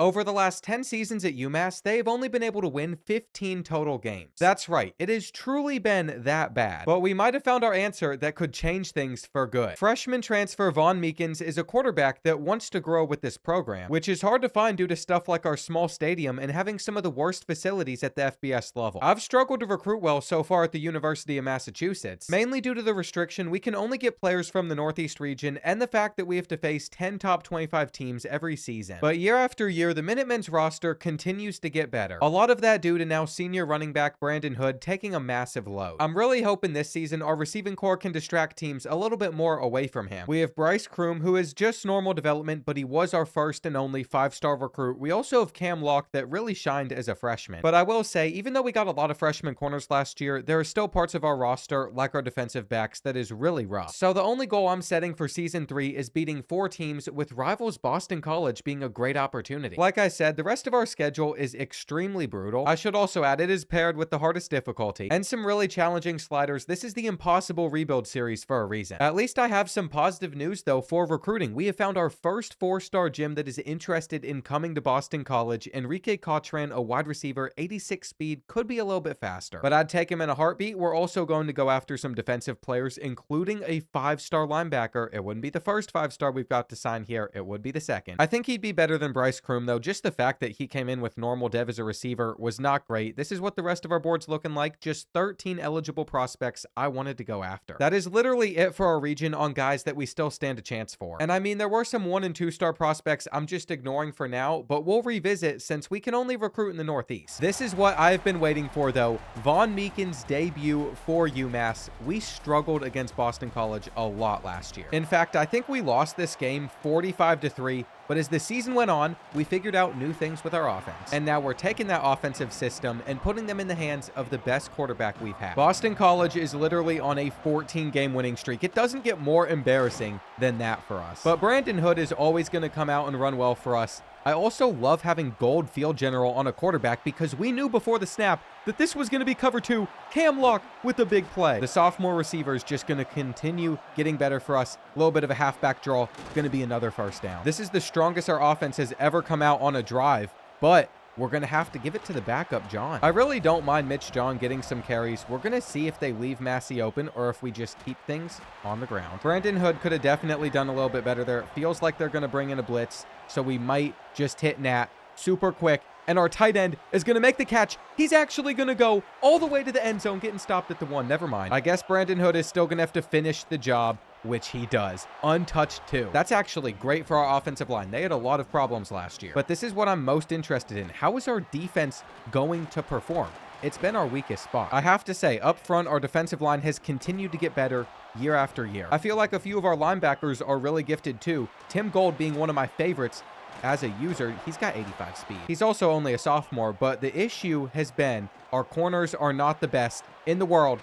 Over the last 10 seasons at UMass, they've only been able to win 15 total games. That's right, it has truly been that bad. But we might have found our answer that could change things for good. Freshman transfer Von Meekins is a quarterback that wants to grow with this program, which is hard to find due to stuff like our small stadium and having some of the worst facilities at the FBS level. I've struggled to recruit well so far at the University of Massachusetts, mainly due to the restriction we can only get players from the Northeast region and the fact that we have to face 10 top 25 teams every season. But year after year, the Minutemen's roster continues to get better. A lot of that due to now senior running back Brandon Hood taking a massive load. I'm really hoping this season our receiving core can distract teams a little bit more away from him. We have Bryce Kroom, who is just normal development, but he was our first and only 5-star recruit. We also have Cam Locke that really shined as a freshman. But I will say, even though we got a lot of freshman corners last year, there are still parts of our roster, like our defensive backs, that is really rough. So the only goal I'm setting for Season 3 is beating 4 teams, with rivals Boston College being a great opportunity. Like I said, the rest of our schedule is extremely brutal. I should also add, it is paired with the hardest difficulty and some really challenging sliders. This is the impossible rebuild series for a reason. At least I have some positive news though for recruiting. We have found our first 4-star gym that is interested in coming to Boston College. Enrique Cotran, a wide receiver, 86 speed, could be a little bit faster, but I'd take him in a heartbeat. We're also going to go after some defensive players, including a 5-star linebacker. It wouldn't be the first 5-star we've got to sign here. It would be the second. I think he'd be better than Bryce Kroom though. Just the fact that he came in with normal dev as a receiver was not great. This is what the rest of our board's looking like. Just 13 eligible prospects I wanted to go after. That is literally it for our region on guys that we still stand a chance for. And I mean, there were some 1- and 2-star prospects I'm just ignoring for now, but we'll revisit since we can only recruit in the Northeast. This is what I've been waiting for though. Von Meekins' debut for UMass. We struggled against Boston College a lot last year. In fact, I think we lost this game 45-3. But as the season went on, we figured out new things with our offense. And now we're taking that offensive system and putting them in the hands of the best quarterback we've had. Boston College is literally on a 14-game winning streak. It doesn't get more embarrassing than that for us. But Brandon Hood is always going to come out and run well for us. I also love having Gold Field General on a quarterback because we knew before the snap that this was going to be cover 2, Cam Locke with a big play. The sophomore receiver is just going to continue getting better for us. A little bit of a halfback draw, going to be another first down. This is the strongest our offense has ever come out on a drive, but we're going to have to give it to the backup, John. I really don't mind Mitch John getting some carries. We're going to see if they leave Massey open or if we just keep things on the ground. Brandon Hood could have definitely done a little bit better there. It feels like they're going to bring in a blitz, so we might just hit Nat super quick. And our tight end is going to make the catch. He's actually going to go all the way to the end zone, getting stopped at the 1. Never mind. I guess Brandon Hood is still going to have to finish the job, which he does. Untouched too. That's actually great for our offensive line. They had a lot of problems last year. But this is what I'm most interested in. How is our defense going to perform? It's been our weakest spot. I have to say, up front, our defensive line has continued to get better year after year. I feel like a few of our linebackers are really gifted too. Tim Gold being one of my favorites. As a user, he's got 85 speed. He's also only a sophomore, but the issue has been our corners are not the best in the world,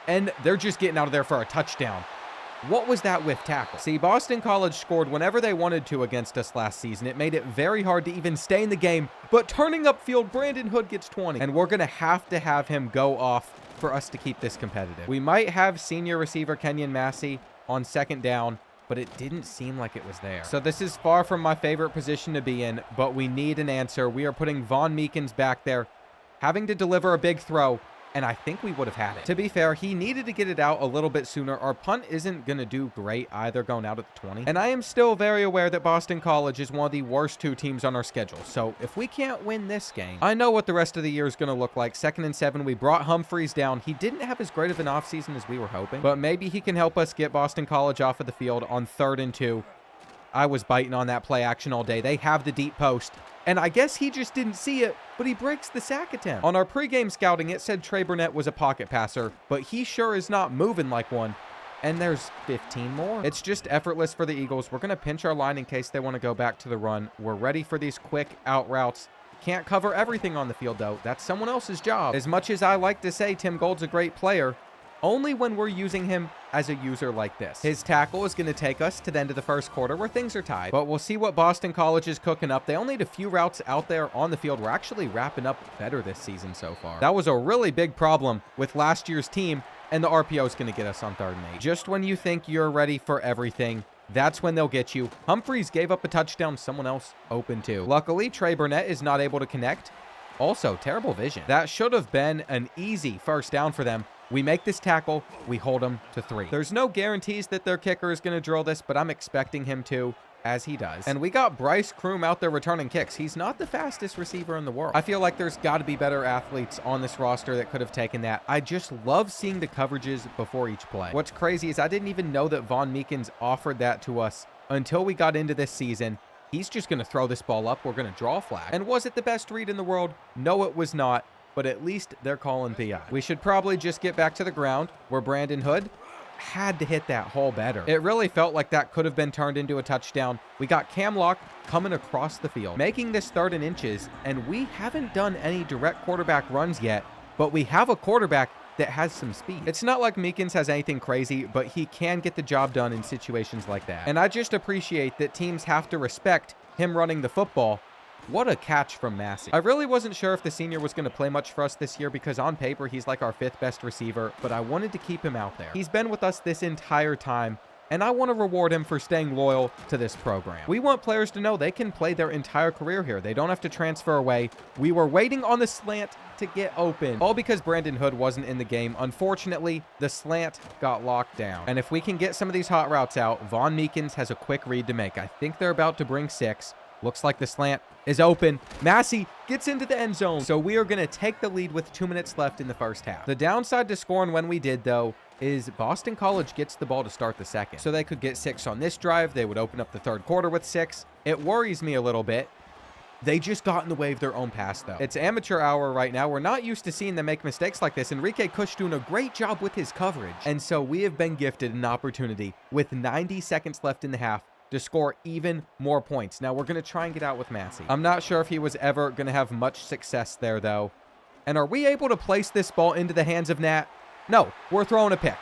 and they're just getting out of there for a touchdown. What was that whiff tackle? See, Boston College scored whenever they wanted to against us last season. It made it very hard to even stay in the game, but turning upfield, Brandon Hood gets 20, and we're going to have him go off for us to keep this competitive. We might have senior receiver Kenyon Massey on second down, but it didn't seem like it was there. So this is far from my favorite position to be in, but we need an answer. We are putting Von Meekins back there, having to deliver a big throw, and I think we would have had it. To be fair, he needed to get it out a little bit sooner. Our punt isn't going to do great either, going out at the 20. And I am still very aware that Boston College is one of the worst 2 teams on our schedule. So if we can't win this game, I know what the rest of the year is going to look like. 2nd and 7, we brought Humphreys down. He didn't have as great of an offseason as we were hoping, but maybe he can help us get Boston College off of the field on 3rd and 2. I was biting on that play action all day. They have the deep post, and I guess he just didn't see it, but he breaks the sack attempt. On our pregame scouting, it said Trey Burnett was a pocket passer, but he sure is not moving like one. And there's 15 more. It's just effortless for the Eagles. We're going to pinch our line in case they want to go back to the run. We're ready for these quick out routes. Can't cover everything on the field, though. That's someone else's job. As much as I like to say Tim Gold's a great player, only when we're using him as a user like this. His tackle is going to take us to the end of the first quarter where things are tied, but we'll see what Boston College is cooking up. They only had a few routes out there on the field. We're actually wrapping up better this season so far. That was a really big problem with last year's team, and the RPO is going to get us on 3rd and 8. Just when you think you're ready for everything, that's when they'll get you. Humphries gave up a touchdown. Someone else open too. Luckily, Trey Burnett is not able to connect. Also, terrible vision. That should have been an easy first down for them. We make this tackle. We hold them to 3. There's no guarantees that their kicker is going to drill this, but I'm expecting him to, as he does. And we got Bryce Kroom out there returning kicks. He's not the fastest receiver in the world. I feel like there's got to be better athletes on this roster that could have taken that. I just love seeing the coverages before each play. What's crazy is I didn't even know that Von Meekins offered that to us until we got into this season. He's just going to throw this ball up. We're going to draw a flag. And was it the best read in the world? No, it was not. But at least they're calling PI. We should probably just get back to the ground where Brandon Hood had to hit that hole better. It really felt like that could have been turned into a touchdown. We got Cam Lock coming across the field, making this 3rd and inches, and we haven't done any direct quarterback runs yet, but we have a quarterback that has some speed. It's not like Meekins has anything crazy, but he can get the job done in situations like that. And I just appreciate that teams have to respect him running the football. What a catch from Massey. I really wasn't sure if the senior was going to play much for us this year because on paper, he's like our 5th best receiver, but I wanted to keep him out there. He's been with us this entire time, and I want to reward him for staying loyal to this program. We want players to know they can play their entire career here. They don't have to transfer away. We were waiting on the slant to get open, all because Brandon Hood wasn't in the game. Unfortunately, the slant got locked down. And if we can get some of these hot routes out, Von Meekins has a quick read to make. I think they're about to bring 6. Looks like the slant is open. Massey gets into the end zone. So we are going to take the lead with 2 minutes left in the first half. The downside to scoring when we did, though, is Boston College gets the ball to start the second. So they could get 6 on this drive. They would open up the 3rd quarter with 6. It worries me a little bit. They just got in the way of their own pass, though. It's amateur hour right now. We're not used to seeing them make mistakes like this. Enrique Kush doing a great job with his coverage. And so we have been gifted an opportunity with 90 seconds left in the half to score even more points. Now, we're going to try and get out with Massey. I'm not sure if he was ever going to have much success there, though. And are we able to place this ball into the hands of Nat? No, we're throwing a pick.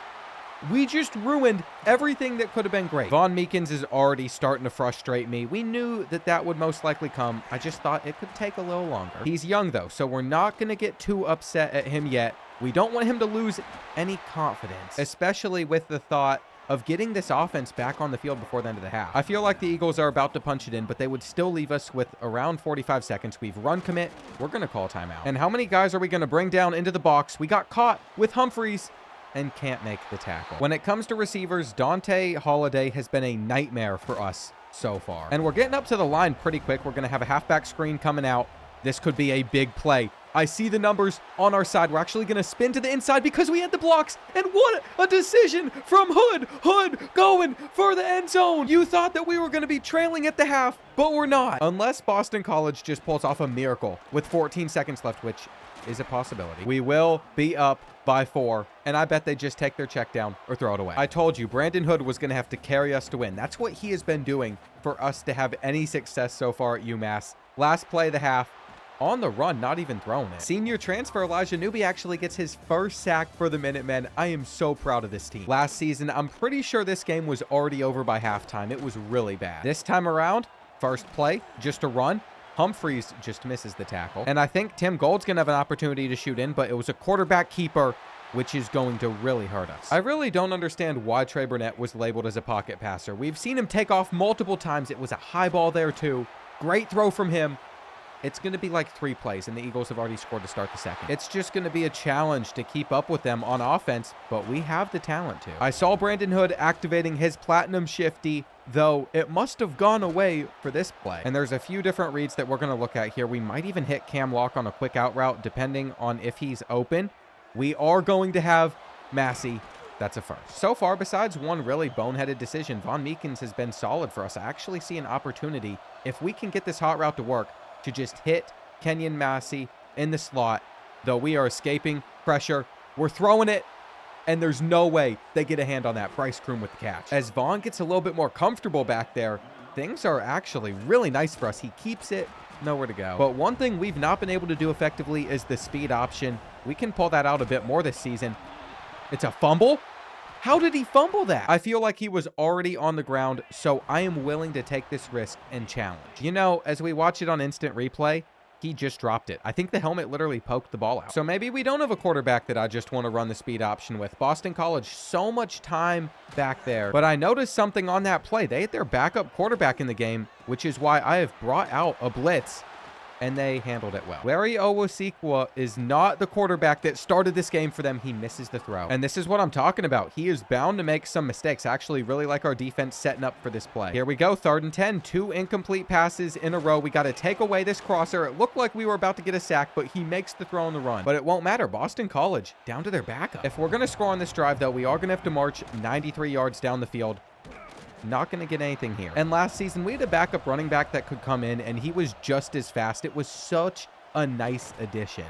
We just ruined everything that could have been great. Von Meekins is already starting to frustrate me. We knew that that would most likely come. I just thought it could take a little longer. He's young, though, so we're not going to get too upset at him yet. We don't want him to lose any confidence, especially with the thought of getting this offense back on the field before the end of the half. I feel like the Eagles are about to punch it in, but they would still leave us with around 45 seconds. We've run commit. We're going to call timeout. And how many guys are we going to bring down into the box? We got caught with Humphries and can't make the tackle. When it comes to receivers, Dante Holiday has been a nightmare for us so far. And we're getting up to the line pretty quick. We're going to have a halfback screen coming out. This could be a big play. I see the numbers on our side. We're actually going to spin to the inside because we had the blocks. And what a decision from Hood. Hood going for the end zone. You thought that we were going to be trailing at the half, but we're not. Unless Boston College just pulls off a miracle with 14 seconds left, which is a possibility. We will be up by 4, and I bet they just take their check down or throw it away. I told you, Brandon Hood was going to have to carry us to win. That's what he has been doing for us to have any success so far at UMass. Last play of the half. On the run, not even throwing it. Senior transfer Elijah Newby actually gets his first sack for the Minutemen. I am so proud of this team. Last season, I'm pretty sure this game was already over by halftime. It was really bad. This time around, first play, just a run. Humphries just misses the tackle. And I think Tim Gold's going to have an opportunity to shoot in, but it was a quarterback keeper, which is going to really hurt us. I really don't understand why Trey Burnett was labeled as a pocket passer. We've seen him take off multiple times. It was a high ball there too. Great throw from him. It's going to be like 3 plays, and the Eagles have already scored to start the second. It's just going to be a challenge to keep up with them on offense, but we have the talent to. I saw Brandon Hood activating his Platinum Shifty, though it must have gone away for this play. And there's a few different reads that we're going to look at here. We might even hit Cam Lock on a quick out route, depending on if he's open. We are going to have Massey. That's a first. So far, besides one really boneheaded decision, Von Meekins has been solid for us. I actually see an opportunity, if we can get this hot route to work, to just hit Kenyon Massey in the slot, though we are escaping pressure. We're throwing it, and there's no way they get a hand on that. Bryce Kroom with the catch. As Vaughn gets a little bit more comfortable back there, things are actually really nice for us. He keeps it, nowhere to go. But one thing we've not been able to do effectively is the speed option. We can pull that out a bit more this season. It's a fumble. How did he fumble that? I feel like he was already on the ground, so I am willing to take this risk and challenge. You know, as we watch it on instant replay, he just dropped it. I think the helmet literally poked the ball out. So maybe we don't have a quarterback that I just want to run the speed option with. Boston College, so much time back there. But I noticed something on that play. They had their backup quarterback in the game, which is why I have brought out a blitz, and they handled it well. Larry Owosekwa is not the quarterback that started this game for them. He misses the throw. And this is what I'm talking about. He is bound to make some mistakes. I actually really like our defense setting up for this play. Here we go, 3rd and 10. 2 incomplete passes in a row. We got to take away this crosser. It looked like we were about to get a sack, but he makes the throw on the run. But it won't matter. Boston College down to their backup. If we're going to score on this drive, though, we are going to have to march 93 yards down the field. Not going to get anything here. And last season, we had a backup running back that could come in, and he was just as fast. It was such a nice addition.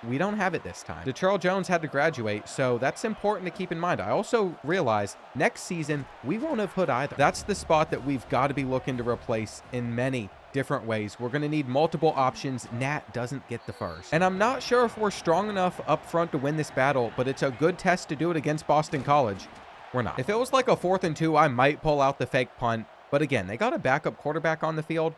We don't have it this time. Deterrell Jones had to graduate, so that's important to keep in mind. I also realize next season, we won't have Hood either. That's the spot that we've got to be looking to replace in many different ways. We're going to need multiple options. Nat doesn't get the first. And I'm not sure if we're strong enough up front to win this battle, but it's a good test to do it against Boston College. We're not. If it was like a 4th and 2, I might pull out the fake punt. But again, they got a backup quarterback on the field.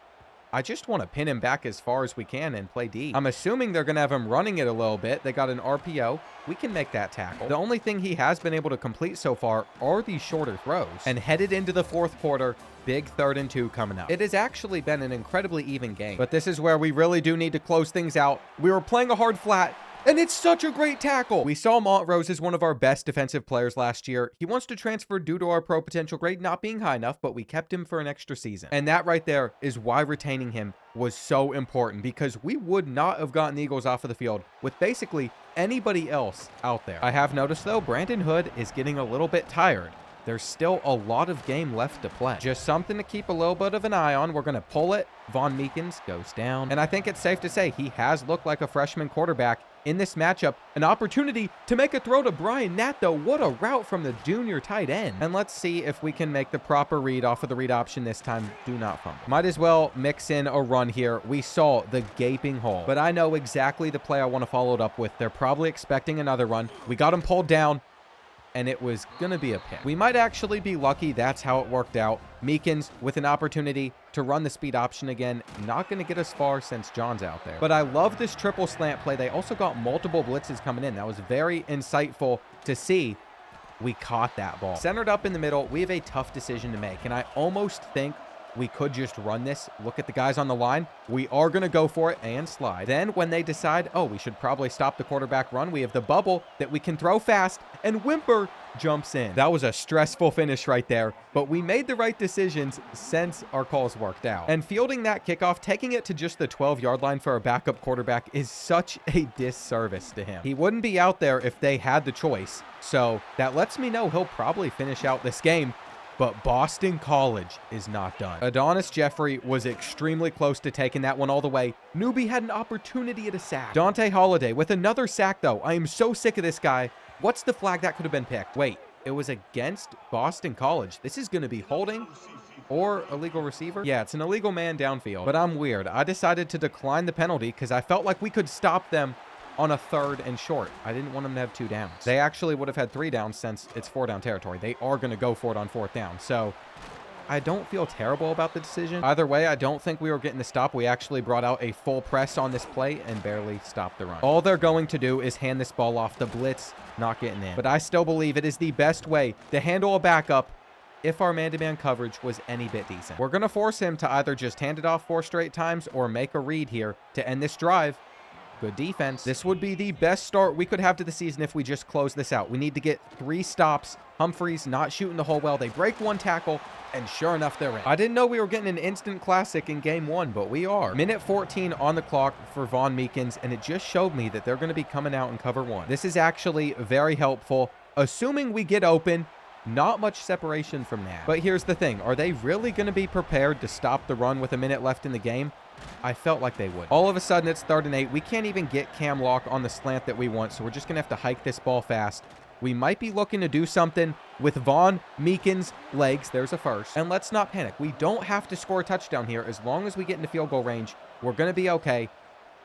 I just want to pin him back as far as we can and play D. I'm assuming they're going to have him running it a little bit. They got an RPO. We can make that tackle. The only thing he has been able to complete so far are these shorter throws. And headed into the 4th quarter, big 3rd and 2 coming up. It has actually been an incredibly even game. But this is where we really do need to close things out. We were playing a hard flat, and it's such a great tackle. We saw Montrose as one of our best defensive players last year. He wants to transfer due to our pro potential grade not being high enough, but we kept him for an extra season. And that right there is why retaining him was so important, because we would not have gotten the Eagles off of the field with basically anybody else out there. I have noticed, though, Brandon Hood is getting a little bit tired. There's still a lot of game left to play. Just something to keep a little bit of an eye on. We're going to pull it. Von Meekins goes down. And I think it's safe to say he has looked like a freshman quarterback in this matchup. An opportunity to make a throw to Brian Nat, though. What a route from the junior tight end. And let's see if we can make the proper read off of the read option this time. Do not fumble. Might as well mix in a run here. We saw the gaping hole, but I know exactly the play I want to follow it up with. They're probably expecting another run. We got him pulled down, and it was going to be a pick. We might actually be lucky that's how it worked out. Meekins with an opportunity to run the speed option again. Not going to get us far since John's out there. But I love this triple slant play. They also got multiple blitzes coming in. That was very insightful to see. We caught that ball. Centered up in the middle, we have a tough decision to make. And I almost think we could just run this. Look at the guys on the line. We are going to go for it and slide. Then when they decide, oh, we should probably stop the quarterback run, we have the bubble that we can throw fast, and Wimper jumps in. That was a stressful finish right there, but we made the right decisions since our calls worked out. And fielding that kickoff, taking it to just the 12-yard line for our backup quarterback is such a disservice to him. He wouldn't be out there if they had the choice, so that lets me know he'll probably finish out this game. But Boston College is not done. Adonis Jeffrey was extremely close to taking that one all the way. Newbie had an opportunity at a sack. Dante Holiday with another sack, though. I am so sick of this guy. What's the flag that could have been picked? Wait, it was against Boston College. This is going to be holding or illegal receiver. Yeah, it's an illegal man downfield. But I'm weird. I decided to decline the penalty because I felt like we could stop them on a 3rd and short. I didn't want them to have 2 downs. They actually would have had 3 downs since it's 4-down territory. They are going to go for it on 4th down. So I don't feel terrible about the decision. Either way, I don't think we were getting the stop. We actually brought out a full press on this play and barely stopped the run. All they're going to do is hand this ball off. The blitz not getting in. But I still believe it is the best way to handle a backup if our man-to-man coverage was any bit decent. We're going to force him to either just hand it off 4 straight times or make a read here to end this drive. Good defense. This would be the best start we could have to the season if we just close this out. We need to get 3 stops. Humphreys not shooting the hole well. They break 1 tackle, and sure enough, they're in. I didn't know we were getting an instant classic in game 1, but we are. Minute 14 on the clock for Von Meekins, and it just showed me that they're going to be coming out in cover 1. This is actually very helpful. Assuming we get open, not much separation from that. But here's the thing. Are they really going to be prepared to stop the run with a minute left in the game? I felt like they would. All of a sudden, it's 3rd and 8. We can't even get Cam Lock on the slant that we want, so we're just going to have to hike this ball fast. We might be looking to do something with Von Meekins' legs. There's a first. And let's not panic. We don't have to score a touchdown here. As long as we get into field goal range, we're going to be okay.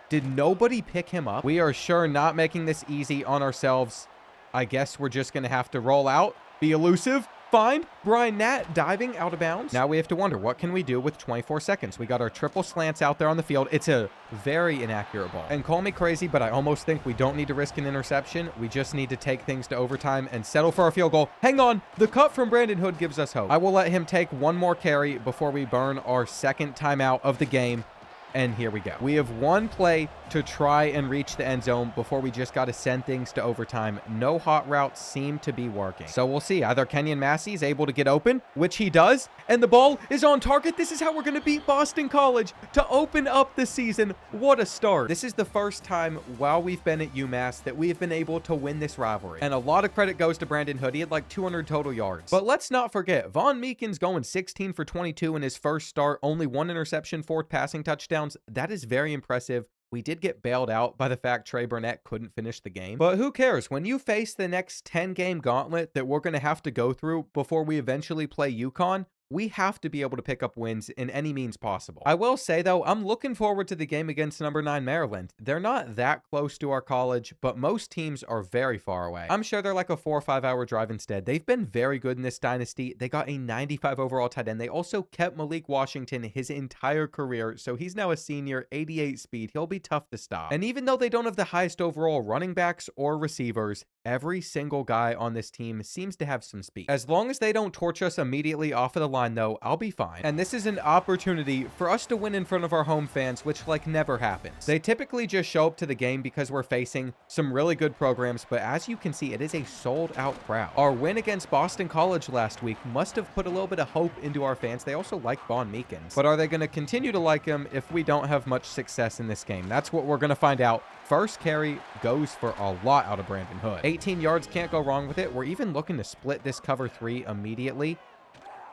Did nobody pick him up? We are sure not making this easy on ourselves. I guess we're just going to have to roll out, be elusive, find Brian Nat diving out of bounds. Now we have to wonder, what can we do with 24 seconds? We got our triple slants out there on the field. It's a very inaccurate ball. And call me crazy, but I almost think we don't need to risk an interception. We just need to take things to overtime and settle for a field goal. Hang on. The cut from Brandon Hood gives us hope. I will let him take one more carry before we burn our second timeout of the game. And here we go. We have one play to try and reach the end zone before we just got to send things to overtime. No hot routes seem to be working. So we'll see. Either Kenyon Massey is able to get open, which he does, and the ball is on target. This is how we're going to beat Boston College to open up the season. What a start. This is the first time while we've been at UMass that we have been able to win this rivalry. And a lot of credit goes to Brandon Hood. He had like 200 total yards. But let's not forget, Von Meekins going 16 for 22 in his first start. Only 1 interception, 4 passing touchdowns. That is very impressive. We did get bailed out by the fact Trey Burnett couldn't finish the game. But who cares? When you face the next 10-game gauntlet that we're going to have to go through before we eventually play UConn, we have to be able to pick up wins in any means possible. I will say, though, I'm looking forward to the game against number 9 Maryland. They're not that close to our college, but most teams are very far away. I'm sure they're like a 4 or 5 hour drive instead. They've been very good in this dynasty. They got a 95 overall tight end. They also kept Malik Washington his entire career, so he's now a senior, 88 speed. He'll be tough to stop. And even though they don't have the highest overall running backs or receivers, every single guy on this team seems to have some speed. As long as they don't torch us immediately off of the line, though, I'll be fine. And this is an opportunity for us to win in front of our home fans, which like never happens. They typically just show up to the game because we're facing some really good programs, but as you can see, it is a sold-out crowd. Our win against Boston College last week must have put a little bit of hope into our fans. They also like Von Meekins. But are they going to continue to like him if we don't have much success in this game? That's what we're going to find out. First carry goes for a lot out of Brandon Hood. 18 yards, can't go wrong with it. We're even looking to split this cover 3 immediately.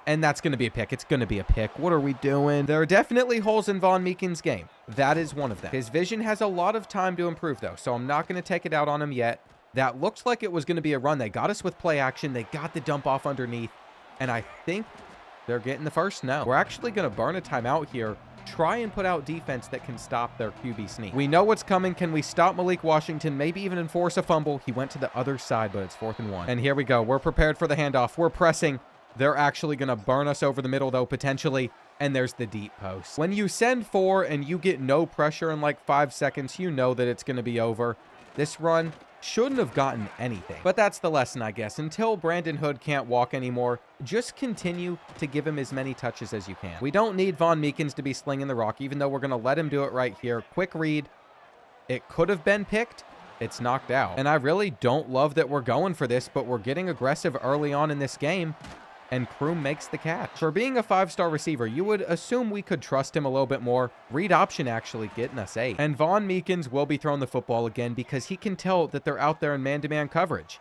And that's going to be a pick. It's going to be a pick. What are we doing? There are definitely holes in Von Meekins' game. That is one of them. His vision has a lot of time to improve, though, so I'm not going to take it out on him yet. That looks like it was going to be a run. They got us with play action. They got the dump off underneath. And I think they're getting the first no. We're actually going to burn a timeout here. Try and put out defense that can stop their QB sneak. We know what's coming. Can we stop Malik Washington? Maybe even enforce a fumble. He went to the other side, but it's 4th and 1. And here we go. We're prepared for the handoff. We're pressing. They're actually going to burn us over the middle, though, potentially. And there's the deep post. When you send 4 and you get no pressure in like 5 seconds, you know that it's going to be over. This run shouldn't have gotten anything. But that's the lesson, I guess. Until Brandon Hood can't walk anymore, just continue to give him as many touches as you can. We don't need Von Meekins to be slinging the rock, even though we're going to let him do it right here. Quick read. It could have been picked. It's knocked out. And I really don't love that we're going for this, but we're getting aggressive early on in this game. And Kroom makes the catch. For being a 5-star receiver, you would assume we could trust him a little bit more. Read option actually getting us 8. And Von Meekins will be throwing the football again because he can tell that they're out there in man-to-man coverage.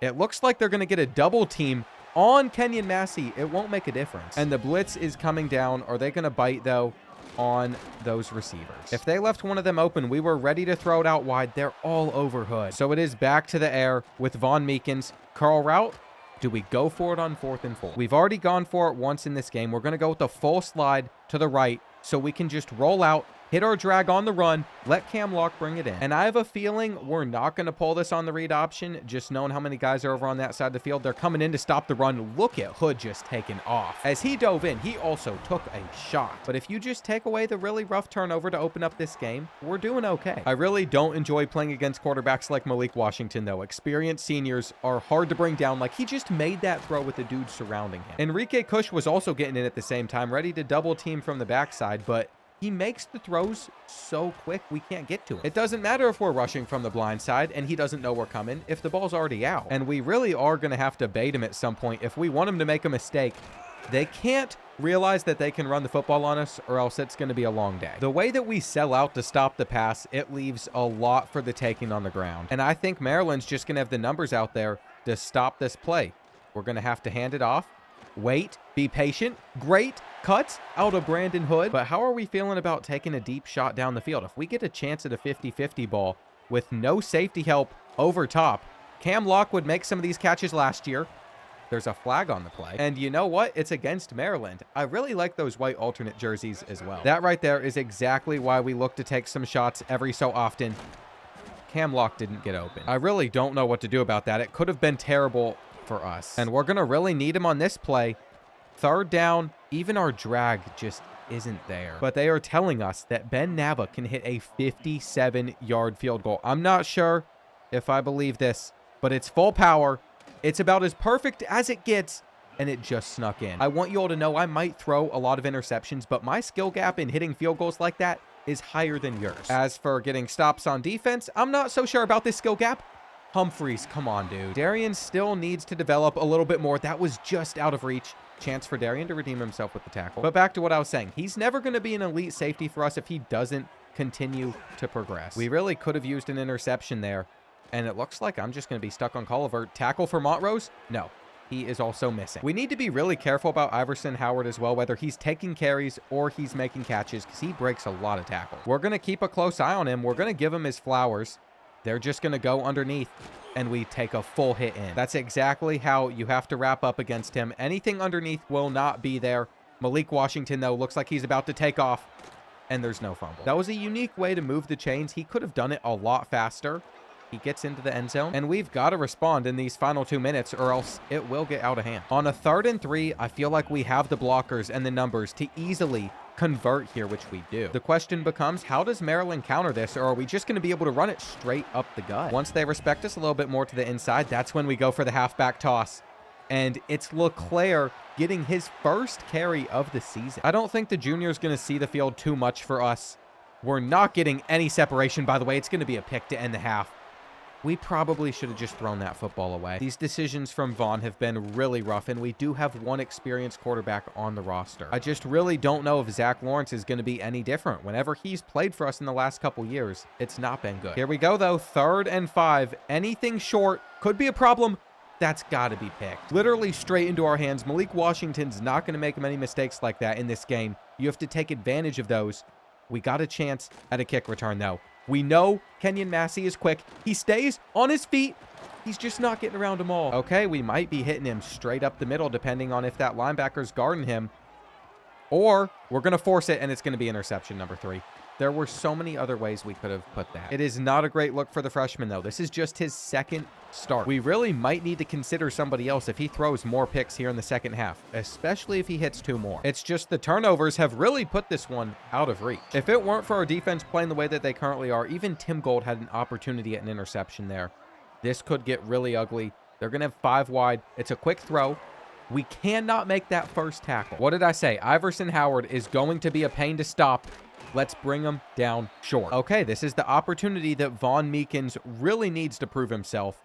It looks like they're going to get a double team on Kenyon Massey. It won't make a difference. And the blitz is coming down. Are they going to bite, though, on those receivers? If they left one of them open, we were ready to throw it out wide. They're all over Hood. So it is back to the air with Von Meekins. Curl route. Do we go for it on 4th and 4? We've already gone for it once in this game. We're going to go with the full slide to the right so we can just roll out, hit our drag on the run, let Cam Locke bring it in. And I have a feeling we're not going to pull this on the read option, just knowing how many guys are over on that side of the field. They're coming in to stop the run. Look at Hood just taking off. As he dove in, he also took a shot. But if you just take away the really rough turnover to open up this game, we're doing okay. I really don't enjoy playing against quarterbacks like Malik Washington, though. Experienced seniors are hard to bring down. Like, he just made that throw with the dude surrounding him. Enrique Cush was also getting in at the same time, ready to double team from the backside, but he makes the throws so quick we can't get to him. It doesn't matter if we're rushing from the blind side and he doesn't know we're coming if the ball's already out. And we really are going to have to bait him at some point if we want him to make a mistake. They can't realize that they can run the football on us or else it's going to be a long day. The way that we sell out to stop the pass, it leaves a lot for the taking on the ground. And I think Maryland's just going to have the numbers out there to stop this play. We're going to have to hand it off. Wait, be patient. Great cuts out of Brandon Hood. But how are we feeling about taking a deep shot down the field? If we get a chance at a 50-50 ball with no safety help over top, Cam Locke would make some of these catches last year. There's a flag on the play. And you know what? It's against Maryland. I really like those white alternate jerseys as well. That right there is exactly why we look to take some shots every so often. Cam Locke didn't get open. I really don't know what to do about that. It could have been terrible for us. And we're going to really need him on this play. Third down, even our drag just isn't there. But they are telling us that Ben Nava can hit a 57-yard field goal. I'm not sure if I believe this, but it's full power. It's about as perfect as it gets, and it just snuck in. I want you all to know I might throw a lot of interceptions, but my skill gap in hitting field goals like that is higher than yours. As for getting stops on defense, I'm not so sure about this skill gap. Humphreys, come on, dude. Darian still needs to develop a little bit more. That was just out of reach. Chance for Darian to redeem himself with the tackle. But back to what I was saying. He's never going to be an elite safety for us if he doesn't continue to progress. We really could have used an interception there, and it looks like I'm just going to be stuck on Culliver. Tackle for Montrose? No. He is also missing. We need to be really careful about Iverson Howard as well, whether he's taking carries or he's making catches, because he breaks a lot of tackles. We're going to keep a close eye on him. We're going to give him his flowers. They're just going to go underneath, and we take a full hit in. That's exactly how you have to wrap up against him. Anything underneath will not be there. Malik Washington, though, looks like he's about to take off, and there's no fumble. That was a unique way to move the chains. He could have done it a lot faster. He gets into the end zone, and we've got to respond in these final 2 minutes, or else it will get out of hand. On a 3rd and 3, I feel like we have the blockers and the numbers to easily convert here, which we do. The question becomes, how does Maryland counter this, or are we just going to be able to run it straight up the gut? Once they respect us a little bit more to the inside, that's when we go for the halfback toss. And it's Leclerc getting his first carry of the season. I don't think the junior is going to see the field too much for us. We're not getting any separation, by the way. It's going to be a pick to end the half. We probably should have just thrown that football away. These decisions from Vaughn have been really rough, and we do have one experienced quarterback on the roster. I just really don't know if Zach Lawrence is going to be any different. Whenever he's played for us in the last couple years, it's not been good. Here we go, though. 3rd and 5. Anything short could be a problem. That's got to be picked. Literally straight into our hands. Malik Washington's not going to make many mistakes like that in this game. You have to take advantage of those. We got a chance at a kick return, though. We know Kenyon Massey is quick. He stays on his feet. He's just not getting around them all. Okay, we might be hitting him straight up the middle, depending on if that linebacker's guarding him. Or we're going to force it, and it's going to be interception number 3. There were so many other ways we could have put that. It is not a great look for the freshman, though. This is just his 2nd start. We really might need to consider somebody else if he throws more picks here in the 2nd half, especially if he hits 2 more. It's just the turnovers have really put this one out of reach. If it weren't for our defense playing the way that they currently are, even Tim Gold had an opportunity at an interception there. This could get really ugly. They're going to have 5 wide. It's a quick throw. We cannot make that first tackle. What did I say? Iverson Howard is going to be a pain to stop. Let's bring him down short. Okay, this is the opportunity that Von Meekins really needs to prove himself.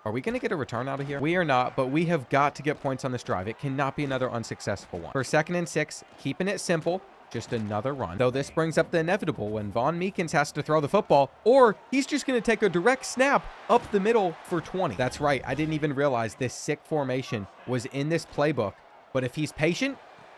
Are we going to get a return out of here? We are not, but we have got to get points on this drive. It cannot be another unsuccessful one. For 2nd and 6, keeping it simple, just another run. Though this brings up the inevitable when Von Meekins has to throw the football, or he's just going to take a direct snap up the middle for 20. That's right. I didn't even realize this sick formation was in this playbook, but if he's patient,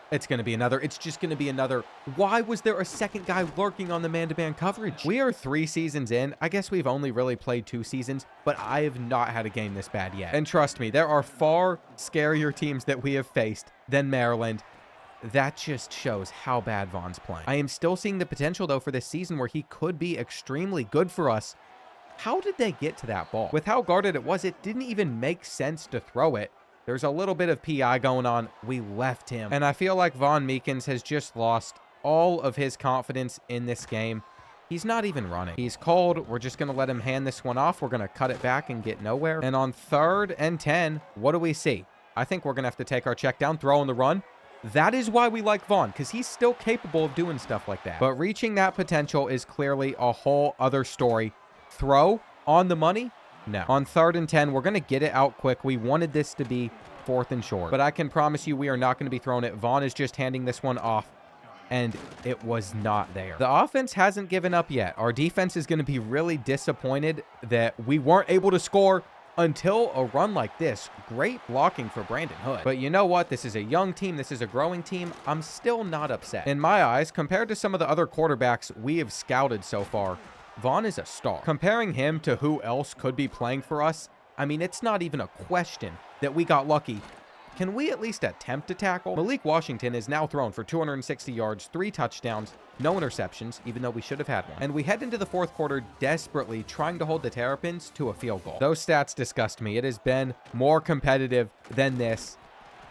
it's going to be another. It's just going to be another. Why was there a 2nd guy lurking on the man-to-man coverage? We are 3 seasons in. I guess we've only really played 2 seasons, but I have not had a game this bad yet. And trust me, there are far scarier teams that we have faced than Maryland. That just shows how bad Vaughn's playing. I am still seeing the potential, though, for this season where he could be extremely good for us. How did they get to that ball? With how guarded it was, it didn't even make sense to throw it. There's a little bit of PI going on. We left him. And I feel like Von Meekins has just lost all of his confidence in this game. He's not even running. He's cold. We're just going to let him hand this one off. We're going to cut it back and get nowhere. And on 3rd and 10, what do we see? I think we're going to have to take our check down, throw on the run. That is why we like Vaughn, because he's still capable of doing stuff like that. But reaching that potential is clearly a whole other story. Throw on the money? No. On 3rd and 10, we're going to get it out quick. We wanted this to be 4th and short, but I can promise you we are not going to be throwing it. Vaughn is just handing this one off, and it was not there. The offense hasn't given up yet. Our defense is going to be really disappointed that we weren't able to score until a run like this. Great blocking for Brandon Hood. But you know what? This is a young team. This is a growing team. I'm still not upset. In my eyes, compared to some of the other quarterbacks we have scouted so far, Vaughn is a star. Comparing him to who else could be playing for us, I mean, it's not even a question that we got lucky Can we at least attempt to tackle? Malik Washington is now thrown for 260 yards, 3 touchdowns, no interceptions, even though we should have had one. And we head into the fourth quarter desperately trying to hold the Terrapins to a field goal. Those stats disgust me. It has been more competitive than this.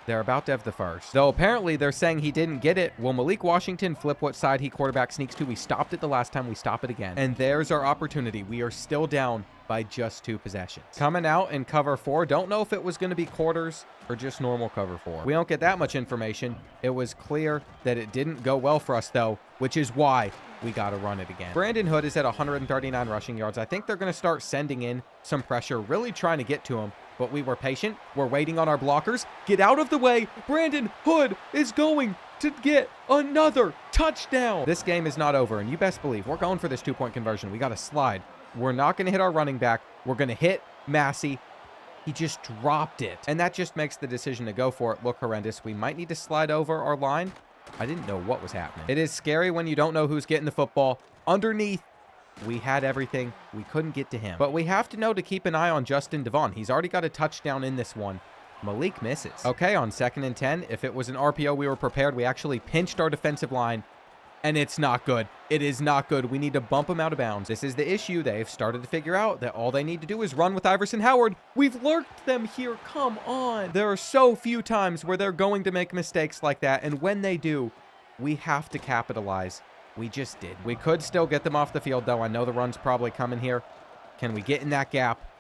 They're about to have the first. Though apparently they're saying he didn't get it. Will Malik Washington flip what side he quarterback sneaks to? We stopped it the last time. We stop it again. And there's our opportunity. We are still down by just 2 possessions. Coming out in cover 4. Don't know if it was going to be quarters or just normal cover 4. We don't get that much information. It was clear that it didn't go well for us, though, which is why we got to run it again. Brandon Hood is at 139 rushing yards. I think they're going to start sending in some pressure, really trying to get to him. But we were patient. We're waiting on our blockers. Get out of the way. Brandon Hood is going to get another touchdown. This game is not over, and you best believe we're going for this 2-point conversion. We got to slide. We're not going to hit our running back. We're going to hit Massey. He just dropped it. And that just makes the decision to go for it look horrendous. We might need to slide over our line. I didn't know what was happening. It is scary when you don't know who's getting the football. Underneath, we had everything. We couldn't get to him. But we have to know to keep an eye on Justin Devon. He's already got a touchdown in this one. Malik misses. Okay, on 2nd and 10, if it was an RPO, we were prepared. We actually pinched our defensive line. And it's not good. It is not good. We need to bump him out of bounds. This is the issue. They've started to figure out that all they need to do is run with Iverson Howard. We've lurked them here. Come on. There are so few times where they're going to make mistakes like that. And when they do, we have to capitalize. We just did. We could still get them off the field, though. I know the run's probably coming here. Can we get in that gap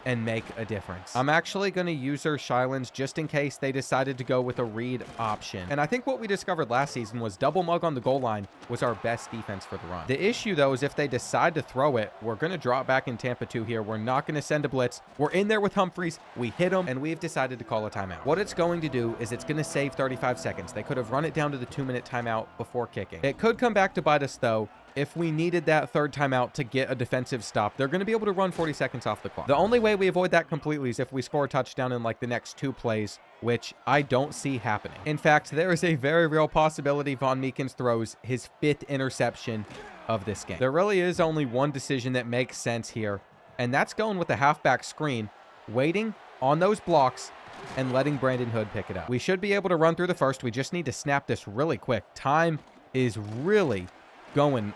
and make a difference? I'm actually going to use our Shylans just in case they decided to go with a read option. And I think what we discovered last season was double mug on the goal line was our best defense for the run. The issue, though, is if they decide to throw it, we're going to drop back in Tampa 2 here. We're not going to send a blitz. We're in there with Humphreys. We hit him, and we've decided to call a timeout. What it's going to do is it's going to save 35 seconds. They could have run it down to the 2-minute timeout before kicking. It could come back to bite us, though. If we needed that 3rd timeout to get a defensive stop, they're going to be able to run 40 seconds off the clock. The only way we avoid that completely is if we score a touchdown in like the next 2 plays, which I don't see happening. In fact, there is a very real possibility Von Meekins throws his 5th interception of this game. There really is only one decision that makes sense here, and that's going with the halfback screen, waiting on those blocks, and letting Brandon Hood pick it up. We should be able to run through the first. We just need to snap this really quick. Time is really going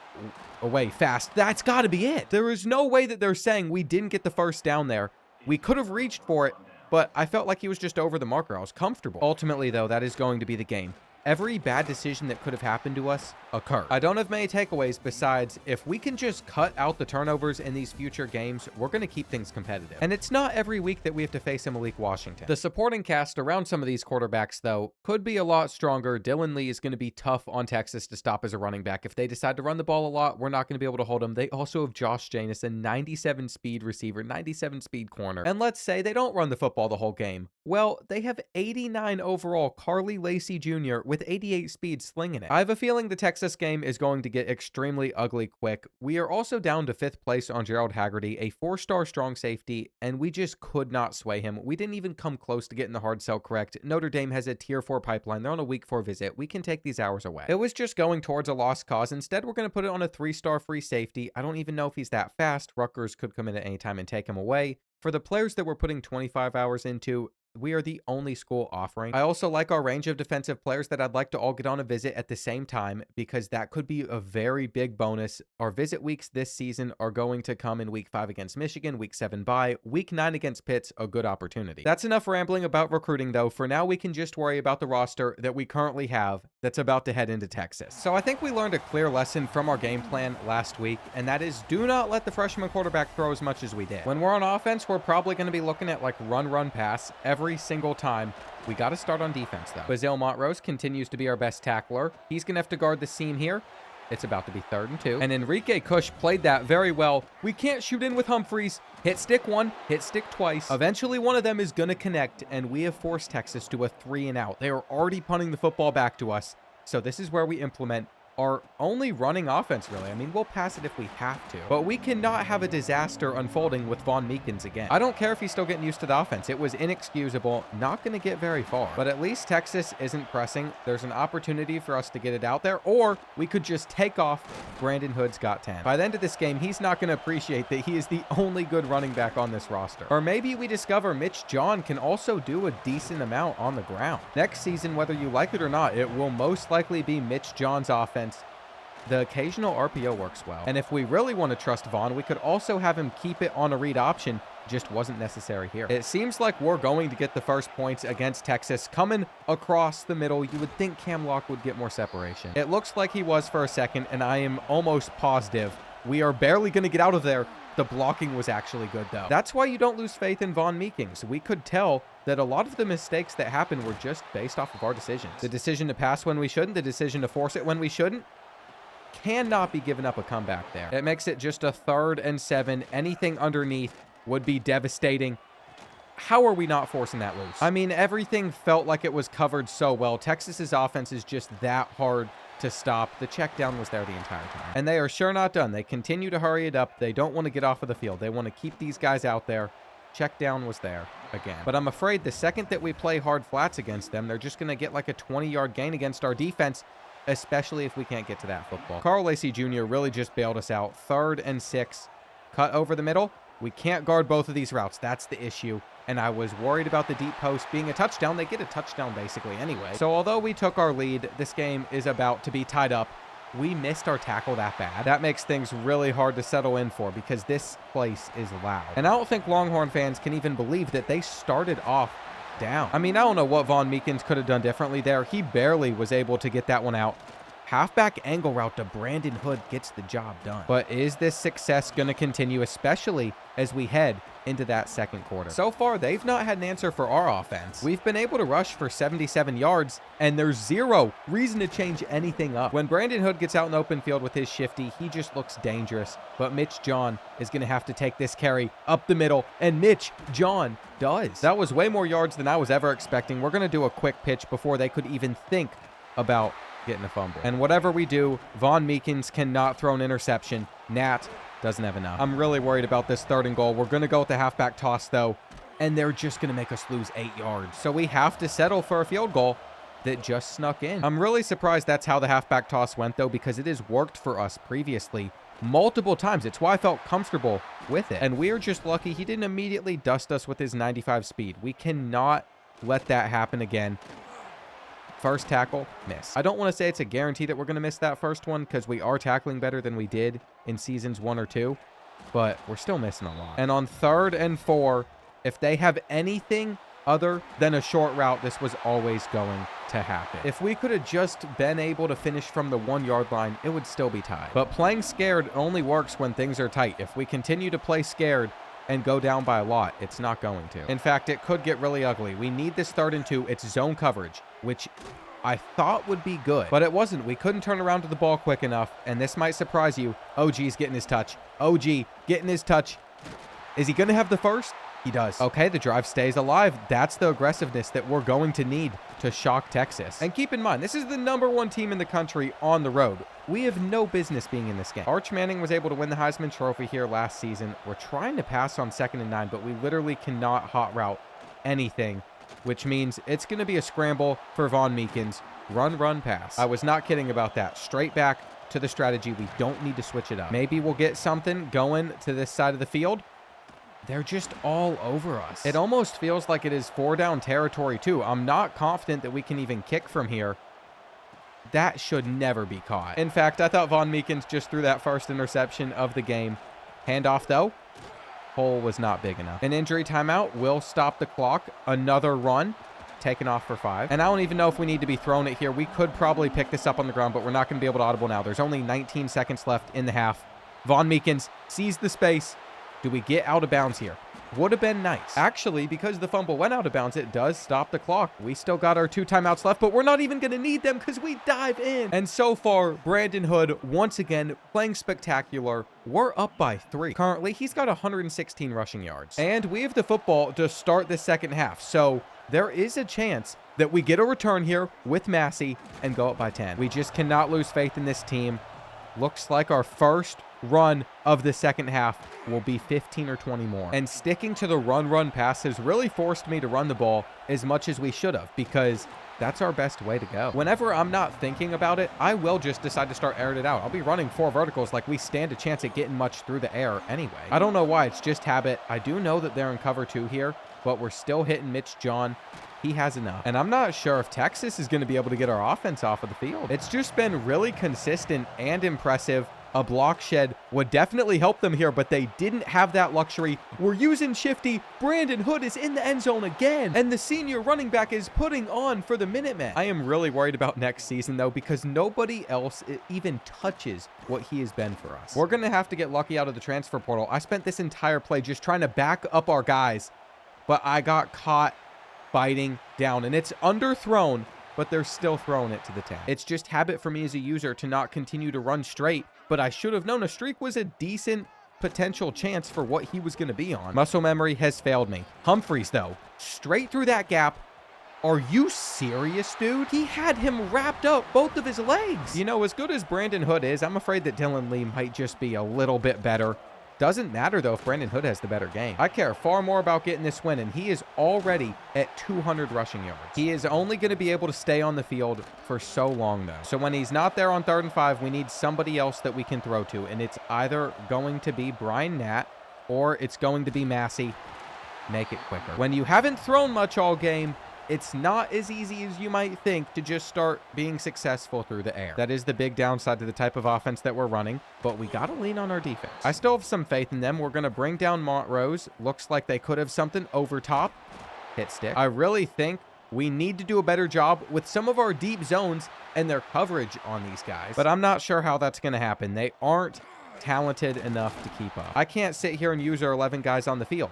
away fast. That's got to be it. There is no way that they're saying we didn't get the first down there. We could have reached for it, but I felt like he was just over the marker. I was comfortable. Ultimately, though, that is going to be the game. Every bad decision that could have happened to us occurred. I don't have many takeaways besides if we can just cut out the turnovers in these future games, we're going to keep things competitive. And it's not every week that we have to face a Malik Washington. The supporting cast around some of these quarterbacks, though, could be a lot stronger. Dylan Lee is going to be tough on Texas to stop as a running back. If they decide to run the ball a lot, we're not going to be able to hold him. They also have Josh Janus, a 97 speed receiver, 97 speed corner. And let's say they don't run the football the whole game. Well, they have 89 overall Carly Lacey Jr. with 88 speed slinging it. I have a feeling the Texas game is going to get extremely ugly quick. We are also down to 5th place on Gerald Haggerty, a 4-star strong safety, and we just could not sway him. We didn't even come close to getting the hard sell correct. Notre Dame has a tier 4 pipeline. They're on a week 4 visit. We can take these hours away. It was just going towards a lost cause. Instead, we're going to put it on a 3-star free safety. I don't even know if he's that fast. Rutgers could come in at any time and take him away. For the players that we're putting 25 hours into, we are the only school offering. I also like our range of defensive players that I'd like to all get on a visit at the same time because that could be a very big bonus. Our visit weeks this season are going to come in week 5 against Michigan, week 7 bye, week 9 against Pitt's, a good opportunity. That's enough rambling about recruiting though. For now, we can just worry about the roster that we currently have that's about to head into Texas. So I think we learned a clear lesson from our game plan last week, and that is do not let the freshman quarterback throw as much as we did. When we're on offense, we're probably going to be looking at like run, pass every single time. We got to start on defense though. Bazile Montrose continues to be our best tackler. He's going to have to guard the seam here. It's about to be 3rd and 2. And Enrique Cush played that very well. We can't shoot in with Humphreys. Hit stick 1, hit stick twice. Eventually one of them is going to connect, and we have forced Texas to a 3 and out. They are already punting the football back to us. So this is where we implement our only running offense, really. I mean, we'll pass it if we have to, but we cannot have a disaster unfolding with Von Meekins again. I don't care if he's still getting used to the offense. It was inexcusable, not going to get very far, but at least Texas isn't pressing. There's an opportunity for us to get it out there, or we could just take off. Brandon Hood's got 10. By the end of this game, he's not going to appreciate that he is the only good running back on this roster. Or maybe we discover Mitch John can also do a decent amount on the ground. Next season, whether you like it or not, it will most likely be Mitch John's offense. The occasional RPO works well. And if we really want to trust Vaughn, we could also have him keep it on a read option. Just wasn't necessary here. It seems like we're going to get the first points against Texas coming across the middle. You would think Cam Locke would get more separation. It looks like he was for a second, and I am almost positive we are barely going to get out of there. The blocking was actually good, though. That's why you don't lose faith in Von Meekins. We could tell that a lot of the mistakes that happened were just based off of our decisions. The decision to pass when we shouldn't, the decision to force it when we shouldn't. Cannot be giving up a comeback there. It makes it just a 3rd and 7. Anything underneath would be devastating. How are we not forcing that loose? I mean, everything felt like it was covered so well. Texas's offense is just that hard to stop. The check down was there the entire time. And they are sure not done. They continue to hurry it up. They don't want to get off of the field. They want to keep these guys out there. Check down was there again. But I'm afraid the second that we play hard flats against them, they're just going to get like a 20-yard gain against our defense, especially if we can't get to that football. Carl Lacey Jr. really just bailed us out. 3rd and 6. Cut over the middle. We can't guard both of these routes. That's the issue. And I was worried about the deep post being a touchdown. They get a touchdown basically anyway. So although we took our lead, this game is about to be tied up. We missed our tackle that bad. That makes things really hard to settle in for because this place is loud. And I don't think Longhorn fans can even believe that they started off down. I mean, I don't know what Von Meekins could have done differently there. He barely was able to get that one out. Halfback angle route to Brandon Hood gets the job done. But is this success going to continue, especially as we head into that second quarter? So far, they've not had an answer for our offense. We've been able to rush for 77 yards, and there's zero reason to change anything up. When Brandon Hood gets out in the open field with his shifty, he just looks dangerous. But Mitch John is going to have to take this carry up the middle, and Mitch John does. That was way more yards than I was ever expecting. We're going to do a quick pitch before they could even think about getting a fumble. And whatever we do, Von Meekins cannot throw an interception. Nat doesn't have enough. I'm really worried about this 3rd and goal. We're going to go with the halfback toss, though, and they're just going to make us lose 8 yards. So we have to settle for a field goal that just snuck in. I'm really surprised that's how the halfback toss went, though, because it has worked for us previously multiple times. It's why I felt comfortable with it. And we're just lucky he didn't immediately dust us with his 95 speed. We cannot let that happen again. First tackle, miss. I don't want to say it's a guarantee that we're going to miss that first one because we are tackling better than we did in seasons 1 or 2, but we're still missing a lot. And on 3rd and 4, if they have anything other than a short route, this was always going to happen. If we could have just been able to finish from the 1-yard line, it would still be tied. But playing scared only works when things are tight. If we continue to play scared and go down by a lot, it's not going to. In fact, it could get really ugly. We need this 3rd and 2. It's zone coverage, which I thought would be good, but it wasn't. We couldn't turn around to the ball quick enough, and this might surprise you. OG's getting his touch. OG getting his touch. Is he going to have the first? He does. Okay, the drive stays alive. That's the aggressiveness that we're going to need to shock Texas. And keep in mind, this is the #1 team in the country on the road. We have no business being in this game. Arch Manning was able to win the Heisman Trophy here last season. We're trying to pass on 2nd and 9, but we literally cannot hot route anything, which means it's going to be a scramble for Von Meekins. Run, run, pass. I was not kidding about that. Straight back to the strategy. We don't need to switch it up. Maybe we'll get something going to this side of the field. They're just all over us. It almost feels like it is 4-down territory, too. I'm not confident that we can even kick from here. That should never be caught. In fact, I thought Von Meekins just threw that first interception of the game. Handoff, though. Hole was not big enough. An injury timeout will stop the clock. Another run. Taken off for 5. And I don't even know if we need to be throwing it here. We could probably pick this up on the ground, but we're not going to be able to audible now. There's only 19 seconds left in the half. Von Meekins sees the space. Do we get out of bounds here? Would have been nice. Actually, because the fumble went out of bounds, it does stop the clock. We still got our 2 timeouts left, but we're not even going to need them because we dive in. And so far, Brandon Hood, once again, playing spectacular. We're up by 3. Currently, he's got 116 rushing yards. And we have the football to start the second half. So there is a chance that we get a return here with Massey and go up by 10. We just cannot lose faith in this team. Looks like our first run of the second half will be 15 or 20 more. And sticking to the run pass has really forced me to run the ball as much as we should have, because that's our best way to go. Whenever I'm not thinking about it, I will just decide to start airing it out. I'll be running 4 verticals like we stand a chance at getting much through the air anyway. I don't know why, it's just habit. I do know that they're in cover 2 here, but we're still hitting Mitch John. He has enough. And I'm not sure if Texas is going to be able to get our offense off of the field. It's just been really consistent and impressive. A block shed would definitely help them here, but they didn't have that luxury. We're using shifty. Brandon Hood is in the end zone again, and the senior running back is putting on for the Minutemen. I am really worried about next season, though, because nobody else even touches what he has been for us. We're going to have to get lucky out of the transfer portal. I spent this entire play just trying to back up our guys, but I got caught biting down, and it's underthrown, but they're still throwing it to the 10. It's just habit for me as a user to not continue to run straight, but I should have known a streak was a decent potential chance for what he was going to be on. Muscle memory has failed me. Humphreys, though, straight through that gap. Are you serious, dude? He had him wrapped up both of his legs. You know, as good as Brandon Hood is, I'm afraid that Dylan Lee might just be a little bit better. Doesn't matter, though, if Brandon Hood has the better game. I care far more about getting this win, and he is already at 200 rushing yards. He is only going to be able to stay on the field for so long, though. So when he's not there on 3rd and 5, we need somebody else that we can throw to, and it's either going to be Brian Nat or it's going to be Massey. Make it quicker. When you haven't thrown much all game, it's not as easy as you might think to just start being successful through the air. That is the big downside to the type of offense that we're running, but we got to lean on our defense. I still have some faith in them. We're going to bring down Montrose. Looks like they could have something over top. Hit stick. I really think we need to do a better job with some of our deep zones and their coverage on these guys, but I'm not sure how that's going to happen. They aren't talented enough to keep up. I can't sit here and use our 11 guys on the field.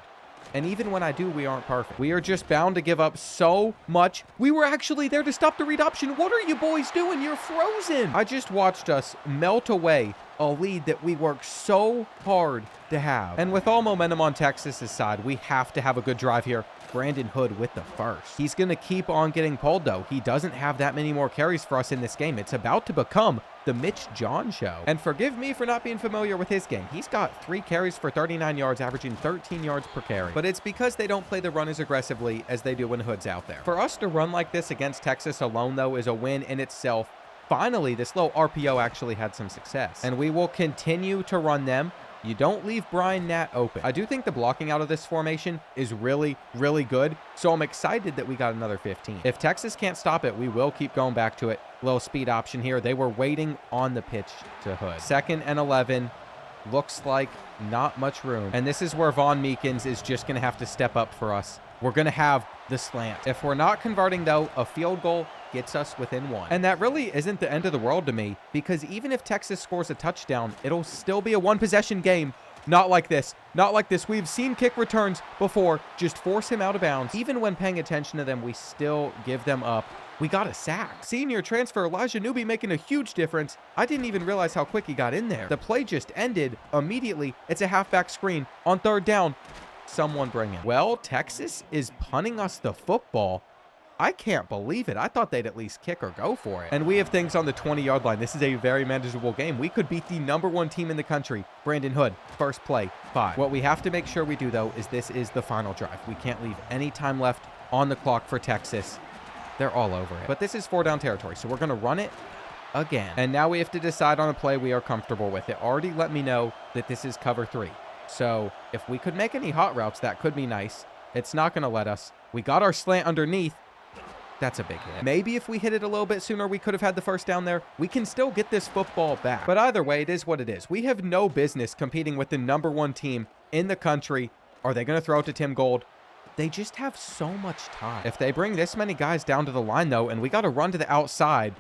And even when I do, we aren't perfect. We are just bound to give up so much. We were actually there to stop the read option. What are you boys doing? You're frozen. I just watched us melt away a lead that we worked so hard to have. And with all momentum on Texas's side, we have to have a good drive here. Brandon Hood with the first. He's going to keep on getting pulled, though. He doesn't have that many more carries for us in this game. It's about to become the Mitch John show. And forgive me for not being familiar with his game. He's got 3 carries for 39 yards, averaging 13 yards per carry. But it's because they don't play the run as aggressively as they do when Hood's out there. For us to run like this against Texas alone, though, is a win in itself. Finally, this low RPO actually had some success. And we will continue to run them. You don't leave Brian Nat open. I do think the blocking out of this formation is really, really good. So I'm excited that we got another 15. If Texas can't stop it, we will keep going back to it. Little speed option here. They were waiting on the pitch to Hood. 2nd and 11. Looks like not much room. And this is where Von Meekins is just going to have to step up for us. We're going to have the slant. If we're not converting, though, a field goal gets us within 1. And that really isn't the end of the world to me, because even if Texas scores a touchdown, it'll still be a 1-possession game. Not like this. Not like this. We've seen kick returns before just force him out of bounds. Even when paying attention to them, we still give them up. We got a sack. Senior transfer Elijah Newby making a huge difference. I didn't even realize how quick he got in there. The play just ended immediately. It's a halfback screen on 3rd down. Someone bring it. Well, Texas is punting us the football. I can't believe it. I thought they'd at least kick or go for it. And we have things on the 20-yard line. This is a very manageable game. We could beat the #1 team in the country. Brandon Hood, first play, 5. What we have to make sure we do, though, is this is the final drive. We can't leave any time left on the clock for Texas. They're all over it. But this is 4-down territory, so we're going to run it again. And now we have to decide on a play we are comfortable with. It already let me know that this is cover 3. So if we could make any hot routes, that could be nice. It's not going to let us. We got our slant underneath. That's a big hit. Maybe if we hit it a little bit sooner, we could have had the first down there. We can still get this football back. But either way, it is what it is. We have no business competing with the #1 team in the country. Are they going to throw it to Tim Gold? They just have so much time. If they bring this many guys down to the line, though, and we got to run to the outside,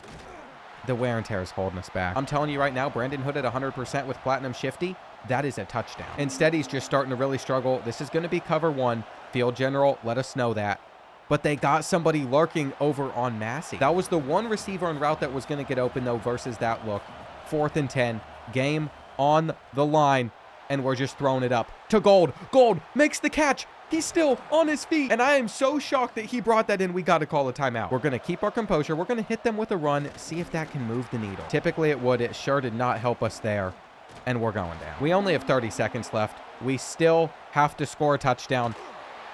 the wear and tear is holding us back. I'm telling you right now, Brandon Hood at 100% with Platinum Shifty, that is a touchdown. Instead, he's just starting to really struggle. This is going to be cover 1. Field General, let us know that. But they got somebody lurking over on Massey. That was the one receiver en route that was going to get open, though, versus that look. 4th and 10. Game on the line. and we're just throwing it up to Gold. Gold makes the catch. He's still on his feet, and I am so shocked that he brought that in. We got to call a timeout. We're going to keep our composure. We're going to hit them with a run, see if that can move the needle. Typically it would. It sure did not help us there, and we're going down. We only have 30 seconds left. We still have to score a touchdown.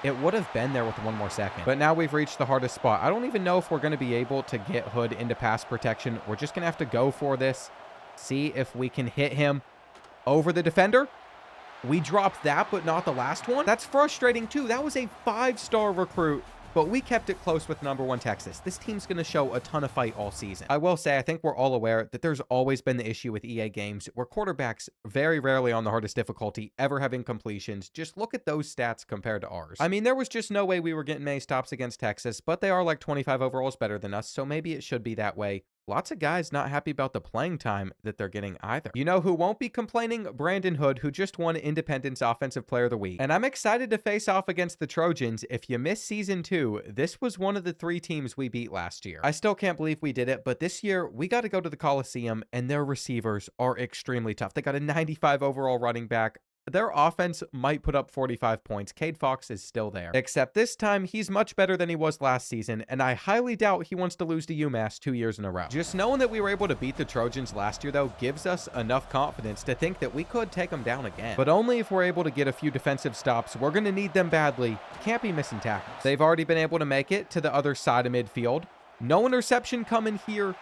It would have been there with 1 more second, but now we've reached the hardest spot. I don't even know if we're going to be able to get Hood into pass protection. We're just going to have to go for this, see if we can hit him over the defender. We dropped that, but not the last one. That's frustrating too. That was a 5-star recruit, but we kept it close with #1 Texas. This team's going to show a ton of fight all season. I will say, I think we're all aware that there's always been the issue with EA games where quarterbacks very rarely on the hardest difficulty ever having completions. Just look at those stats compared to ours. I mean, there was just no way we were getting many stops against Texas, but they are like 25 overalls better than us, so maybe it should be that way. Lots of guys not happy about the playing time that they're getting either. You know who won't be complaining? Brandon Hood, who just won Independent's Offensive Player of the Week. And I'm excited to face off against the Trojans. If you missed Season 2, this was one of the 3 teams we beat last year. I still can't believe we did it, but this year we got to go to the Coliseum, and their receivers are extremely tough. They got a 95 overall running back. Their offense might put up 45 points. Cade Fox is still there. Except this time, he's much better than he was last season, and I highly doubt he wants to lose to UMass 2 years in a row. Just knowing that we were able to beat the Trojans last year, though, gives us enough confidence to think that we could take them down again. But only if we're able to get a few defensive stops. We're going to need them badly. Can't be missing tackles. They've already been able to make it to the other side of midfield. No interception coming here,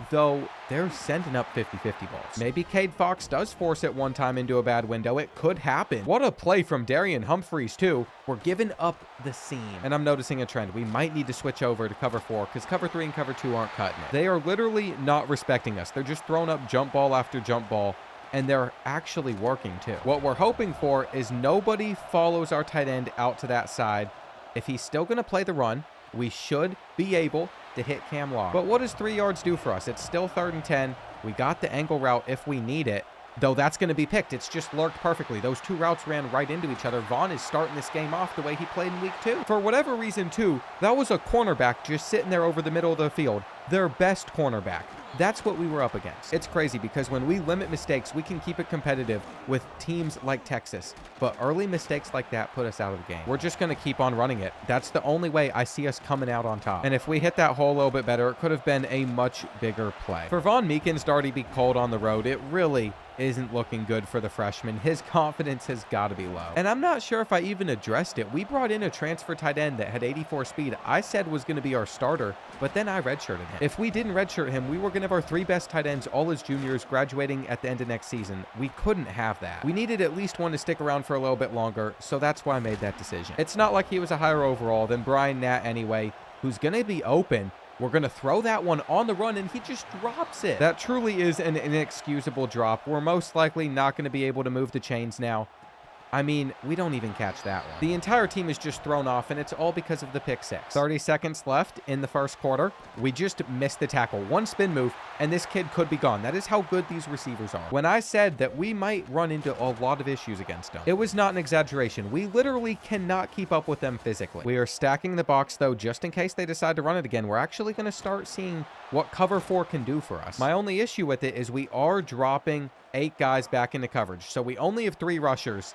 though they're sending up 50-50 balls. Maybe Cade Fox does force it one time into a bad window. It could happen. What a play from Darian Humphreys, too. We're giving up the seam. And I'm noticing a trend. We might need to switch over to cover 4 because cover 3 and cover 2 aren't cutting it. They are literally not respecting us. They're just throwing up jump ball after jump ball, and they're actually working, too. What we're hoping for is nobody follows our tight end out to that side. If he's still going to play the run, we should be able to hit Cam Law. But what does 3 yards do for us? It's still 3rd and 10. We got the angle route if we need it, though that's going to be picked. It's just lurked perfectly. Those 2 routes ran right into each other. Vaughn is starting this game off the way he played in week 2. For whatever reason, too, that was a cornerback just sitting there over the middle of the field. Their best cornerback. That's what we were up against. It's crazy because when we limit mistakes, we can keep it competitive with teams like Texas. But early mistakes like that put us out of the game. We're just going to keep on running it. That's the only way I see us coming out on top. And if we hit that hole a little bit better, it could have been a much bigger play. For Von Meekins to already be cold on the road, it really isn't looking good for the freshman. His confidence has got to be low. And I'm not sure if I even addressed it. We brought in a transfer tight end that had 84 speed. I said was going to be our starter, but then I redshirted him. If we didn't redshirt him, we were going to have our 3 best tight ends all as juniors graduating at the end of next season. We couldn't have that. We needed at least one to stick around for a little bit longer, so that's why I made that decision. It's not like he was a higher overall than Brian Nat anyway, who's going to be open. We're going to throw that one on the run, and he just drops it. That truly is an inexcusable drop. We're most likely not going to be able to move the chains now. I mean, we don't even catch that one. The entire team is just thrown off, and it's all because of the pick 6. 30 seconds left in the first quarter. We just missed the tackle. One spin move, and this kid could be gone. That is how good these receivers are. When I said that we might run into a lot of issues against them, it was not an exaggeration. We literally cannot keep up with them physically. We are stacking the box, though, just in case they decide to run it again. We're actually going to start seeing what cover 4 can do for us. My only issue with it is we are dropping 8 guys back into coverage, so we only have 3 rushers.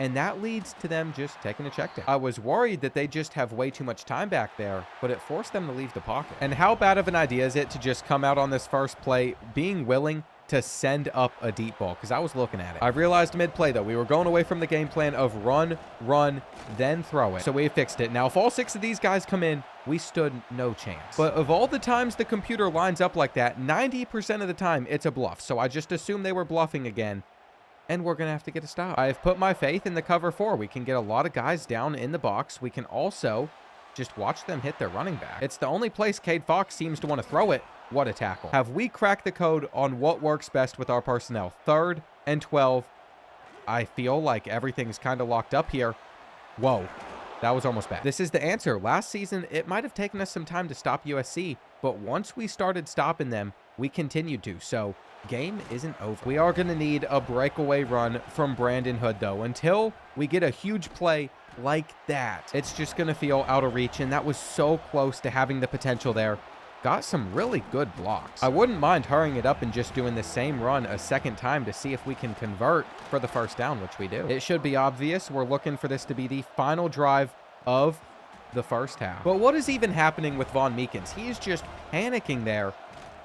And that leads to them just taking a check down. I was worried that they just have way too much time back there, but it forced them to leave the pocket. And how bad of an idea is it to just come out on this first play, being willing to send up a deep ball? Because I was looking at it. I realized mid-play, though, we were going away from the game plan of run, then throw it. So we fixed it. Now, if all 6 of these guys come in, we stood no chance. But of all the times the computer lines up like that, 90% of the time, it's a bluff. So I just assumed they were bluffing again. And we're going to have to get a stop. I've put my faith in the cover 4. We can get a lot of guys down in the box. We can also just watch them hit their running back. It's the only place Cade Fox seems to want to throw it. What a tackle. Have we cracked the code on what works best with our personnel? 3rd and 12. I feel like everything's kind of locked up here. Whoa, that was almost bad. This is the answer. Last season, it might have taken us some time to stop USC, but once we started stopping them, we continued to. So game isn't over. We are going to need a breakaway run from Brandon Hood, though. Until we get a huge play like that, it's just going to feel out of reach, and that was so close to having the potential there. got some really good blocks. I wouldn't mind hurrying it up and just doing the same run a second time to see if we can convert for the first down, which we do. It should be obvious. We're looking for this to be the final drive of the first half. But what is even happening with Von Meekins? He is just panicking there,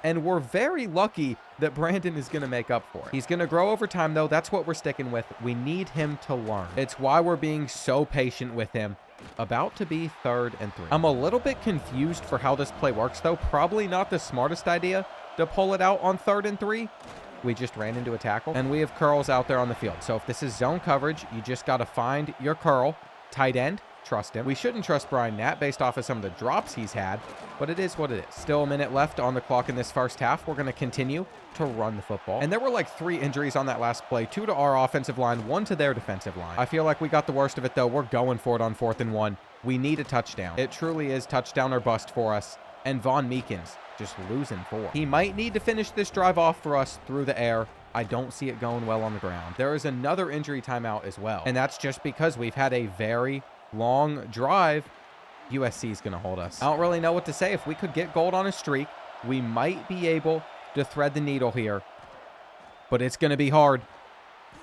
and we're very lucky that Brandon is going to make up for it. He's going to grow over time, though. That's what we're sticking with. We need him to learn. It's why we're being so patient with him. About to be 3rd and 3. I'm a little bit confused for how this play works, though. Probably not the smartest idea to pull it out on 3rd and 3. We just ran into a tackle, and we have curls out there on the field. So if this is zone coverage, you just got to find your curl. Tight end, trust him. We shouldn't trust Brian Nat based off of some of the drops he's had, but it is what it is. Still a minute left on the clock in this first half. We're going to continue to run the football. And there were like 3 injuries on that last play, 2 to our offensive line, 1 to their defensive line. I feel like we got the worst of it, though. We're going for it on 4th and 1. We need a touchdown. It truly is touchdown or bust for us. And Von Meekins just losing 4. He might need to finish this drive off for us through the air. I don't see it going well on the ground. There is another injury timeout as well. And that's just because we've had a very long drive. USC is going to hold us. I don't really know what to say. If we could get gold on a streak, we might be able to thread the needle here. But it's going to be hard.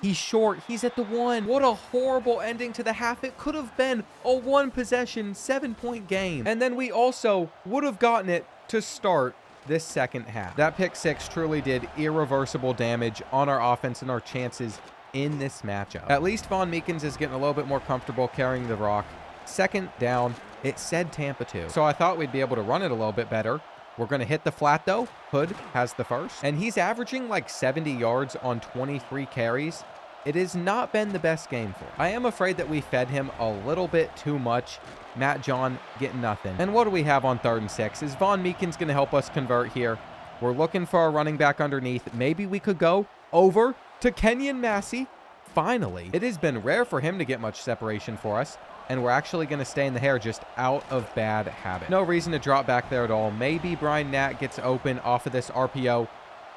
He's short. He's at the 1. What a horrible ending to the half. It could have been a 1-possession, 7-point game. And then we also would have gotten it to start this second half. That pick 6 truly did irreversible damage on our offense and our chances in this matchup. At least Von Meekins is getting a little bit more comfortable carrying the rock. 2nd down. It said Tampa 2. So I thought we'd be able to run it a little bit better. We're going to hit the flat, though. Hood has the first. And he's averaging like 70 yards on 23 carries. It has not been the best game for him. I am afraid that we fed him a little bit too much. Matt John getting nothing. And what do we have on 3rd and 6? Is Von Meekins going to help us convert here? We're looking for a running back underneath. Maybe we could go over to Kenyon Massey. Finally. It has been rare for him to get much separation for us. And we're actually going to stay in the hair just out of bad habit. No reason to drop back there at all. Maybe Brian Nat gets open off of this RPO,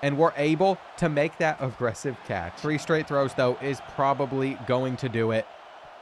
and we're able to make that aggressive catch. 3 straight throws, though, is probably going to do it.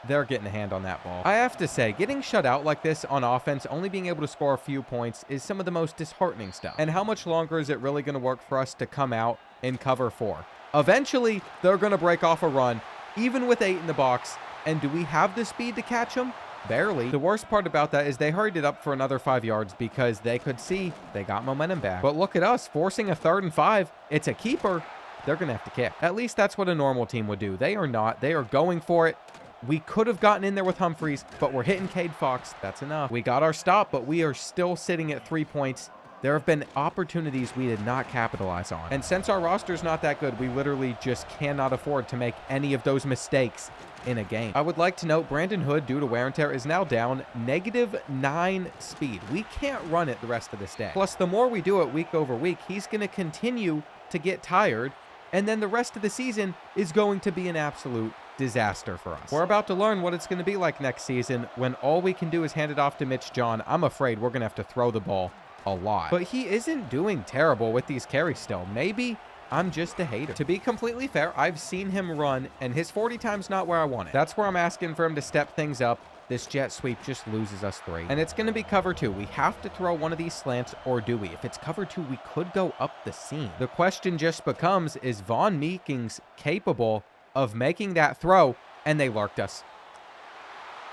They're getting a hand on that ball. I have to say, getting shut out like this on offense, only being able to score a few points, is some of the most disheartening stuff. And how much longer is it really going to work for us to come out in cover 4? Eventually, they're going to break off a run, even with 8 in the box. And do we have the speed to catch them? Barely. The worst part about that is they hurried it up for another 5 yards because they could see they got momentum back. But look at us forcing a 3rd and 5. It's a keeper. They're going to have to kick. At least that's what a normal team would do. They are not. They are going for it. We could have gotten in there with Humphreys, but we're hitting Cade Fox. That's enough. We got our stop, but we are still sitting at 3 points. There have been opportunities we did not capitalize on. And since our roster's not that good, we literally just cannot afford to make any of those mistakes in a game. I would like to note Brandon Hood, due to wear and tear, is now down -9 speed. We can't run it the rest of this day. Plus, the more we do it week over week, he's going to continue to get tired, and then the rest of the season is going to be an absolute disaster for us. We're about to learn what it's going to be like next season when all we can do is hand it off to Mitch John. I'm afraid we're going to have to throw the ball a lot. But he isn't doing terrible with these carries still. Maybe I'm just a hater. To be completely fair, I've seen him run, and his 40 time's not where I want it. That's where I'm asking for him to step things up. This jet sweep just loses us 3. And it's going to be cover 2. We have to throw one of these slants, or do we? If it's cover 2, we could go up the seam. The question just becomes, is Von Meekins capable of making that throw? And they lurked us.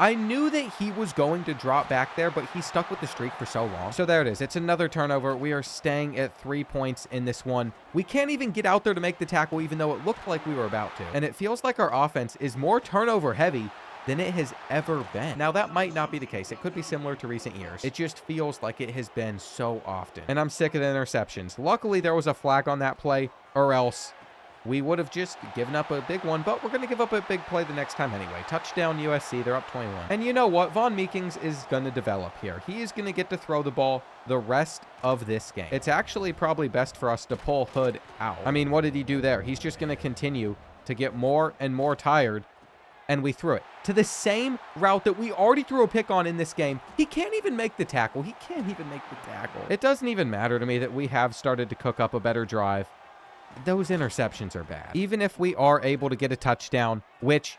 I knew that he was going to drop back there, but he stuck with the streak for so long. So there it is. It's another turnover. We are staying at 3 points in this one. We can't even get out there to make the tackle, even though it looked like we were about to. And it feels like our offense is more turnover heavy than it has ever been. Now, that might not be the case. It could be similar to recent years. It just feels like it has been so often. And I'm sick of the interceptions. Luckily, there was a flag on that play, or else we would have just given up a big one, but we're going to give up a big play the next time anyway. Touchdown USC. They're up 21. And you know what? Von Meekins is going to develop here. He is going to get to throw the ball the rest of this game. It's actually probably best for us to pull Hood out. I mean, what did he do there? He's just going to continue to get more and more tired, and we threw it to the same route that we already threw a pick on in this game. He can't even make the tackle. He can't even make the tackle. It doesn't even matter to me that we have started to cook up a better drive. Those interceptions are bad. Even if we are able to get a touchdown, which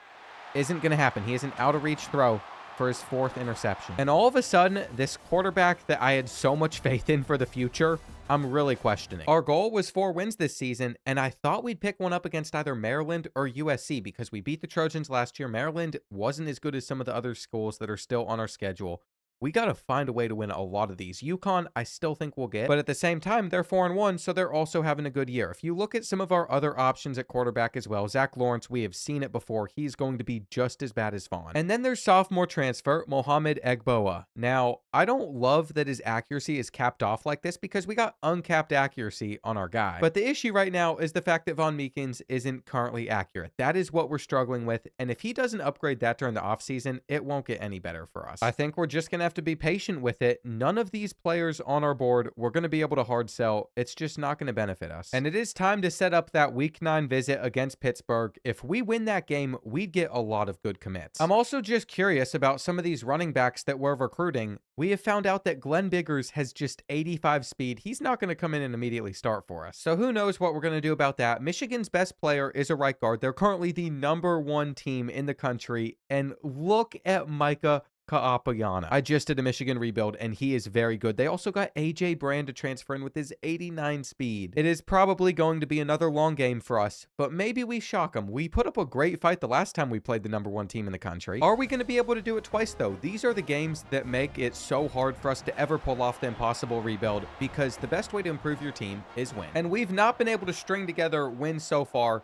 isn't going to happen. He has an out of reach throw. for his 4th interception. And all of a sudden, this quarterback that I had so much faith in for the future, I'm really questioning. Our goal was 4 wins this season, and I thought we'd pick one up against either Maryland or USC because we beat the Trojans last year. Maryland wasn't as good as some of the other schools that are still on our schedule. We got to find a way to win a lot of these. UConn, I still think we'll get, but at the same time, they're 4-1, so they're also having a good year. If you look at some of our other options at quarterback as well, Zach Lawrence, we have seen it before. He's going to be just as bad as Vaughn. And then there's sophomore transfer, Mohamed Egboa. Now, I don't love that his accuracy is capped off like this because we got uncapped accuracy on our guy. But the issue right now is the fact that Von Meekins isn't currently accurate. That is what we're struggling with, and if he doesn't upgrade that during the offseason, it won't get any better for us. I think we're just going to have to be patient with it. None of these players on our board we're going to be able to hard sell. It's just not going to benefit us. And it is time to set up that week 9 visit against Pittsburgh. If we win that game, we'd get a lot of good commits. I'm also just curious about some of these running backs that we're recruiting. We have found out that Glenn Biggers has just 85 speed. He's not going to come in and immediately start for us. So who knows what we're going to do about that. Michigan's best player is a right guard. They're currently the #1 team in the country. And look at Micah Kaapayana. I just did a Michigan rebuild, and he is very good. They also got AJ Brand to transfer in with his 89 speed. It is probably going to be another long game for us, but maybe we shock them. We put up a great fight the last time we played the #1 team in the country. Are we going to be able to do it twice, though? These are the games that make it so hard for us to ever pull off the impossible rebuild, because the best way to improve your team is win. And we've not been able to string together wins so far.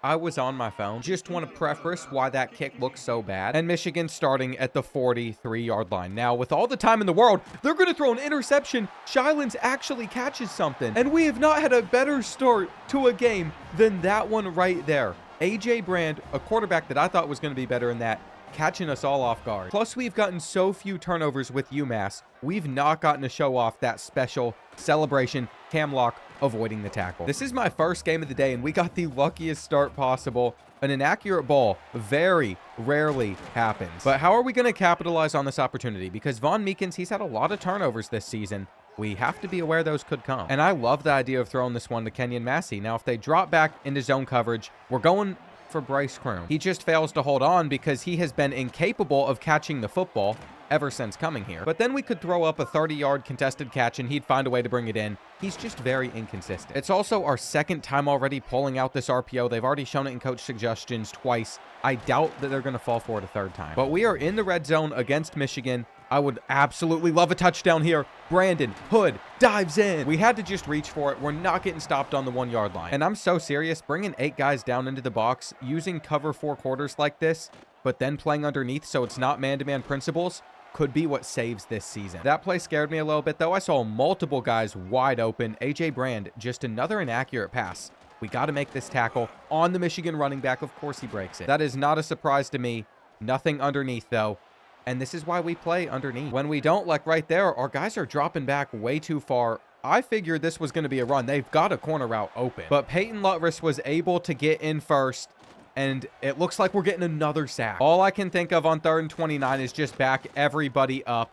I was on my phone. Just want to preface why that kick looks so bad. And Michigan starting at the 43-yard line. Now, with all the time in the world, they're going to throw an interception. Shylins actually catches something. And we have not had a better start to a game than that one right there. AJ Brand, a quarterback that I thought was going to be better than that, catching us all off guard. Plus, we've gotten so few turnovers with UMass. We've not gotten to show off that special celebration, cam lock, avoiding the tackle. This is my first game of the day, and we got the luckiest start possible. An inaccurate ball very rarely happens. But how are we going to capitalize on this opportunity? Because Von Meekins, he's had a lot of turnovers this season. We have to be aware those could come. And I love the idea of throwing this one to Kenyon Massey. Now, if they drop back into zone coverage, we're going for Bryce Kroom. He just fails to hold on because he has been incapable of catching the football ever since coming here. But then we could throw up a 30-yard contested catch and he'd find a way to bring it in. He's just very inconsistent. It's also our second time already pulling out this RPO. They've already shown it in coach suggestions twice. I doubt that they're going to fall for it a third time. But we are in the red zone against Michigan. I would absolutely love a touchdown here. Brandon Hood dives in. We had to just reach for it. We're not getting stopped on the 1-yard line. And I'm so serious, bringing 8 guys down into the box, using cover 4 quarters like this, but then playing underneath so it's not man-to-man principles, could be what saves this season. That play scared me a little bit, though. I saw multiple guys wide open. AJ Brand, just another inaccurate pass. We got to make this tackle on the Michigan running back. Of course he breaks it. That is not a surprise to me. Nothing underneath, though. And this is why we play underneath. When we don't, like right there, our guys are dropping back way too far. I figured this was going to be a run. They've got a corner route open. But Peyton Luttris was able to get in first, and it looks like we're getting another sack. All I can think of on 3rd and 29 is just back everybody up.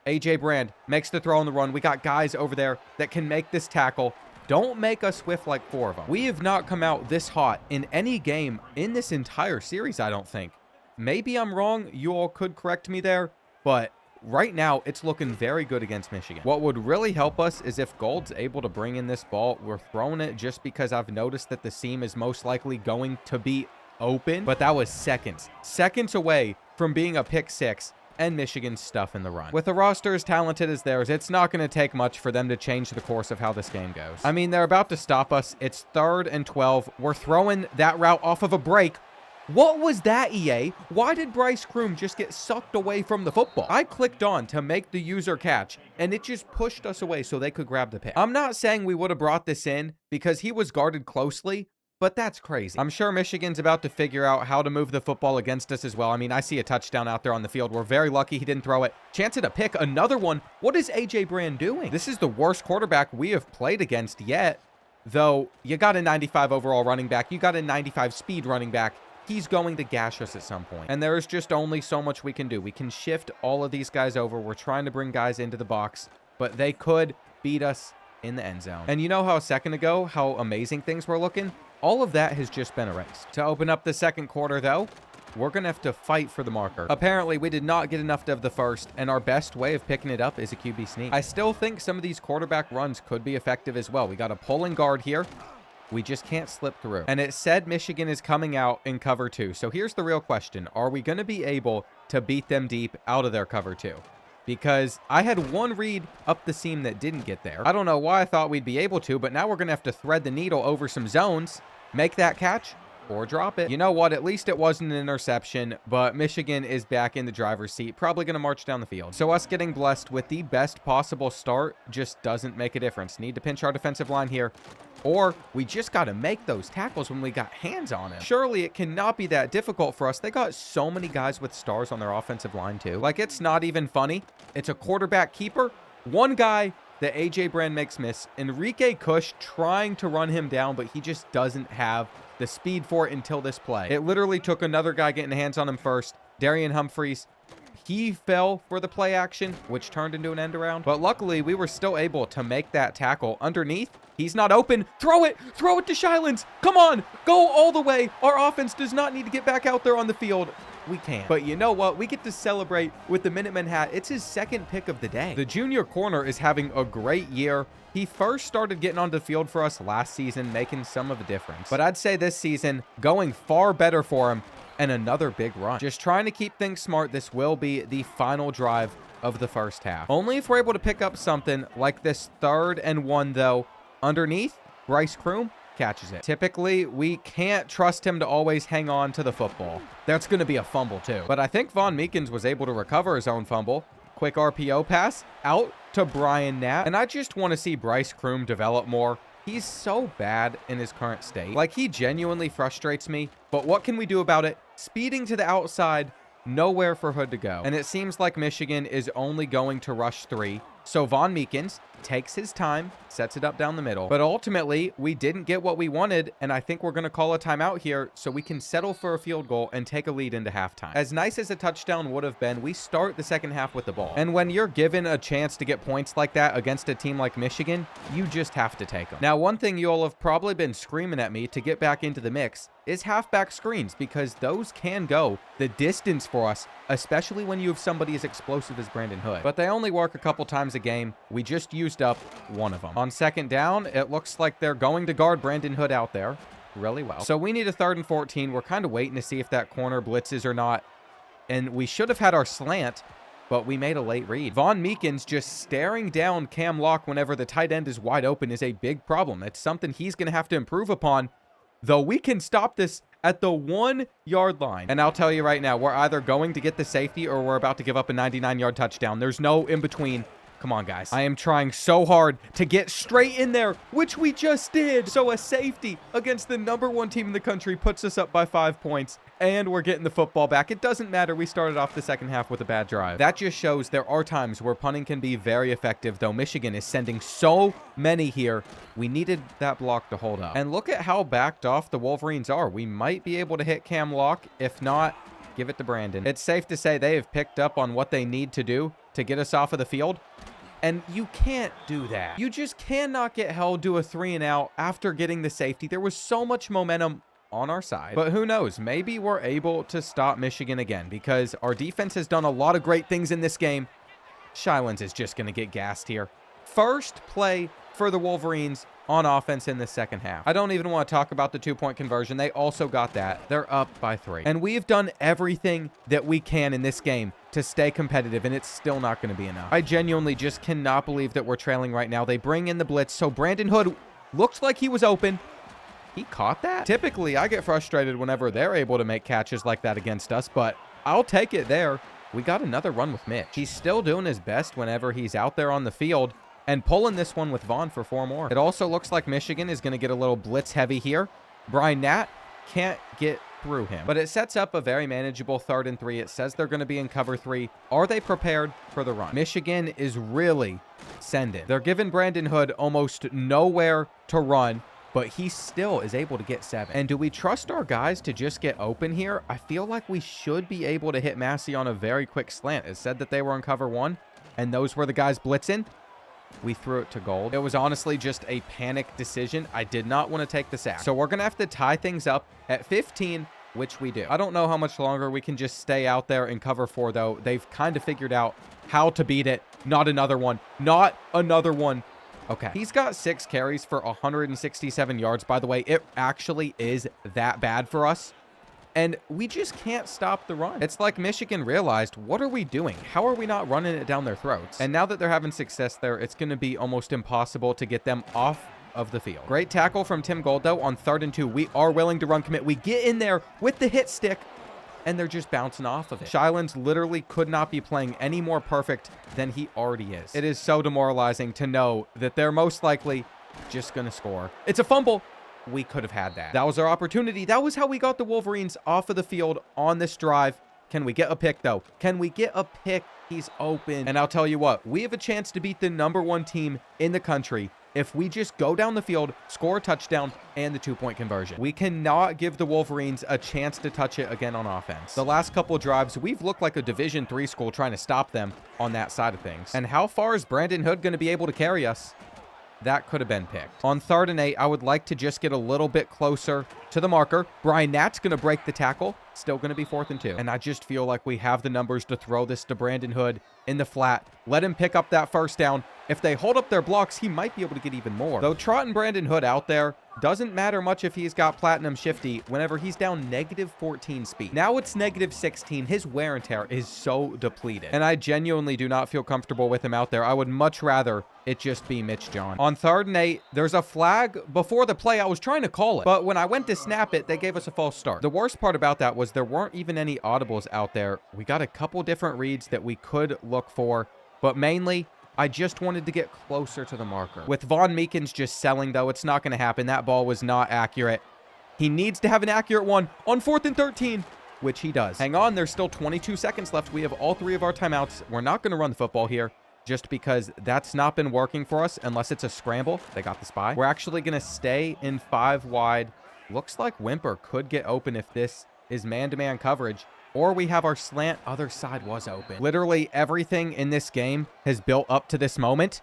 AJ Brand makes the throw on the run. We got guys over there that can make this tackle. Don't make us whiff like 4 of them. We have not come out this hot in any game in this entire series, I don't think. Maybe I'm wrong. You all could correct me there. But right now, it's looking very good against Michigan. What would really help us is if Gold's able to bring in this ball. We're throwing it just because I've noticed that the seam is most likely going to be open. But that was seconds away from being a pick 6 and Michigan's stuff in the run. With a roster as talented as theirs, it's not going to take much for them to change the course of how this game goes. I mean, they're about to stop us. It's 3rd and 12. We're throwing that route off of a break. What was that, EA? Why did Bryce Kroom just get sucked away from the football? I clicked on to make the user catch, and it just pushed us away so they could grab the pick. I'm not saying we would have brought this in because he was guarded closely, but that's crazy. I'm sure Michigan's about to figure out how to move the football against us as well. I mean, I see a touchdown out there on the field. We're very lucky he didn't throw it. Chance at a pick, another one. What is AJ Brand doing? This is the worst quarterback we have played against yet, though you got a 95 overall running back. You got a 95 speed running back. He's going to gash us at some point. And there is just only so much we can do. We can shift all of these guys over. We're trying to bring guys into the box, but they could beat us in the end zone. And you know how a second ago, how amazing things were looking? All of that has just been erased. To open up the second quarter, though, we're going to have to fight for the marker. Apparently, we did not get enough of the first, and our best way of picking it up is a QB sneak. I still think some of these quarterback runs could be effective as well. We got a pulling guard here. We just can't slip through. And it said Michigan is coming out in cover 2. So here's the real question. Are we going to be able to beat them deep out of their cover 2? Because I had one read up the seam that didn't get there. I don't know why I thought we'd be able to, but now we're going to have to thread the needle over some zones, make that catch, or drop it. You know what? At least it wasn't an interception, but Michigan is back in the driver's seat, probably going to march down the field. So us getting blessed with the best possible start just doesn't make a difference. Need to pinch our defensive line here, or we just got to make those tackles when we got hands on him. Surely it cannot be that difficult for us. They got so many guys with stars on their offensive line too. Like, it's not even funny. It's a quarterback keeper. One guy that AJ Brand makes miss. Enrique Kush trying to run him down, but he just doesn't have the speed for it until this play. It literally took another guy getting hands on him first. Darian Humphreys, he fell for the play action, which turned into an end around. But luckily, we were still able to make that tackle underneath. He's not open. Throw it. Throw it to Shylans. Come on. Go all the way. Our offense does not need to get back out there on the field. We can. But you know what? We get to celebrate with the Minuteman hat. It's his second pick of the day. The junior corner is having a great year. He first started getting onto the field for us last season, making some of a difference. But I'd say this season, going far better for him, and another big run. Just trying to keep things smart. This will be the final drive of the first half. Only if we're able to pick up something like this 3rd and 1, though. Underneath, Bryce Kroom catches it. Typically, we can't trust him to always hang on to the football. That's going to be a fumble, too. But I think Von Meekins was able to recover his own fumble. Quick RPO pass out to Brian Knapp. And I just want to see Bryce Kroom develop more. He's so bad in his current state. Like, he genuinely frustrates me. But what can we do about it? Speeding to the outside, nowhere for Hood to go. And it seems like Michigan is only going to rush 3. So Von Meekins takes his time, sets it up down the middle. But ultimately, we didn't get what we wanted, and I think we're going to call a timeout here so we can settle for a field goal and take a lead into halftime. As nice as a touchdown would have been, we start the second half with the ball. And when you're given a chance to get points like that against a team like Michigan, you just have to take them. Now, one thing you'll have probably been screaming at me to get back into the mix is halfback screens, because those can go the distance for us, especially when you have somebody as explosive as Brandon Hood. But they only work a couple times a game. We just used up one of them. On second down, it looks like they're going to guard Brandon Hood out there really well. So we need a 3rd and 14. We're kind of waiting to see if that corner blitzes or not. And we should have had our slant, but we made a late read. Von Meekins just staring down Cam Locke whenever the tight end is wide open is a big problem. It's something he's going to have to improve upon, though we can stop this at the 1-yard line. And I'll tell you right now, we're either going to get the safety or we're about to give up a 99-yard touchdown. There's no in between. Come on, guys. I am trying so hard to get straight in there, which we just did. So a safety against the #1 team in the country puts us up by 5 points, and we're getting the football back. It doesn't matter. We started off the second half with a bad drive. That just shows there are times where punting can be very effective, though Michigan is sending so many here. We needed that block to hold up. And look at how backed off the Wolverines are. We might be able to hit Cam Locke. If not, give it to Brandon. It's safe to say they have picked up on what they need to do to get us off of the field. And you can't do that. You just cannot get held to a 3 and out after getting the safety. There was so much momentum on our side. But who knows? Maybe we're able to stop Michigan again, because our defense has done a lot of great things in this game. Shylans is just going to get gassed here. First play for the Wolverines on offense in the second half. I don't even want to talk about the 2-point conversion. They also got that. They're up by 3. And we've done everything that we can in this game to stay competitive, and it's still not going to be enough. I genuinely just cannot believe that we're trailing right now. They bring in the blitz, so Brandon Hood looked like he was open. He caught that? Typically, I get frustrated whenever they're able to make catches like that against us, but I'll take it there. We got another run with Mitch. He's still doing his best whenever he's out there on the field, and pulling this one with Vaughn for 4 more. It also looks like Michigan is going to get a little blitz heavy here. Brian Knapp can't get through him, but it sets up a very manageable 3rd and 3. It says they're going to be in cover 3. Are they prepared for the run? Michigan is really sending. They're giving Brandon Hood almost nowhere to run, but he still is able to get 7. And do we trust our guys to just get open here? I feel like we should be able to hit Massey on a very quick slant. It said that they were in cover 1, and those were the guys blitzing. We threw it to gold. It was honestly just a panic decision. I did not want to take the sack. So we're going to have to tie things up at 15 which we do. I don't know how much longer we can just stay out there and cover 4, though. They've kind of figured out how to beat it. Not another one. Not another one. Okay. He's got 6 carries for 167 yards. By the way, it actually is that bad for us. And we just can't stop the run. It's like Michigan realized, what are we doing? How are we not running it down their throats? And now that they're having success there, it's going to be almost impossible to get them off of the field. Great tackle from Tim Gold, though, on 3rd and 2. We are willing to run commit. We get in there with the hit stick, and they're just bouncing off of it. Shylins literally could not be playing any more perfect than he already is. It is so demoralizing to know that they're most likely just going to score. It's a fumble. We could have had that. That was our opportunity. That was how we got the Wolverines off of the field on this drive. Can we get a pick, though? Can we get a pick? He's open. And I'll tell you what, we have a chance to beat the #1 team in the country if we just go down the field, score a touchdown, and the 2-point conversion. We cannot give the Wolverines a chance to touch it again on offense. The last couple drives, we've looked like a Division III school trying to stop them on that side of things. And how far is Brandon Hood going to be able to carry us? That could have been picked. On 3rd and 8, I would like to just get a little bit closer to the marker. Brian Nat's going to break the tackle. Still going to be 4th and 2. And I just feel like we have the numbers to throw this to Brandon Hood in the flat. Let him pick up that 1st down. If they hold up their blocks, he might be able to get even more. Though trotting Brandon Hood out there doesn't matter much if he's got Platinum Shifty whenever he's down -14 speed. Now it's -16. His wear and tear is so depleted. And I genuinely do not feel comfortable with him out there. I would much rather it just be Mitch John. On 3rd and 8, there's a flag before the play. I was trying to call it, but when I went to snap it, they gave us a false start. The worst part about that was there weren't even any audibles out there. We got a couple different reads that we could look for, but mainly I just wanted to get closer to the marker. With Von Meekins just selling, though, it's not going to happen. That ball was not accurate. He needs to have an accurate one on 4th and 13, which he does. Hang on, there's still 22 seconds left. We have all 3 of our timeouts. We're not going to run the football here just because that's not been working for us unless it's a scramble. They got the spy. We're actually going to stay in 5 wide. Looks like Wimper could get open if this is man-to-man coverage. Or we have our slant. Other side was open. Literally everything in this game has built up to this moment,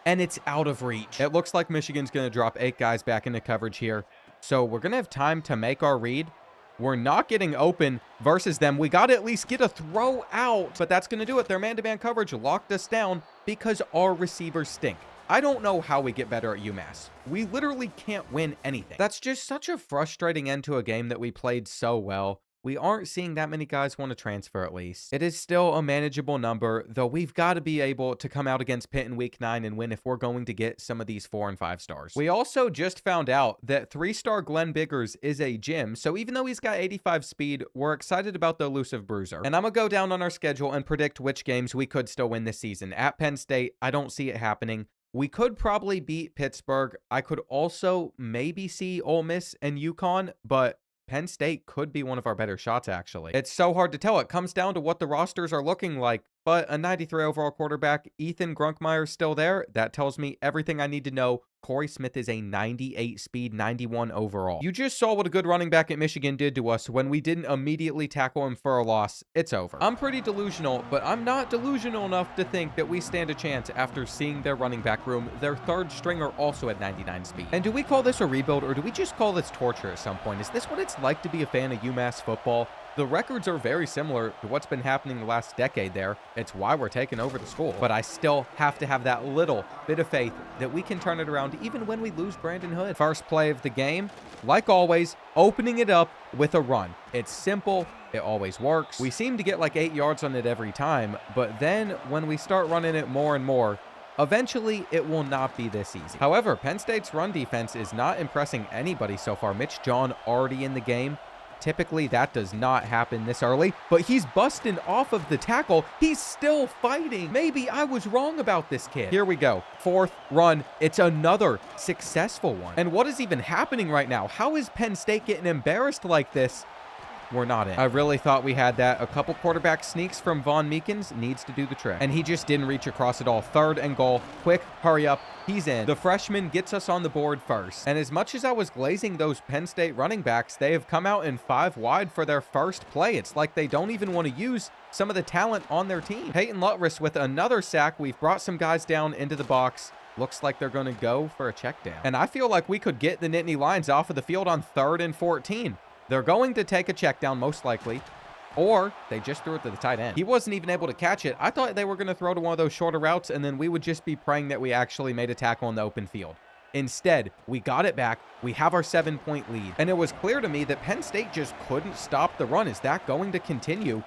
and it's out of reach. It looks like Michigan's going to drop 8 guys back into coverage here. So we're going to have time to make our read. We're not getting open versus them. We got to at least get a throw out, but that's going to do it. Their man-to-man coverage locked us down because our receivers stink. I don't know how we get better at UMass. We literally can't win anything. That's just such a frustrating end to a game that we played so well. We aren't seeing that many guys want to transfer, at least. It is still a manageable number, though we've got to be able to come out against Pitt in week 9 and win if we're going to get some of these 4 and 5 stars. We also just found out that 3-star Glenn Biggers is a gym, so even though he's got 85 speed, we're excited about the elusive bruiser. And I'm going to go down on our schedule and predict which games we could still win this season. At Penn State, I don't see it happening. We could probably beat Pittsburgh. I could also maybe see Ole Miss and UConn, but Penn State could be one of our better shots, actually. It's so hard to tell. It comes down to what the rosters are looking like. But a 93 overall quarterback, Ethan Grunkmeyer, still there. That tells me everything I need to know. Corey Smith is a 98 speed, 91 overall. You just saw what a good running back at Michigan did to us when we didn't immediately tackle him for a loss. It's over. I'm pretty delusional, but I'm not delusional enough to think that we stand a chance after seeing their running back room. Their 3rd stringer also at 99 speed. And do we call this a rebuild, or do we just call this torture at some point? Is this what it's like to be a fan of UMass football? The records are very similar to what's been happening the last decade there. It's why we're taking over the school. But I still have to have that little bit of faith that we can turn it around even when we lose Brandon Hood. First play of the game, like always, opening it up with a run. It's simple. It always works. We seem to get like 8 yards on it every time, but then when we start running it more and more, eventually it will not be this easy. However, Penn State's run defense is not impressing anybody so far. Mitch John already in the game. Typically, that does not happen this early, but he's busting off of the tackle. He's still fighting. Maybe I was wrong about this kid. Here we go. 4th run. It's another successful one. And what is even happening right now? How is Penn State getting embarrassed like this? We're not in. I really thought we had that. A couple quarterback sneaks from Von Meekins needs to do the trick. And he just didn't reach across at all. 3rd and goal. Quick, hurry up. He's in. The freshman gets us on the board first. And as much as I was glazing those Penn State running backs, they have come out in 5 wide for their first play. It's like they don't even want to use some of the talent on their team. Peyton Luttress with another sack. We've brought some guys down into the box. Looks like they're going to go for a check down. And I feel like we could get the Nittany Lions off of the field on 3rd and 14. They're going to take a check down most likely, or they just threw it to the tight end. He wasn't even able to catch it. I thought they were going to throw to one of those shorter routes, and then we would just be praying that we actually made a tackle in the open field. Instead, we got it back. We have our 7-point lead. And it was clear to me that Penn State just couldn't stop the run. Is that going to continue?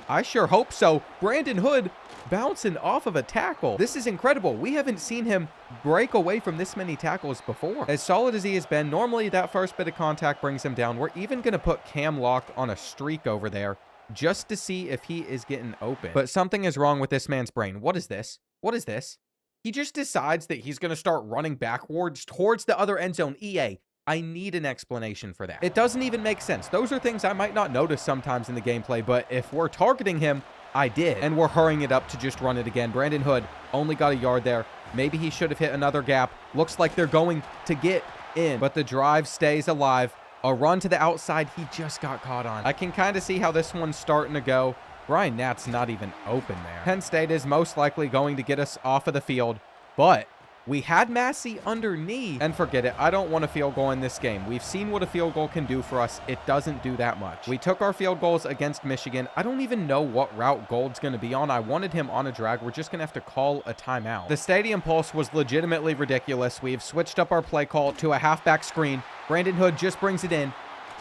I sure hope so. Brandon Hood bouncing off of a tackle. This is incredible. We haven't seen him break away from this many tackles before. As solid as he has been, normally that first bit of contact brings him down. We're even going to put Cam Lock on a streak over there just to see if he is getting open. But something is wrong with this man's brain. What is this? What is this? He just decides that he's going to start running backwards towards the other end zone. EA, I need an explanation for that. It doesn't even make sense. Those are things I might not notice sometimes in the gameplay, but if we're targeting him, I did. And we're hurrying it up to just run it again. Brandon Hood only got a yard there. Maybe he should have hit another gap. Looks like they're going to get in, but the drive stays alive. A run to the outside, he just got caught on. I can kind of see how this one's starting to go. Brian Nat's not even open there. Penn State is most likely going to get us off of the field, but we had Massey underneath. And forget it, I don't want a field goal in this game. We've seen what a field goal can do for us. It doesn't do that much. We took our field goals against Michigan. I don't even know what route Gold's going to be on. I wanted him on a drag. We're just going to have to call a timeout. The stadium pulse was legitimately ridiculous. We've switched up our play call to a halfback screen. Brandon Hood just brings it in,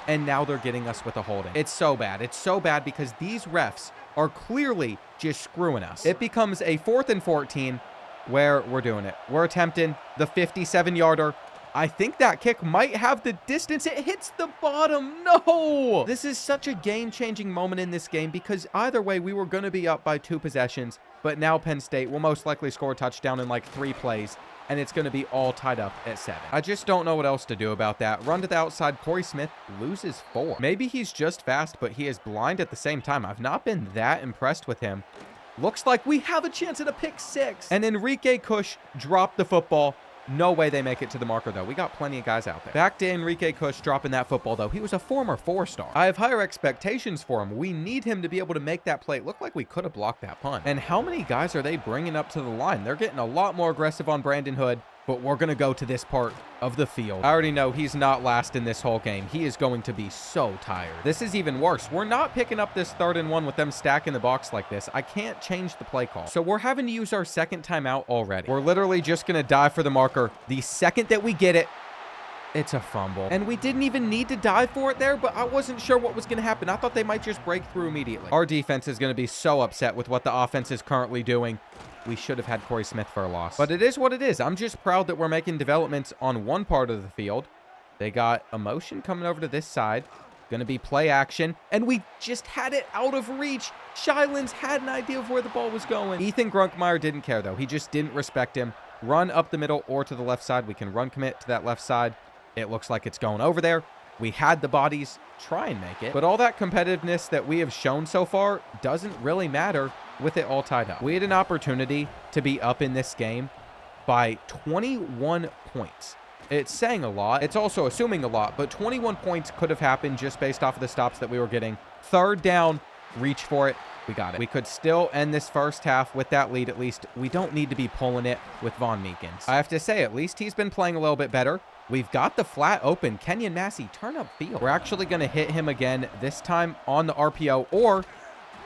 and now they're getting us with a holding. It's so bad. It's so bad because these refs are clearly just screwing us. It becomes a 4th and 14 where we're doing it. We're attempting the 57-yarder. I think that kick might have the distance. It hits the bottom. No! This is such a game-changing moment in this game because either way, we were going to be up by 2 possessions, but now Penn State will most likely score a touchdown in like 3 plays, and it's going to be all tied up at 7. I just don't know what else to do about that. Run to the outside. Corey Smith loses 4. Maybe he's just fast, but he is blind at the same time. I've not been that impressed with him. Looks like we have a chance at a pick 6. And Enrique Cush dropped the football. No way they make it to the marker, though. We got plenty of guys out there. Back to Enrique Cush dropping that football, though. He was a former 4-star. I have higher expectations for him. We need him to be able to make that play. It looked like we could have blocked that punt. And how many guys are they bringing up to the line? They're getting a lot more aggressive on Brandon Hood, but we're going to go to this part of the field. I already know he's not last in this whole game. He is going to be so tired. This is even worse. We're not picking up this 3rd and 1 with them stacking the box like this. I can't change the play call. So we're having to use our 2nd timeout already. We're literally just going to dive for the marker. The second that we get it, it's a fumble. And we didn't even need to dive for it there, but I wasn't sure what was going to happen. I thought they might just break through immediately. Our defense is going to be so upset with what the offense is currently doing. We should have had Corey Smith for a loss. But it is what it is. I'm just proud that we're making developments on one part of the field. They got a motion coming over to this side. Going to be play action. And we just had it out of reach. Shylins had an idea of where the ball was going. Ethan Grunkmeyer didn't care, though. He just didn't respect him. Run up the middle or to the left side. We can run commit to that left side. It looks like it's going over there. We had the bodies. Try and make it. But all that competitiveness that we have shown so far doesn't really matter with it all tied up. We had an opportunity to be up in this game by 21 points. It's saying a lot. It's also assuming a lot, but 21 points could have happened just based off of the stops that we were getting. 3rd down, reach for it. We got it. We could still end this first half with that lead at least. We don't need to be pulling it with Von Meekins. I have to say, at least he's been playing a little bit better. We've got the flat open. Kenyon Massey, turn up field. We're actually going to hit him again, this time on the RPO, or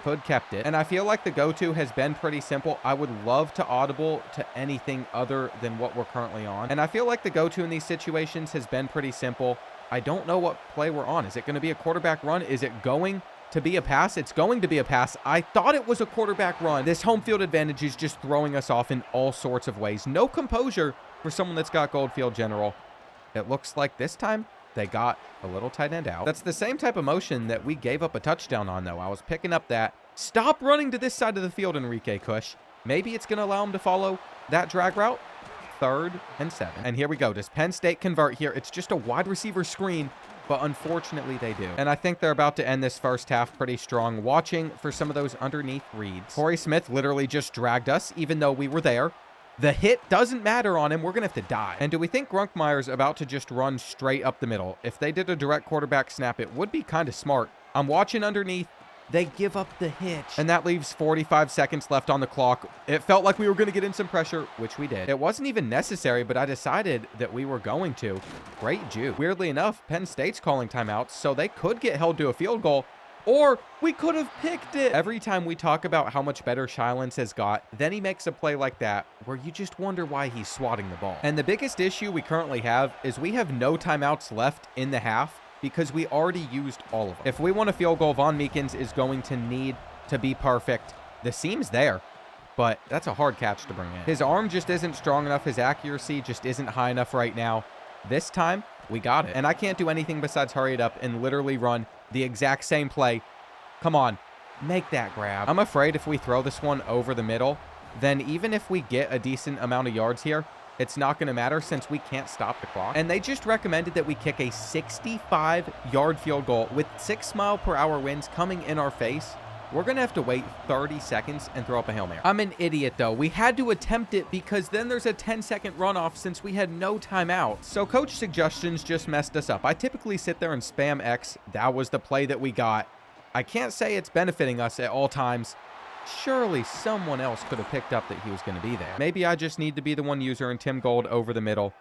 Hood kept it. And I feel like the go-to has been pretty simple. I would love to audible to anything other than what we're currently on. And I feel like the go-to in these situations has been pretty simple. I don't know what play we're on. Is it going to be a quarterback run? Is it going to be a pass? It's going to be a pass. I thought it was a quarterback run. This home field advantage is just throwing us off in all sorts of ways. No composure for someone that's got Goldfield General. It looks like this time they got a little tight end out. That's the same type of motion that we gave up a touchdown on, though. I was picking up that. Stop running to this side of the field, Enrique Cush. Maybe it's going to allow him to follow that drag route. 3rd and 7. And here we go. Does Penn State convert here? It's just a wide receiver screen, but unfortunately they do. And I think they're about to end this first half pretty strong. Watching for some of those underneath reads. Corey Smith literally just dragged us, even though we were there. The hit doesn't matter on him. We're going to have to die. And do we think Grunkmeyer's about to just run straight up the middle? If they did a direct quarterback snap, it would be kind of smart. I'm watching underneath. They give up the hitch. And that leaves 45 seconds left on the clock. It felt like we were going to get in some pressure, which we did. It wasn't even necessary, but I decided that we were going to. Great juke. Weirdly enough, Penn State's calling timeouts, so they could get held to a field goal, or we could have picked it. Every time we talk about how much better Shylins has got, then he makes a play like that where you just wonder why he's swatting the ball. And the biggest issue we currently have is we have no timeouts left in the half because we already used all of them. If we want a field goal, Von Meekins is going to need to be perfect. The seam's there, but that's a hard catch to bring in. His arm just isn't strong enough. His accuracy just isn't high enough right now. This time, we got it. And I can't do anything besides hurry it up and literally run the exact same play. Come on, make that grab. I'm afraid if we throw this one over the middle, then even if we get a decent amount of yards here, it's not going to matter since we can't stop the clock. And they just recommended that we kick a 65-yard field goal with 6-mile-per-hour winds coming in our face. We're going to have to wait 30 seconds and throw up a Hail Mary. I'm an idiot, though. We had to attempt it because then there's a 10-second runoff since we had no timeout. So coach suggestions just messed us up. I typically sit there and spam X. That was the play that we got. I can't say it's benefiting us at all times. Surely someone else could have picked up that he was going to be there. Maybe I just need to be the one user and Tim Gold over the middle.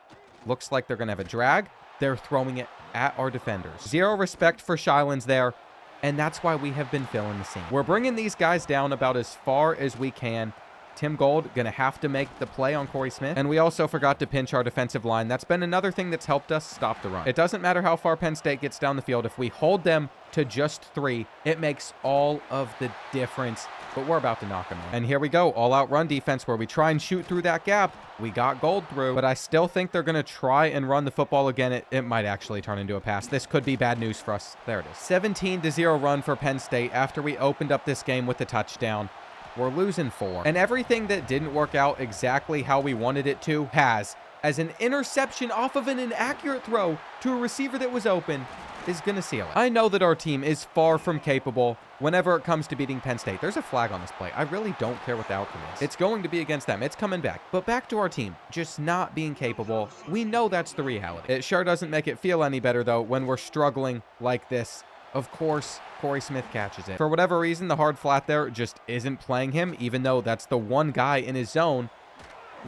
Looks like they're going to have a drag. They're throwing it at our defenders. Zero respect for Shylins there. And that's why we have been filling the seam. We're bringing these guys down about as far as we can. Tim Gold going to have to make the play on Corey Smith. And we also forgot to pinch our defensive line. That's been another thing that's helped us stop the run. It doesn't matter how far Penn State gets down the field. If we hold them to just 3, it makes all of the difference. But we're about to knock them out. And here we go. All-out run defense where we try and shoot through that gap. We got Gold through. But I still think they're going to try and run the football again. It might actually turn into a pass. This could be bad news for us. There it is. 17-0 run for Penn State after we opened up this game with the touchdown. We're losing 4. And everything that didn't work out exactly how we wanted it to has, as an interception off of an inaccurate throw to a receiver that was open, is going to seal it. I know that our team is far from capable whenever it comes to beating Penn State. There's a flag on this play. I really don't care what the outcome is. It's going to be against them. It's coming back. But back to our team, just not being capable. We know that's the reality. It sure doesn't make it feel any better, though, when we're struggling like this. Of course, Corey Smith catches it. For whatever reason, the hard flat there just isn't playing him, even though that's the one guy in his zone.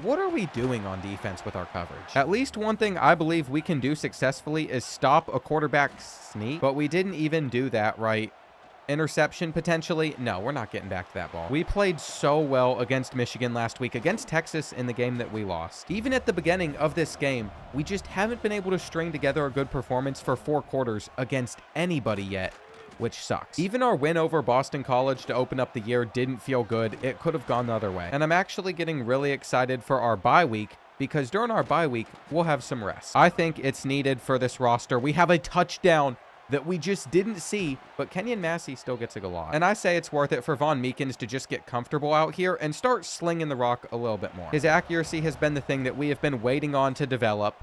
What are we doing on defense with our coverage? At least one thing I believe we can do successfully is stop a quarterback sneak, but we didn't even do that right. Interception, potentially? No, we're not getting back to that ball. We played so well against Michigan last week, against Texas in the game that we lost. Even at the beginning of this game, we just haven't been able to string together a good performance for 4 quarters against anybody yet, which sucks. Even our win over Boston College to open up the year didn't feel good. It could have gone the other way. And I'm actually getting really excited for our bye week, because during our bye week, we'll have some rest. I think it's needed for this roster. We have a touchdown that we just didn't see, but Kenyon Massey still gets a galot. And I say it's worth it for Von Meekins to just get comfortable out here and start slinging the rock a little bit more. His accuracy has been the thing that we have been waiting on to develop,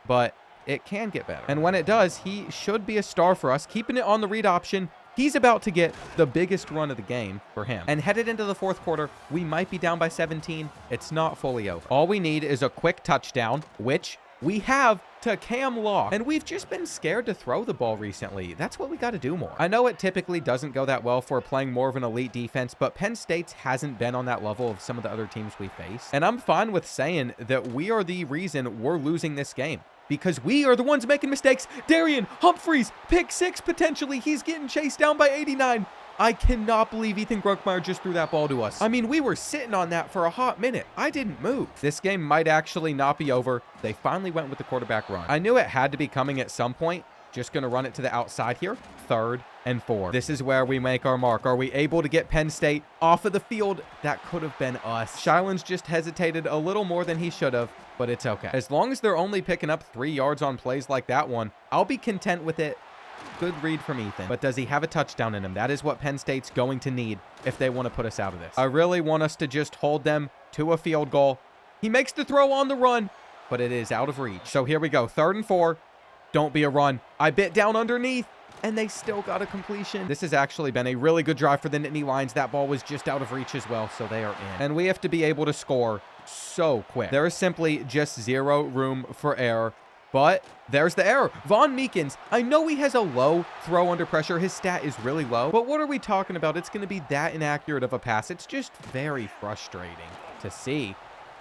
but it can get better. And when it does, he should be a star for us. Keeping it on the read option, he's about to get the biggest run of the game for him. And headed into the 4th quarter, we might be down by 17. It's not fully over. All we need is a quick touchdown, which we have to Cam Law. And we've just been scared to throw the ball recently. That's what we got to do more. I know it typically doesn't go that well if we're playing more of an elite defense, but Penn State's hasn't been on that level of some of the other teams we face. And I'm fine with saying that we are the reason we're losing this game, because we are the ones making mistakes. Darian Humphreys, pick 6 potentially. He's getting chased down by 89. I cannot believe Ethan Grunkmeyer just threw that ball to us. I mean, we were sitting on that for a hot minute. I didn't move. This game might actually not be over. They finally went with the quarterback run. I knew it had to be coming at some point. Just going to run it to the outside here. 3rd and 4. This is where we make our mark. Are we able to get Penn State off of the field? That could have been us. Shylins just hesitated a little more than he should have, but it's okay. As long as they're only picking up 3 yards on plays like that one, I'll be content with it. Good read from Ethan. But does he have a touchdown in him? That is what Penn State's going to need if they want to put us out of this. I really want us to just hold them to a field goal. He makes the throw on the run, but it is out of reach. So here we go. 3rd and 4. Don't be a run. I bit down underneath, and they still got a completion. This has actually been a really good drive for the Nittany Lions. That ball was just out of reach as well, so they are in. And we have to be able to score so quick. There is simply just zero room for error. But there's the error. Von Meekins, I know he has a low throw under pressure. His stat is really low. But what are we talking about? It's going to be that inaccurate of a pass. It's just very frustrating to see.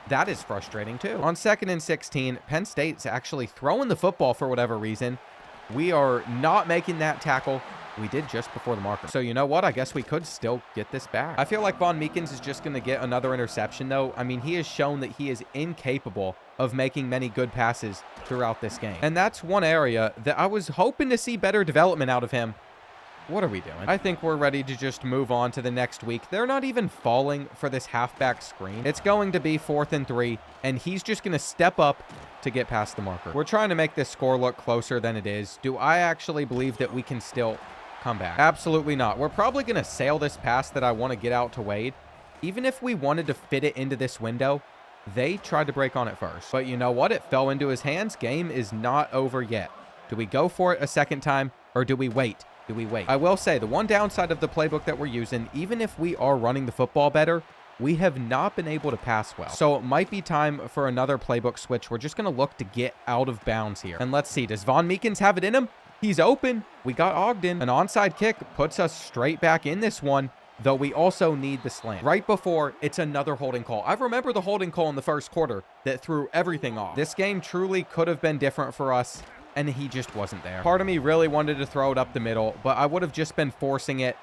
That is frustrating too. On 2nd and 16, Penn State's actually throwing the football for whatever reason. We are not making that tackle. We did just before the marker. So you know what? I guess we could still get this back. I feel like Von Meekins is just going to get another interception though. I mean, he has shown that he is incapable of making many good passes throughout this game. And that's one area that I was hoping to see better development out of him. What are we doing? I think we're ready to just move on to the next week. They're not even falling for this halfback screen. It's going to be 4th and 3, and he's just going to step up to get past the marker. We're trying to make this score look closer than it is. Do I actually believe that we can still come back? Absolutely not. We're probably going to sail this pass that I want to get out to Wade. Even if we wanted to fit it into this window, they tried to break on it first. But you know what? It fell into his hands. Game is not over yet. Do we go for it a second time, or do we wait? Do we wait? I will say, the one downside of the playbook that we're using, even if we are running the football better, we have not been able to pass well. So it might be time for another playbook switch. We're just going to look to get out of bounds here. And let's see, does Von Meekins have it in him? He's open. We got Ogden. An onside kick puts us straight back in this one, though we also need the slant. Right before, it's another holding call. I remember the holding call in the first quarter that threw everything off. This game truly could have been different for us, and he just wasn't there. Part of me really wanted to throw it up the middle, but I would have just been forcing it.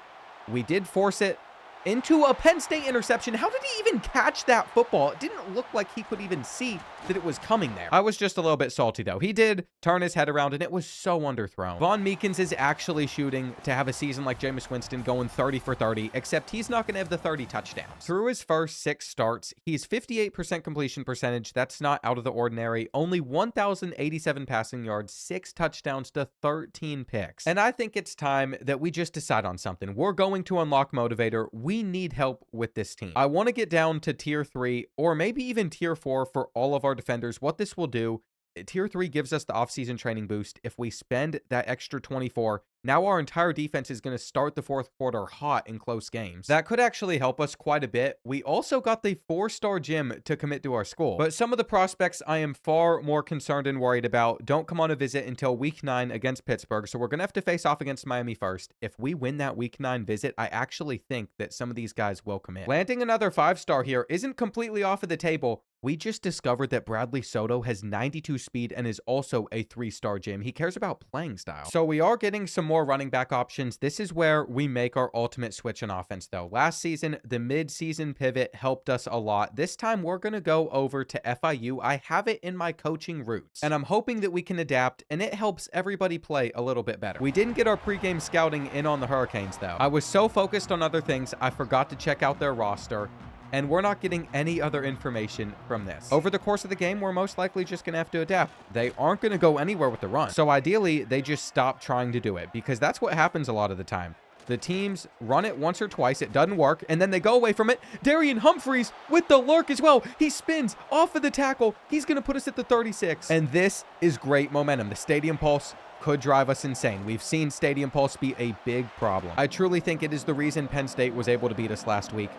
We did force it into a Penn State interception. How did he even catch that football? It didn't look like he could even see that it was coming there. I was just a little bit salty, though. He did turn his head around, and it was so underthrown. Von Meekins is actually shooting to have a season like Jameis Winston going 30 for 30, except he's not going to have the 30 touchdowns. Through his first 6 starts, he's 58% completion percentage. That's not out of the ordinary. Only 1,087 passing yards, 6 touchdowns to 13 picks. And I think it's time that we just decide on something. We're going to unlock Motivator. We need help with this team. I want to get down to tier 3 or maybe even tier 4 for all of our defenders. What this will do, tier 3 gives us the offseason training boost. If we spend that extra 24, now our entire defense is going to start the 4th quarter hot in close games. That could actually help us quite a bit. We also got the 4-star gym to commit to our school. But some of the prospects I am far more concerned and worried about don't come on a visit until week 9 against Pittsburgh. So we're going to have to face off against Miami first. If we win that week 9 visit, I actually think that some of these guys will commit. Landing another 5-star here isn't completely off of the table. We just discovered that Bradley Soto has 92 speed and is also a 3-star gym. He cares about playing style. So we are getting some more running back options. This is where we make our ultimate switch on offense, though. Last season, the mid-season pivot helped us a lot. This time, we're going to go over to FIU. I have it in my coaching roots, and I'm hoping that we can adapt, and it helps everybody play a little bit better. We didn't get our pregame scouting in on the Hurricanes, though. I was so focused on other things, I forgot to check out their roster, and we're not getting any other information from this. Over the course of the game, we're most likely just going to have to adapt. They aren't going to go anywhere with the run. So ideally, they just stop trying to do it, because that's what happens a lot of the time. The teams run it once or twice, it doesn't work, and then they go away from it. Darian Humphries with the lurk as well. He spins off of the tackle. He's going to put us at the 36. And this is great momentum. The Stadium Pulse could drive us insane. We've seen Stadium Pulse be a big problem. I truly think it is the reason Penn State was able to beat us last week.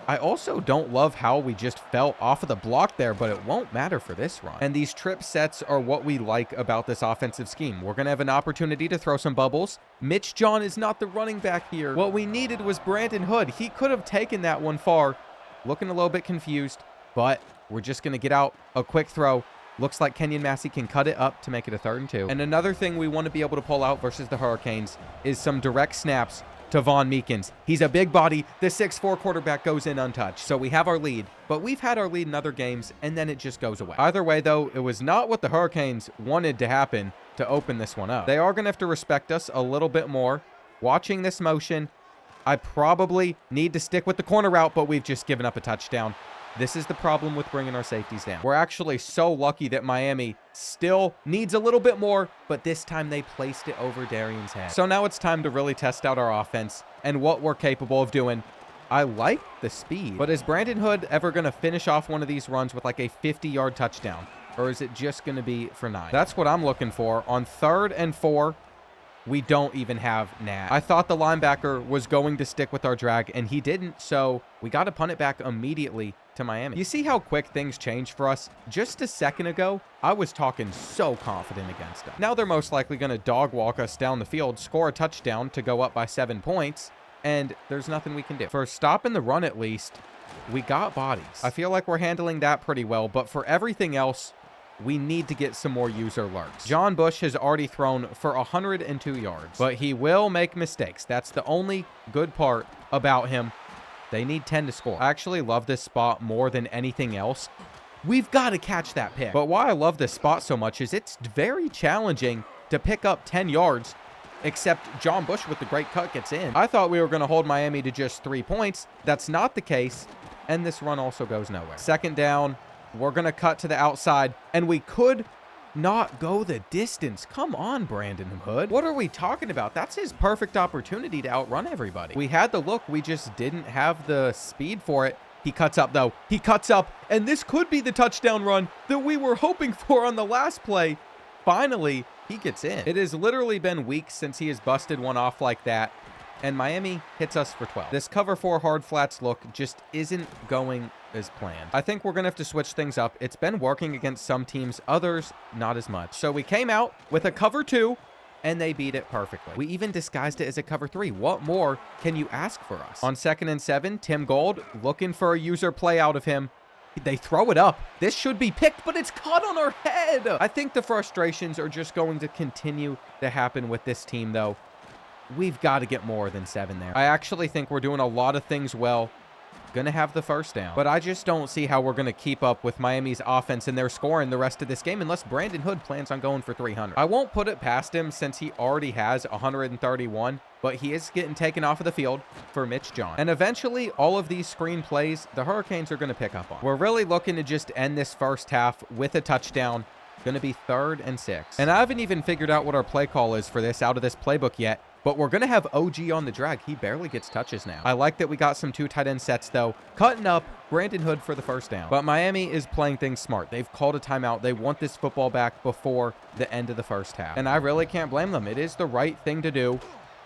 I also don't love how we just fell off of the block there, but it won't matter for this run. And these trip sets are what we like about this offensive scheme. We're going to have an opportunity to throw some bubbles. Mitch John is not the running back here. What we needed was Brandon Hood. He could have taken that one far. Looking a little bit confused, but we're just going to get out a quick throw. Looks like Kenyon Massey can cut it up to make it a 3rd and 2. And another thing we want to be able to pull out versus the Hurricanes is some direct snaps to Von Meekins. He's a big body. The 6'4" quarterback goes in untouched. So we have our lead, but we've had our lead in other games, and then it just goes away. Either way, though, it was not what the Hurricanes wanted to happen to open this one up. They are going to have to respect us a little bit more. Watching this motion, I probably need to stick with the corner route, but we've just given up a touchdown. This is the problem with bringing our safeties down. We're actually so lucky that Miami still needs a little bit more, but this time they placed it over Darian's head. So now it's time to really test out our offense and what we're capable of doing. I like the speed, but is Brandon Hood ever going to finish off one of these runs with like a 50-yard touchdown? Or is it just going to be for 9? That's what I'm looking for. On 3rd and 4, We don't even have Nat. I thought the linebacker was going to stick with our drag, and he didn't, so we got to punt it back immediately to Miami. You see how quick things change for us? Just a second ago, I was talking so confident against them. Now they're most likely going to dog walk us down the field, score a touchdown to go up by 7 points, and there's nothing we can do. For stopping the run at least, we got bodies. I feel like we're handling that pretty well, but for everything else, we need to get some more user lurks. John Bush has already thrown for 102 yards, but he will make mistakes. That's the only good part about him. They need 10 to score. I actually love this spot more than anything else. We've got to catch that pick. But why I love this spot so much is it's very challenging to pick up 10 yards, except John Bush with the great cut gets in. I thought we were going to hold Miami to just 3 points. That's not the case, and this run also goes nowhere. Second down. We're going to cut to the outside, and we could not go the distance. Come on, Brandon Hood. What are we talking about? That's his perfect opportunity to outrun everybody. We had the look. We just didn't have the speed for it. He cuts up, though. He cuts up, and this could be the touchdown run that we were hoping for on the last play. Finally, he gets in. It has literally been weeks since he has busted one off like that, and Miami hits us for 12. This cover 4 hard flats look just isn't going as planned. I think we're going to have to switch things up. It's been working against some teams, others not as much. So we came out with a cover 2, and they beat it perfectly. We even disguised it as a cover 3. What more can you ask for us? On 2nd and 7, Tim Gold looking for a user play out of him. They throw it up. This should be picked, but it's caught on our head. I think the frustrations are just going to continue to happen with this team, though. We've got to get more than 7 there. I actually think we're doing a lot of things well. Gonna have the first down, but I just don't see how we're gonna keep up with Miami's offense and their scoring the rest of this game unless Brandon Hood plans on going for 300. I won't put it past him since he already has 131, but he is getting taken off of the field for Mitch John. And eventually, all of these screen plays, the Hurricanes are gonna pick up on. We're really looking to just end this first half with a touchdown. Gonna be 3rd and 6. And I haven't even figured out what our play call is for this out of this playbook yet. But we're going to have OG on the drag. He barely gets touches now. I like that we got some 2 tight end sets, though. Cutting up Brandon Hood for the first down. But Miami is playing things smart. They've called a timeout. They want this football back before the end of the first half. And I really can't blame them. It is the right thing to do.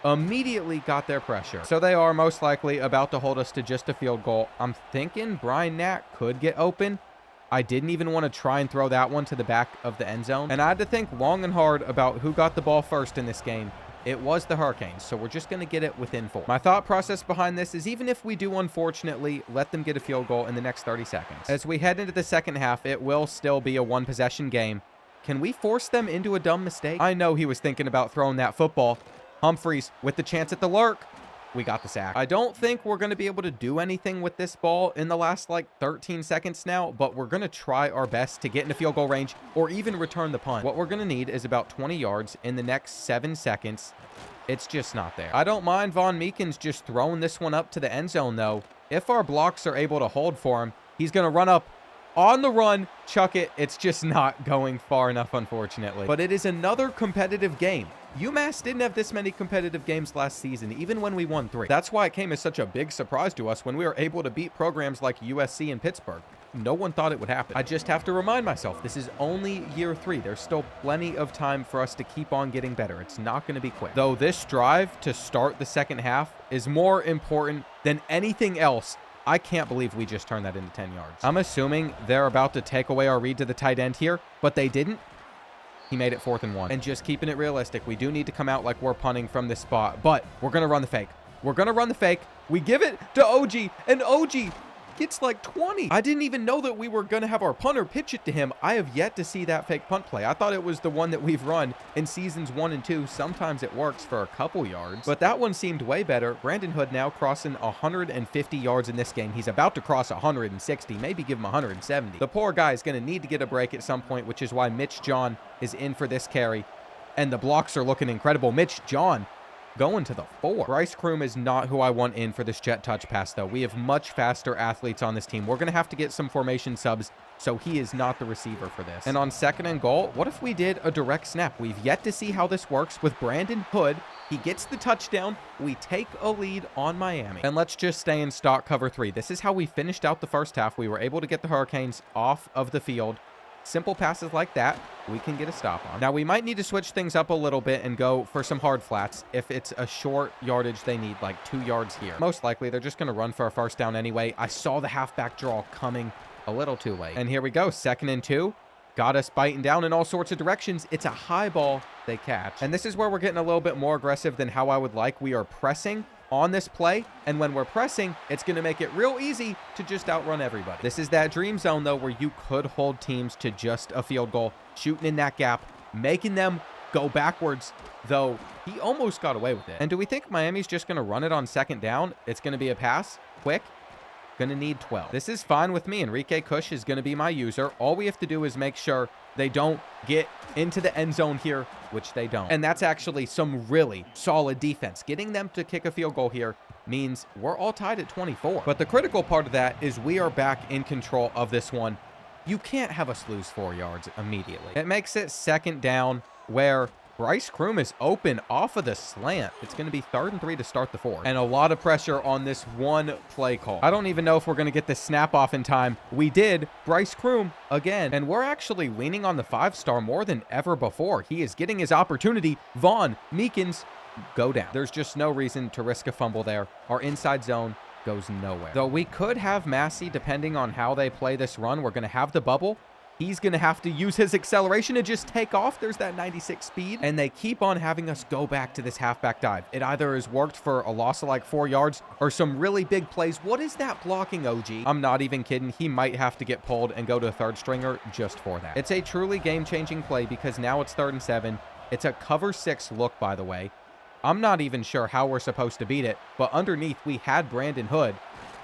Immediately got their pressure. So they are most likely about to hold us to just a field goal. I'm thinking Brian Nat could get open. I didn't even want to try and throw that one to the back of the end zone. And I had to think long and hard about who got the ball first in this game. It was the Hurricanes, so we're just going to get it within 4. My thought process behind this is even if we do, unfortunately, let them get a field goal in the next 30 seconds. As we head into the second half, it will still be a 1-possession game. Can we force them into a dumb mistake? I know he was thinking about throwing that football. Humphreys with the chance at the lurk. We got the sack. I don't think we're going to be able to do anything with this ball in the last, 13 seconds now, but we're going to try our best to get into field goal range or even return the punt. What we're going to need is about 20 yards in the next 7 seconds. It's just not there. I don't mind Von Meekins just throwing this one up to the end zone, though. If our blocks are able to hold for him, he's going to run up on the run, chuck it. It's just not going far enough, unfortunately. But it is another competitive game. UMass didn't have this many competitive games last season, even when we won 3. That's why it came as such a big surprise to us when we were able to beat programs like USC and Pittsburgh. No one thought it would happen. I just have to remind myself, this is only year 3. There's still plenty of time for us to keep on getting better. It's not going to be quick. Though this drive to start the second half is more important than anything else. I can't believe we just turned that into 10 yards. I'm assuming they're about to take away our read to the tight end here, but they didn't. He made it 4th and 1. And just keeping it realistic, we do need to come out like we're punting from this spot, but we're going to run the fake. We're going to run the fake. We give it to OG, and OG gets 20. I didn't even know that we were going to have our punter pitch it to him. I have yet to see that fake punt play. I thought it was the one that we've run in seasons 1 and 2. Sometimes it works for a couple yards, but that one seemed way better. Brandon Hood now crossing 150 yards in this game. He's about to cross 160, maybe give him 170. The poor guy is going to need to get a break at some point, which is why Mitch John is in for this carry. And the blocks are looking incredible. Mitch John going to the 4. Bryce Kroom is not who I want in for this jet touch pass, though. We have much faster athletes on this team. We're going to have to get some formation subs, so he is not the receiver for this. And on 2nd and goal, what if we did a direct snap? We've yet to see how this works with Brandon Hood. He gets the touchdown. We take a lead on Miami. And let's just stay in stock cover 3. This is how we finished out the first half. We were able to get the Hurricanes off of the field. simple passes like that, we can get a stop on. Now, we might need to switch things up a little bit and go for some hard flats. If it's a short yardage, they need like 2 yards here. Most likely, they're just going to run for a first down anyway. I saw the halfback draw coming a little too late. And here we go, 2nd and 2. Got us biting down in all sorts of directions. It's a high ball they catch. And this is where we're getting a little bit more aggressive than how I would like. We are pressing on this play, and when we're pressing, it's going to make it real easy to just outrun everybody. This is that dream zone, though, where you could hold teams to just a field goal, shooting in that gap, making them go backwards, though he almost got away with it. And do we think Miami's just going to run it on 2nd down? It's going to be a pass, quick. Gonna need 12. This is fine with me. Enrique Cush is gonna be my user. All we have to do is make sure they don't get into the end zone here, which they don't. And that's actually some really solid defense. Getting them to kick a field goal here means we're all tied at 24. But the critical part of that is we are back in control of this one. You can't have us lose 4 yards immediately. It makes it 2nd down where Bryce Kroom is open off of the slant. It's going to be 3rd and 3 to start the 4th. And a lot of pressure on this one play call. I don't even know if we're going to get the snap off in time. We did. Bryce Kroom again. And we're actually leaning on the 5-star more than ever before. He is getting his opportunity. Vaughn Meekins go down. There's just no reason to risk a fumble there. Our inside zone goes nowhere. Though we could have Massey depending on how they play this run. We're going to have the bubble. He's going to have to use his acceleration to just take off. There's that 96 speed. And they keep on having us go back to this halfback dive. It either has worked for a loss of like 4 yards or some really big plays. What is that blocking, OG? I'm not even kidding. He might have to get pulled and go to a 3rd stringer just for that. It's a truly game-changing play because now it's 3rd and 7. It's a cover 6 look, by the way. I'm not even sure how we're supposed to beat it, but underneath we had Brandon Hood.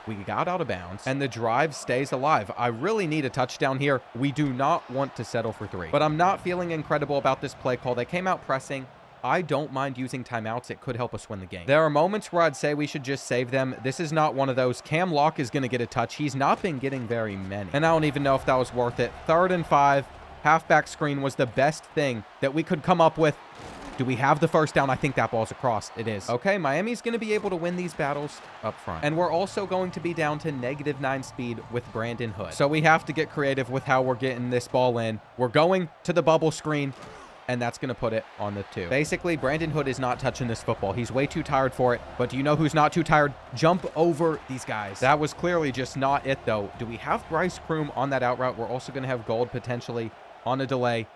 We got out of bounds, and the drive stays alive. I really need a touchdown here. We do not want to settle for 3. But I'm not feeling incredible about this play call. They came out pressing. I don't mind using timeouts. It could help us win the game. There are moments where I'd say we should just save them. This is not one of those. Cam Locke is going to get a touch. He's not been getting very many. And I don't even know if that was worth it. 3rd and 5. Halfback screen was the best thing that we could come up with. Do we have the first down? I think that ball's across. It is. Okay, Miami's going to be able to win these battles up front. And we're also going to be down to -9 speed with Brandon Hood. So we have to get creative with how we're getting this ball in. We're going to the bubble screen, and that's going to put it on the 2. Basically, Brandon Hood is not touching this football. He's way too tired for it. But do you know who's not too tired? Jump over these guys. That was clearly just not it, though. Do we have Bryce Kroom on that out route? We're also going to have Gold potentially on a delay.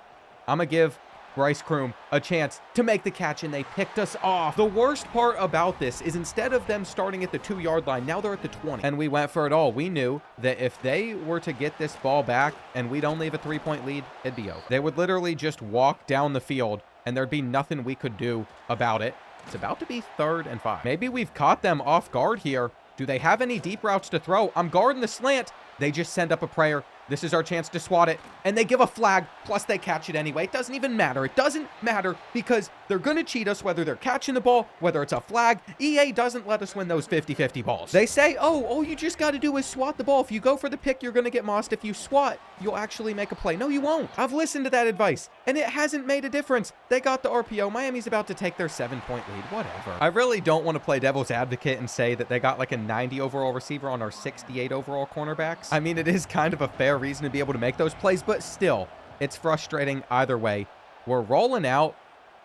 I'm going to give Bryce Kroom a chance to make the catch, and they picked us off. The worst part about this is instead of them starting at the 2-yard line, now they're at the 20. And we went for it all. We knew that if they were to get this ball back and we'd only have a 3-point lead, it'd be over. They would literally just walk down the field, and there'd be nothing we could do about it. It's about to be 3rd and 5. Maybe we've caught them off guard here. Do they have any deep routes to throw? I'm guarding the slant. They just send up a prayer. This is our chance to swat it, and they give a flag, plus they catch it anyway. It doesn't even matter. It doesn't matter because they're going to cheat us whether they're catching the ball, whether it's a flag. EA doesn't let us win those 50-50 balls. They say, oh, you just got to do is swat the ball. If you go for the pick, you're going to get mossed. If you swat, you'll actually make a play. No, you won't. I've listened to that advice, and it hasn't made a difference. They got the RPO. Miami's about to take their 7-point lead. Whatever. I really don't want to play devil's advocate and say that they got like a 90 overall receiver on our 68 overall cornerbacks. I mean, it is kind of a fair reason to be able to make those plays, but still, it's frustrating either way. We're rolling out.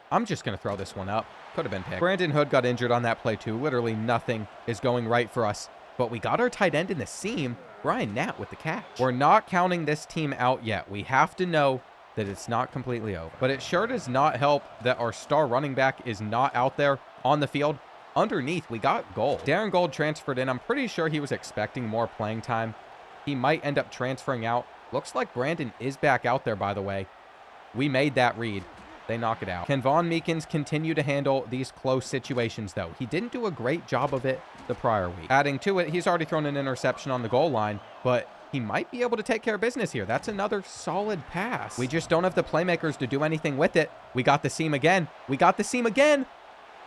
I'm just going to throw this one up. Could have been picked. Brandon Hood got injured on that play too. Literally nothing is going right for us, but we got our tight end in the seam. Brian Nat with the catch. We're not counting this team out yet. We have to know that it's not completely over, but it sure does not help that our star running back is not out there on the field. Underneath, we got Gold. Darren Gold transferred in. I'm pretty sure he was expecting more playing time. He might end up transferring out. Looks like Brandon is back out there, by the way. We made that read. They knock it out. Can Vaughn Meekins continue to handle these close situations, though? He didn't do a great job of it the prior week. Adding to it, he's already thrown an interception on the goal line, but he might be able to take care of business here. That's another solid pass. We just don't have the playmakers to do anything with it. We got the seam again. We got the seam again.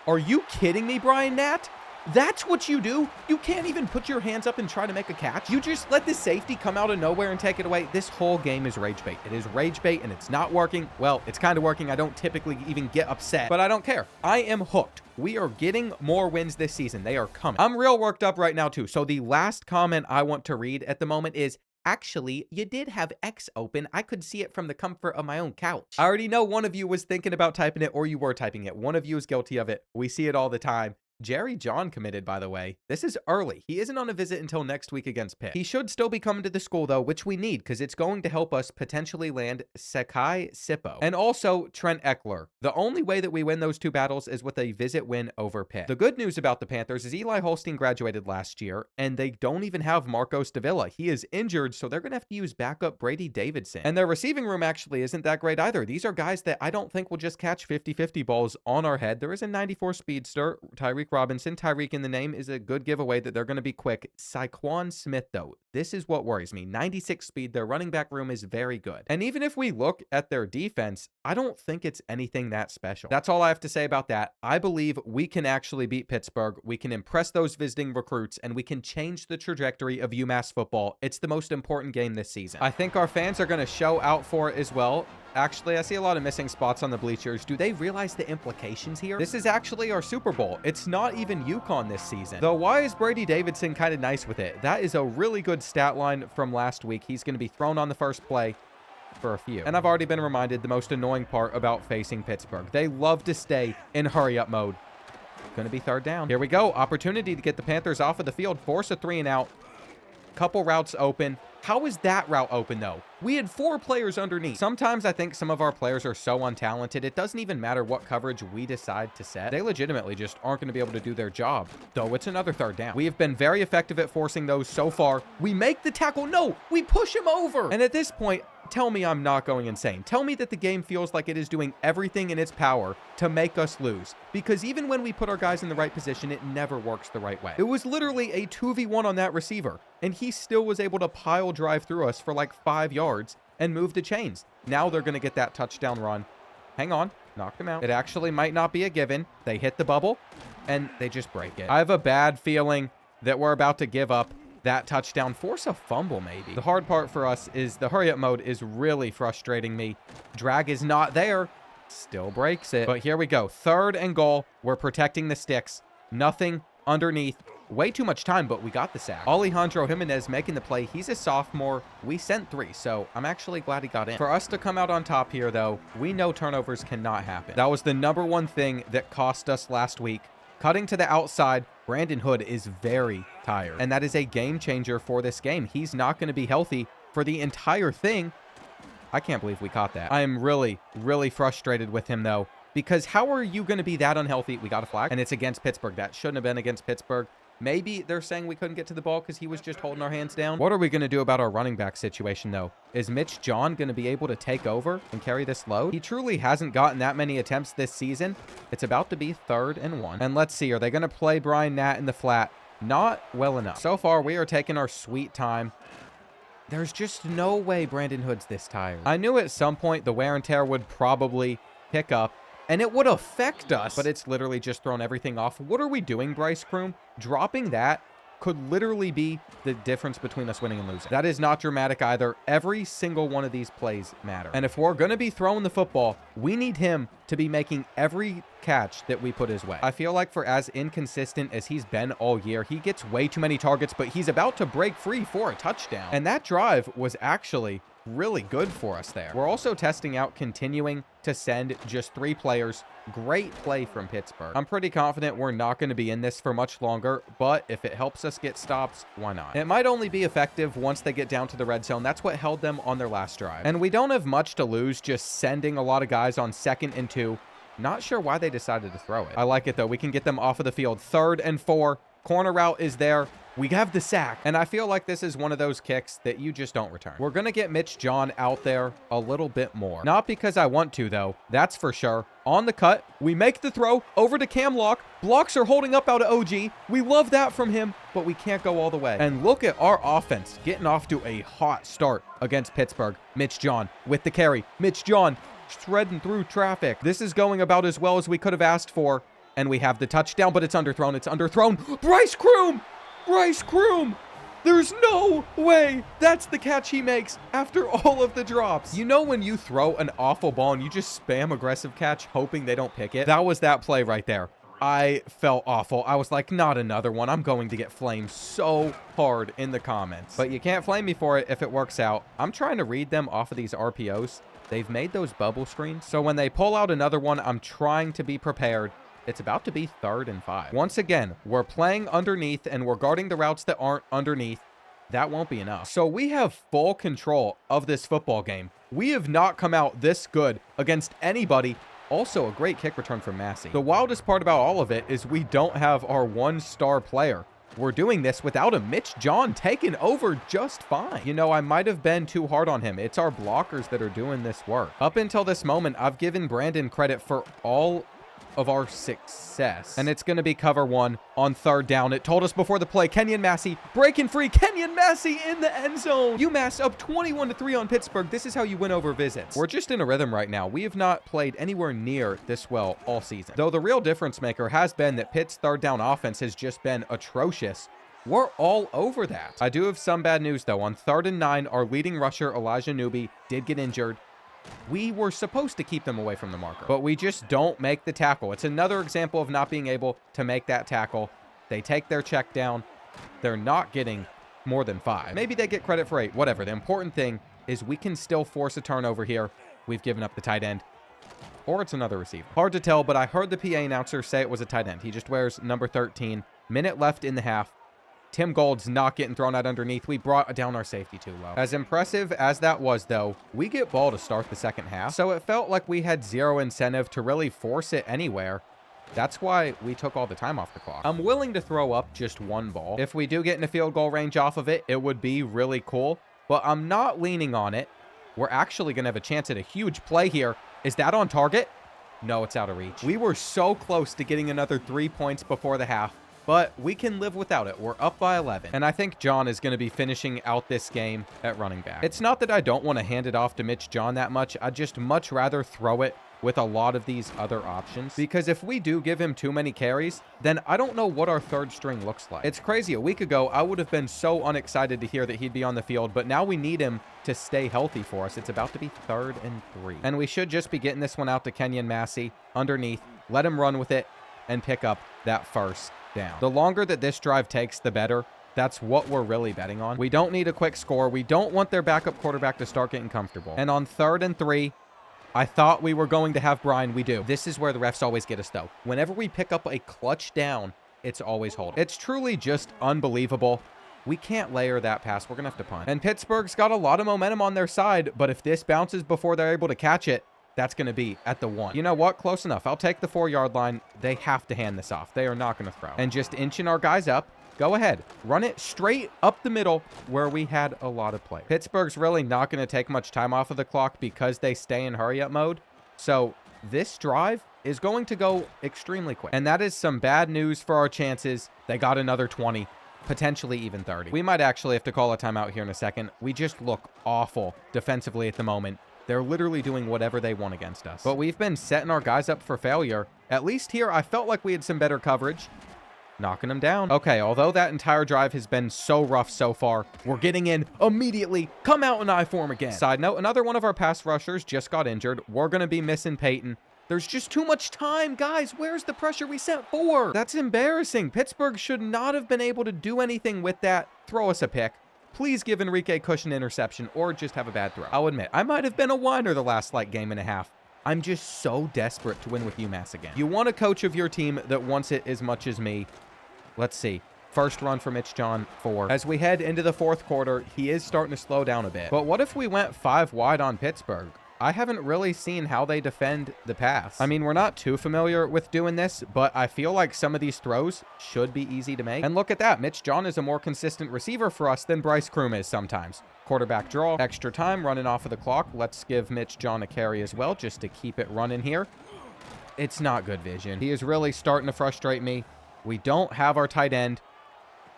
Are you kidding me, Brian Nat? That's what you do? You can't even put your hands up and try to make a catch? You just let the safety come out of nowhere and take it away? This whole game is rage bait. It is rage bait, and it's not working. Well, it's kind of working. I don't typically even get upset, but I don't care. I am hooked. We are getting more wins this season. They are coming. I'm real worked up right now, too. So the last comment I want to read at the moment is, Actually, you did have X open. I could see it from the comfort of my own couch. I already know one of you was thinking about typing it, or you were typing it. One of you is guilty of it. We see it all the time. Jerry John committed, by the way. This is early. He isn't on a visit until next week against Pitt. He should still be coming to the school, though, which we need because it's going to help us potentially land Sakai Sippo and also Trent Eckler. The only way that we win those two battles is with a visit win over Pitt. The good news about the Panthers is Eli Holstein graduated last year, and they don't even have Marcos Davila. He is injured, so they're going to have to use backup Brady Davidson. And their receiving room actually isn't that great either. These are guys that I don't think will just catch 50-50 balls on our head. There is a 94 speedster, Tyreek Robinson. Tyreek in the name is a good giveaway that they're going to be quick. Saquon Smith, though, this is what worries me. 96 speed. Their running back room is very good. And even if we look at their defense, I don't think it's anything that special. That's all I have to say about that. I believe we can actually beat Pittsburgh. We can impress those visiting recruits, and we can change the trajectory of UMass football. It's the most important game this season. I think our fans are going to show out for it as well. Actually, I see a lot of missing spots on the bleachers. Do they realize the implications here? This is actually our Super Bowl. It's not even UConn this season. Though, why is Brady Davidson kind of nice with it? That is a really good stat line from last week. He's going to be thrown on the first play for a few. And I've already been reminded the most annoying part about facing Pittsburgh. They love to stay in hurry-up mode. Going to be third down. Here we go. Opportunity to get the Panthers off of the field. Force a 3-and-out. Couple routes open. How is that route open, though? We had 4 players underneath. Sometimes I think some of our players are so untalented, it doesn't even matter what coverage we decide to set. They legitimately just aren't going to be able to do their job. Though it's another third down. We have been very effective at forcing those so far. We make the tackle. No, we push him over. And at this point, tell me I'm not going insane. Tell me that the game feels like it is doing everything in its power to make us lose. Because even when we put our guys in the right position, it never works the right way. It was literally a 2v1 on that receiver, and he still was able to pile drive through us for like 5 yards and move the chains. Now they're going to get that touchdown run. Hang on. Knocked him out. It actually might not be a given. They hit the bubble, and they just break it. I have a bad feeling that we're about to give up that touchdown. Force a fumble, maybe. The hard part for us is the hurry-up mode is really frustrating me. Drag is not there. Still breaks it. But here we go. 3rd and goal. We're protecting the sticks. Nothing underneath. Way too much time, but we got the sack. Alejandro Jimenez making the play. He's a sophomore. We sent 3, so I'm actually glad he got in. For us to come out on top here, though, we know turnovers cannot happen. That was the #1 thing that cost us last week. Cutting to the outside, Brandon Hood is very tired, and that is a game changer for this game. He's not going to be healthy for the entire thing. I can't believe we caught that. I am really, really frustrated with him, though, because how are you going to be that unhealthy? We got a flag, and it's against Pittsburgh. That shouldn't have been against Pittsburgh. Maybe they're saying we couldn't get to the ball because he was just holding our hands down. What are we going to do about our running back situation, though? Is Mitch John going to be able to take over and carry this load? He truly hasn't gotten that many attempts this season. It's about to be 3rd and 1. And let's see, are they going to play Brian Nat in the flat? Not well enough. So far, we are taking our sweet time. There's just no way Brandon Hood's this tired. I knew at some point the wear and tear would probably pick up, and it would affect us, but it's literally just thrown everything off. What are we doing, Bryce Kroom? Dropping that could literally be the difference between us winning and losing. That is not dramatic either. Every single one of these plays matter. And if we're going to be throwing the football, we need him to be making every catch that we put his way. I feel like for as inconsistent as he's been all year, he gets way too many targets, but he's about to break free for a touchdown. And that drive was actually really good for us there. We're also testing out continuing to send just 3 players. Great play from Pittsburgh. I'm pretty confident we're not going to be in this for much longer, but if it helps us get stops, why not? It might only be effective once they get down to the red zone. That's what held them on their last drive. And we don't have much to lose just sending a lot of guys on 2nd and 2. Not sure why they decided to throw it. I like it, though. We can get them off of the field. 3rd and 4. Corner route is there. We have the sack, and I feel like this is one of those kicks that you just don't return. We're going to get Mitch John out there a little bit more. Not because I want to, though. That's for sure. On the cut, we make the throw over to Cam Lock. Blocks are holding up out of OG. We love that from him, but we can't go all the way. And look at our offense getting off to a hot start against Pittsburgh. Mitch John with the carry. Mitch John shredding through traffic. This is going about as well as we could have asked for, and we have the touchdown, but it's underthrown. It's underthrown. Bryce Kroom! Bryce Kroom! There's no way that's the catch he makes after all of the drops. You know when you throw an awful ball and you just spam aggressive catch hoping they don't pick it? That was that play right there. I felt awful. I was like, not another one. I'm going to get flamed so hard in the comments. But you can't flame me for it if it works out. I'm trying to read them off of these RPOs. They've made those bubble screens. So when they pull out another one, I'm trying to be prepared. It's about to be 3rd and 5. Once again, we're playing underneath and we're guarding the routes that aren't underneath. That won't be enough. So we have full control of this football game. We have not come out this good against anybody. Also, a great kick return from Massey. The wildest part about all of it is we don't have our 1-star player. We're doing this without a Mitch John taking over just fine. You know, I might have been too hard on him. It's our blockers that are doing this work. Up until this moment, I've given Brandon credit for all of our success. And it's going to be cover 1 on 3rd down. It told us before the play, Kenyon Massey breaking free. Kenyon Massey in the end zone. UMass up 21-3 on Pittsburgh. This is how you win over visits. We're just in a rhythm right now. We have not played anywhere near this well all season. Though the real difference maker has been that Pitt's 3rd down offense has just been atrocious. We're all over that. I do have some bad news though. On 3rd and 9, our leading rusher, Elijah Newby, did get injured. We were supposed to keep them away from the marker, but we just don't make the tackle. It's another example of not being able to make that tackle. They take their check down. They're not getting more than 5. Maybe they get credit for 8, whatever. The important thing is we can still force a turnover here. We've given up the tight end, or it's another receiver. Hard to tell, but I heard the PA announcer say it was a tight end. He just wears number 13. Minute left in the half. Tim Gold's not getting thrown out underneath. We brought down our safety too low. As impressive as that was, though, we get ball to start the second half, so it felt like we had zero incentive to really force it anywhere. That's why we took all the time off the clock. I'm willing to throw up just 1 ball. If we do get in a field goal range off of it, it would be really cool, but I'm not leaning on it. We're actually going to have a chance at a huge play here. Is that on target? No, it's out of reach. We were so close to getting another 3 points before the half, but we can live without it. We're up by 11. And I think John is going to be finishing out this game at running back. It's not that I don't want to hand it off to Mitch John that much. I'd just much rather throw it with a lot of these other options. Because if we do give him too many carries, then I don't know what our 3rd string looks like. It's crazy. A week ago, I would have been so unexcited to hear that he'd be on the field, but now we need him to stay healthy for us. It's about to be 3rd and 3. And we should just be getting this one out to Kenyon Massey underneath. Let him run with it and pick up that 1st down. The longer that this drive takes, the better. That's what we're really betting on. We don't need a quick score. We don't want their backup quarterback to start getting comfortable. And on 3rd and 3, I thought we were going to have Brian. We do. This is where the refs always get us, though. Whenever we pick up a clutch down, it's always holding. It's truly just unbelievable. We can't layer that pass. We're going to have to punt. And Pittsburgh's got a lot of momentum on their side, but if this bounces before they're able to catch it, that's going to be at the 1. You know what? Close enough. I'll take the 4-yard line. They have to hand this off. They are not going to throw. And just inching our guys up. Go ahead. Run it straight up the middle where we had a lot of players. Pittsburgh's really not going to take much time off of the clock because they stay in hurry-up mode. So this drive is going to go extremely quick. And that is some bad news for our chances. They got another 20, potentially even 30. We might actually have to call a timeout here in a second. We just look awful defensively at the moment. They're literally doing whatever they want against us. But we've been setting our guys up for failure. At least here, I felt like we had some better coverage. Knocking them down. Okay, although that entire drive has been so rough so far, we're getting in immediately. Come out in I form again. Side note, another one of our pass rushers just got injured. We're going to be missing Peyton. There's just too much time, guys. Where's the pressure we set for? That's embarrassing. Pittsburgh should not have been able to do anything with that. Throw us a pick. Please give Enrique Cush an interception or just have a bad throw. I'll admit, I might have been a whiner the last game and a half. I'm just so desperate to win with UMass again. You want a coach of your team that wants it as much as me. Let's see. First run for Mitch John, 4. As we head into the 4th quarter, he is starting to slow down a bit. But what if we went 5 wide on Pittsburgh? I haven't really seen how they defend the pass. I mean, we're not too familiar with doing this, but I feel like some of these throws should be easy to make. And look at that. Mitch John is a more consistent receiver for us than Bryce Kroom is sometimes. Quarterback draw. Extra time running off of the clock. Let's give Mitch John a carry as well just to keep it running here. It's not good vision. He is really starting to frustrate me. We don't have our tight end.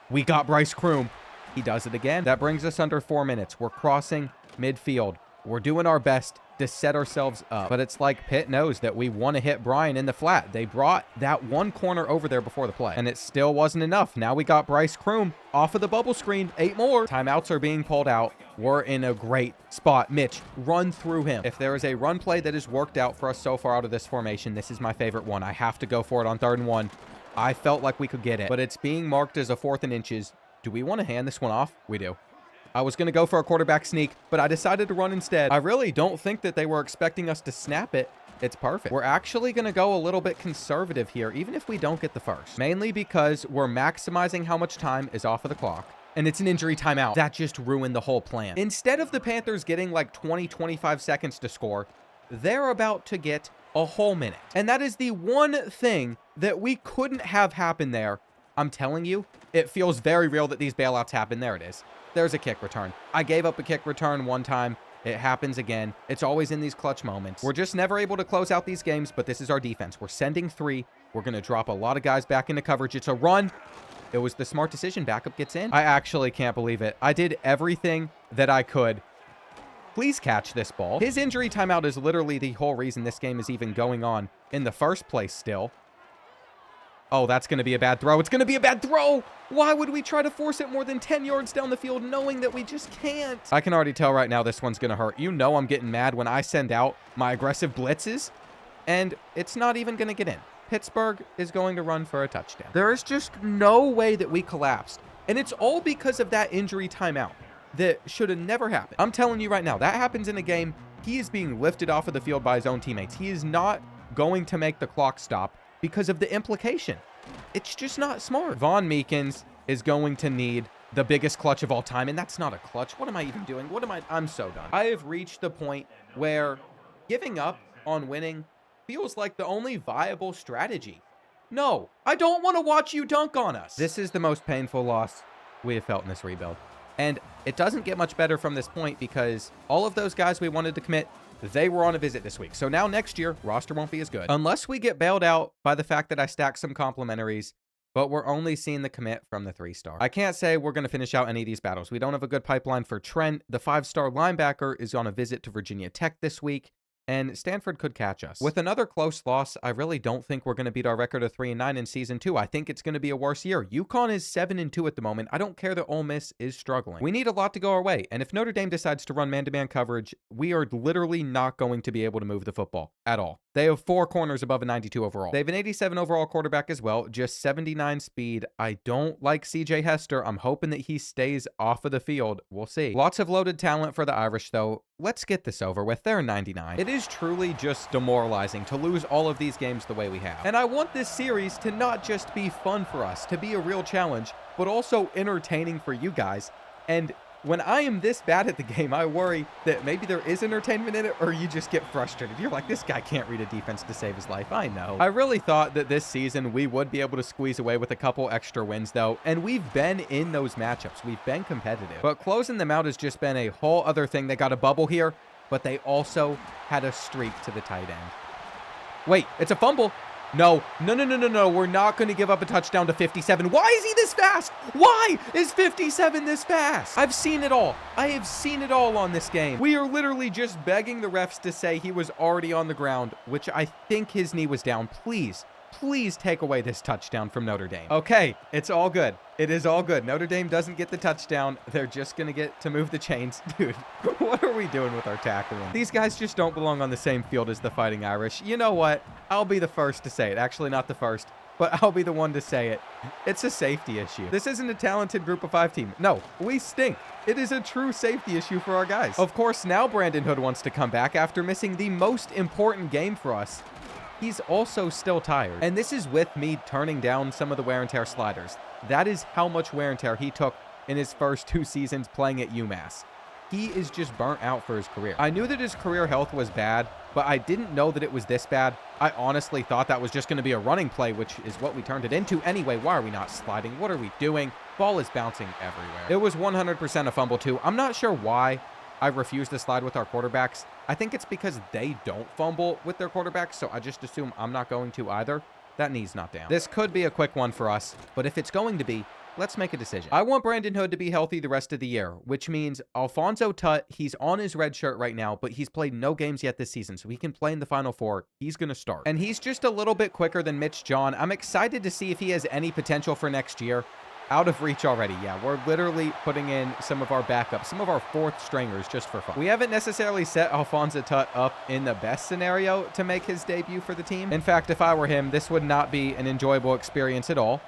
We got Bryce Kroom. He does it again. That brings us under 4 minutes. We're crossing midfield. We're doing our best to set ourselves up. But it's like Pitt knows that we want to hit Brian in the flat. They brought that one corner over there before the play, and it still wasn't enough. Now we got Bryce Kroom off of the bubble screen. 8 more. Timeouts are being pulled out. We're in a great spot. Mitch, run through him. If there is a run play that has worked out for us so far out of this formation, this is my favorite one. I have to go for it on 3rd and 1. I felt like we could get it, but it's being marked as a 4th and inches. Do we want to hand this one off? We do. I was going to go for a quarterback sneak, but I decided to run instead. I really don't think that they were expecting us to snap it. It's perfect. We're actually going to go a little bit conservative here, even if we don't get the first. Mainly because we're maximizing how much time is off of the clock. And it's an injury timeout. That just ruined the whole plan. Instead of the Panthers getting like 20-25 seconds to score, they're about to get a whole minute. And that is the one thing that we couldn't have happen there. I'm telling you, it feels very real that these bailouts happen. There it is. There's a kick return. I gave up a kick return one time. It happens again. It's always in these clutch moments. We're just never able to close out these games, but this is our defense. We're sending 3. We're going to drop a lot of guys back into coverage. It's a run. It was the smart decision. Backup gets in. I actually can't believe it. I did everything that I could. Please catch this ball. His injury timeout is literally the whole reason this game is even going on in the first place still. Oh, that's going to be a bad throw. It's going to be a bad throw. Why would we try to force it more than 10 yards down the field knowing that we just can't? I can already tell right now this one's going to hurt. You know I'm getting mad when I send out my aggressive blitzes, and it's not even going to get in. Pittsburgh is going to run for a touchdown. There is just no way that we collapsed, and it's all because of that injury timeout that should have never happened. I'm telling you right now, that happens in a game. He is being lifted off of the field by his own teammates. He is not going to make the clock stop because of the implication. It's just not smart. Von Meekins is going to need the biggest clutch of all time, and that's not a clutch. What am I even doing? I'm so done. I have reached the point where giving up on winning feels like the only viable strategy. No, I don't want to watch you dunk on us. This is the most painful loss we have felt in this rebuild. And it doesn't get much better from this point because all of those guys we wanted to commit, they were on a visit this week. So now next year, roster won't be as good. Unless we get bailed out by the fact that I stacked some complimentaries, but we're only seeing the commit from the 3-star. I can't say we're going to finish out any of these battles. We don't have a good pipeline for Trent. The 5-star linebacker is on a visit to Virginia Tech this week, and Stanford could catch us. With another close loss, I really don't think we're going to beat our record of 3-9 in season 2. I think it's going to be a worse year. UConn is 7-2 at the moment. I don't care that Ole Miss is struggling. We need a lot to go our way, and if Notre Dame decides to run man-to-man coverage, we are literally not going to be able to move the football at all. They have 4 corners above a 92 overall. They have an 87 overall quarterback as well, just 79 speed. I don't like CJ Hester. I'm hoping that he stays off of the field. We'll see. Lots of loaded talent for the Irish, though. Let's get this over with. They're 99. It is truly just demoralizing to lose all of these games the way we have. And I want this series to not just be fun for us, to be a real challenge, but also entertaining for you guys. And when I am this bad at the game, I worry that maybe there is entertainment in it, or you just get frustrated. You're like, this guy can't read a defense to save his life. I know. I really thought that this season we would be able to squeeze away with a couple extra wins, though, and we've been in those matchups. We've been competitive. But closing them out has just been a whole other thing. They got a bubble here, but they also had a streak to the tight end. Wait, it's a fumble. No. We're not going to give up a touchdown to 57. Why is he this fast? Why is 57 this fast? I've seen it all. I have seen it all on this game. We are literally just begging the refs to say he was already on the ground, which I think his knee was down. Please take away this touchdown from Notre Dame. Okay, it's all good. It is all good. Notre Dame doesn't get the touchdown. They're just going to get to move the chains. Dude, what are we doing with our tackling? These guys just don't belong on the same field as the Fighting Irish. You know what? I'll be the first to say it. Actually, not the first, but I'll be the one to say it. It's a safety issue. This isn't a talented group of 5 team. No, we stink. It is a true safety issue for our guys. Of course, now Brandon Hood wants to come back after missing the most important game for us. He's also still tired. And this is with me turning down some of the wear and tear sliders. That is how much wear and tear he took in his first 2 seasons playing at UMass. He is just burnt out for his career. I knew that his career health was bad, but I didn't know that it was this bad. I honestly thought that was just going to be a running play, which is what we turned it into. Anyway, why are we not sliding? What are we doing? Ball is bouncing everywhere. It was 100% a fumble too. I'm not sure why I refuse to slide with our quarterbacks. I think it's because they don't fumble with their quarterbacks, so I just assume I'm not going to either. That knee's not down. This could be a quick one for us, but if it's going to be, let's make a decision. I want Brandon Hood to be healthy the rest of the year, which means Alphonso Tutt, he's on his red shirt right now, but he's played no games yet this season, so he can play in the Final Four. He's going to start. And he's just a little bit quicker than Mitch John. I'm excited to see if he has any potential for next year. Out of reach already. Yeah, we're literally putting in some of our backups, some of our fourth stringers just for fun. We haven't necessarily set Alphonso Tutt up in the best scenario to make his debut for the team. In fact, if I were him, this would not be an enjoyable experience at all,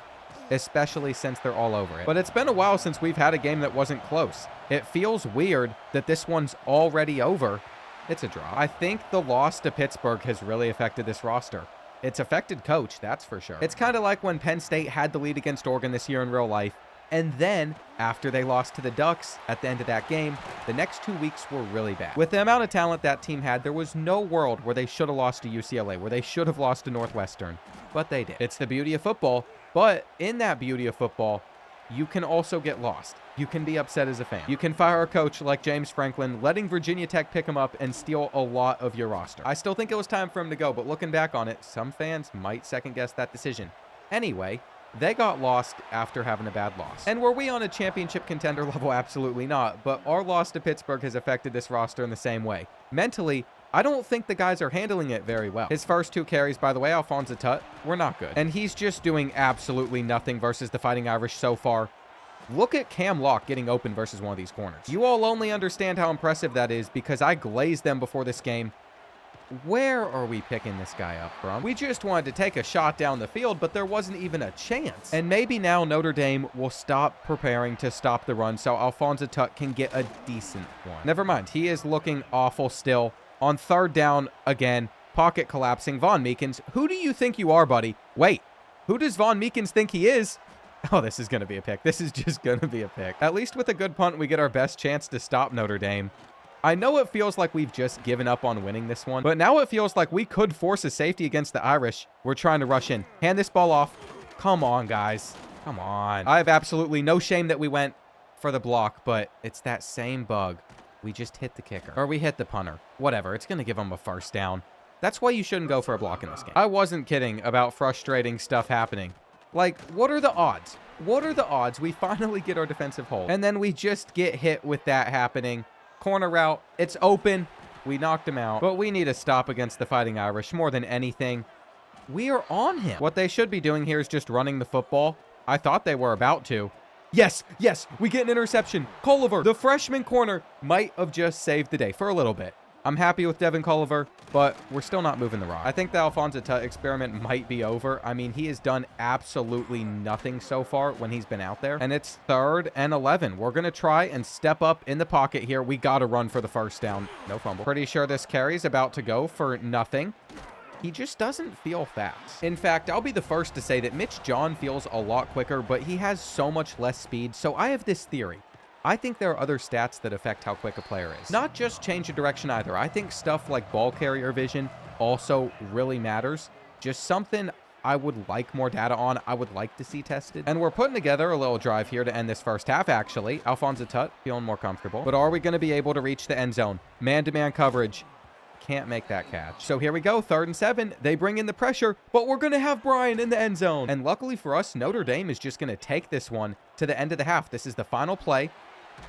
especially since they're all over it. But it's been a while since we've had a game that wasn't close. It feels weird that this one's already over. It's a draw. I think the loss to Pittsburgh has really affected this roster. It's affected coach, that's for sure. It's kind of like when Penn State had the lead against Oregon this year in real life, and then after they lost to the Ducks at the end of that game, the next 2 weeks were really bad. With the amount of talent that team had, there was no world where they should have lost to UCLA, where they should have lost to Northwestern, but they did. It's the beauty of football, but in that beauty of football, you can also get lost. You can be upset as a fan. You can fire a coach like James Franklin, letting Virginia Tech pick him up and steal a lot of your roster. I still think it was time for him to go, but looking back on it, some fans might second guess that decision. Anyway, they got lost after having a bad loss. And were we on a championship contender level? Absolutely not. But our loss to Pittsburgh has affected this roster in the same way. Mentally, I don't think the guys are handling it very well. His first 2 carries, by the way, Alphonso Tutt, were not good. And he's just doing absolutely nothing versus the Fighting Irish so far. Look at Cam Locke getting open versus one of these corners. You all only understand how impressive that is because I glazed them before this game. Where are we picking this guy up from? We just wanted to take a shot down the field, but there wasn't even a chance. And maybe now Notre Dame will stop preparing to stop the run so Alphonso Tutt can get a decent one. Never mind. He is looking awful still. On 3rd down, again, pocket collapsing. Von Meekins, who do you think you are, buddy? Wait, who does Von Meekins think he is? Oh, this is going to be a pick. This is just going to be a pick. At least with a good punt, we get our best chance to stop Notre Dame. I know it feels like we've just given up on winning this one, but now it feels like we could force a safety against the Irish. We're trying to rush in. Hand this ball off. Come on, guys. Come on. I have absolutely no shame that we went for the block, but it's that same bug. We just hit the kicker. Or we hit the punter. Whatever. It's going to give them a 1st down. That's why you shouldn't go for a block in this game. I wasn't kidding about frustrating stuff happening. Like, what are the odds? What are the odds we finally get our defensive hold? And then we just get hit with that happening. Corner route. It's open. We knocked him out. But we need a stop against the Fighting Irish more than anything. We are on him. What they should be doing here is just running the football. I thought they were about to. Yes, yes, we get an interception. Culliver, the freshman corner, might have just saved the day for a little bit. I'm happy with Devin Culliver, but we're still not moving the rock. I think the Alphonso Tutt experiment might be over. I mean, he has done absolutely nothing so far when he's been out there. And it's 3rd and 11. We're going to try and step up in the pocket here. We got to run for the 1st down. No fumble. Pretty sure this carry's about to go for nothing. He just doesn't feel fast. In fact, I'll be the first to say that Mitch John feels a lot quicker, but he has so much less speed. So I have this theory. I think there are other stats that affect how quick a player is. Not just change of direction either. I think stuff like ball carrier vision also really matters. Just something I would like more data on. I would like to see tested. And we're putting together a little drive here to end this 1st half, actually. Alphonso Tutt feeling more comfortable. But are we going to be able to reach the end zone? Man-to-man coverage. Can't make that catch. So here we go, 3rd and 7. They bring in the pressure, but we're going to have Brian in the end zone. And luckily for us, Notre Dame is just going to take this one to the end of the half. This is the final play.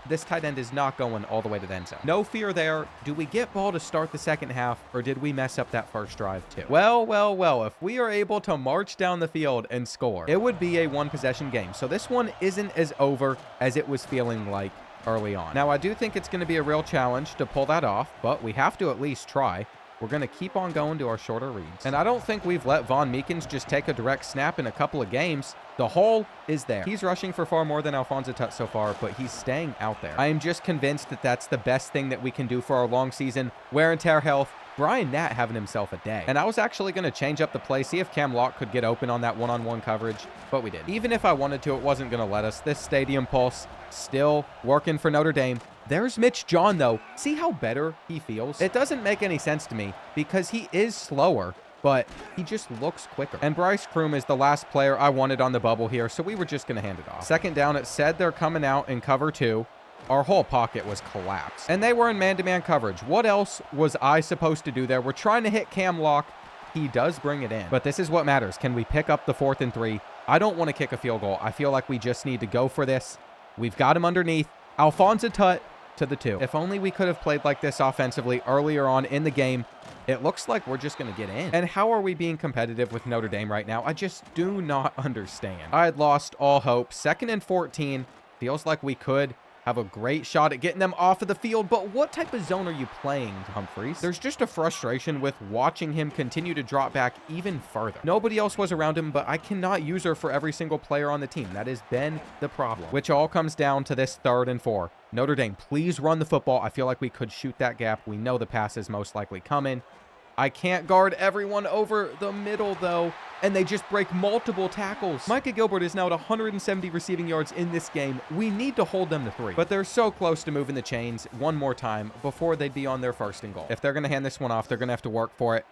This tight end is not going all the way to the end zone. No fear there. Do we get ball to start the 2nd half, or did we mess up that 1st drive too? Well, well, well, if we are able to march down the field and score, it would be a 1-possession game. So this one isn't as over as it was feeling like early on. Now, I do think it's going to be a real challenge to pull that off, but we have to at least try. We're going to keep on going to our shorter reads. And I don't think we've let Von Meekins just take a direct snap in a couple of games. The hole is there. He's rushing for far more than Alphonso Tutt so far, but he's staying out there. I am just convinced that that's the best thing that we can do for our long season. Wear and tear health. Brian Nat having himself a day. And I was actually going to change up the play, see if Cam Locke could get open on that one-on-one coverage, but we did. Even if I wanted to, it wasn't going to let us. This stadium pulse still working for Notre Dame. There's Mitch John, though. See how better he feels? It doesn't make any sense to me because he is slower, but he just looks quicker. And Bryce Kroom is the last player I wanted on the bubble here, so we were just going to hand it off. 2nd down, it said they're coming out in cover 2. Our whole pocket was collapsed. And they were in man-to-man coverage. What else was I supposed to do there? We're trying to hit Cam Locke. he does bring it in. But this is what matters. Can we pick up the 4th and 3? I don't want to kick a field goal. I feel like we just need to go for this. We've got him underneath. Alphonso Tut to the 2. If only we could have played like this offensively earlier on in the game. It looks like we're just going to get in. And how are we being competitive with Notre Dame right now? I just do not understand. I had lost all hope. 2nd and 14. Feels like we could have a great shot at getting them off of the field, but what type of zone are you playing, Humphreys? There's just a frustration with watching him continue to drop back even further. Nobody else was around him, but I cannot use her for every single player on the team. That has been the problem, which all comes down to this 3rd and 4. Notre Dame, please run the football. I feel like we could shoot that gap. We know the pass is most likely coming. I can't guard everyone over the middle, though, and they just break multiple tackles. Micah Gilbert is now at 170 receiving yards in this game. We need to hold them to 3, but they're so close to moving the chains one more time before they'd be on their 1st and goal. If they're going to hand this one off, they're going to have to work for it.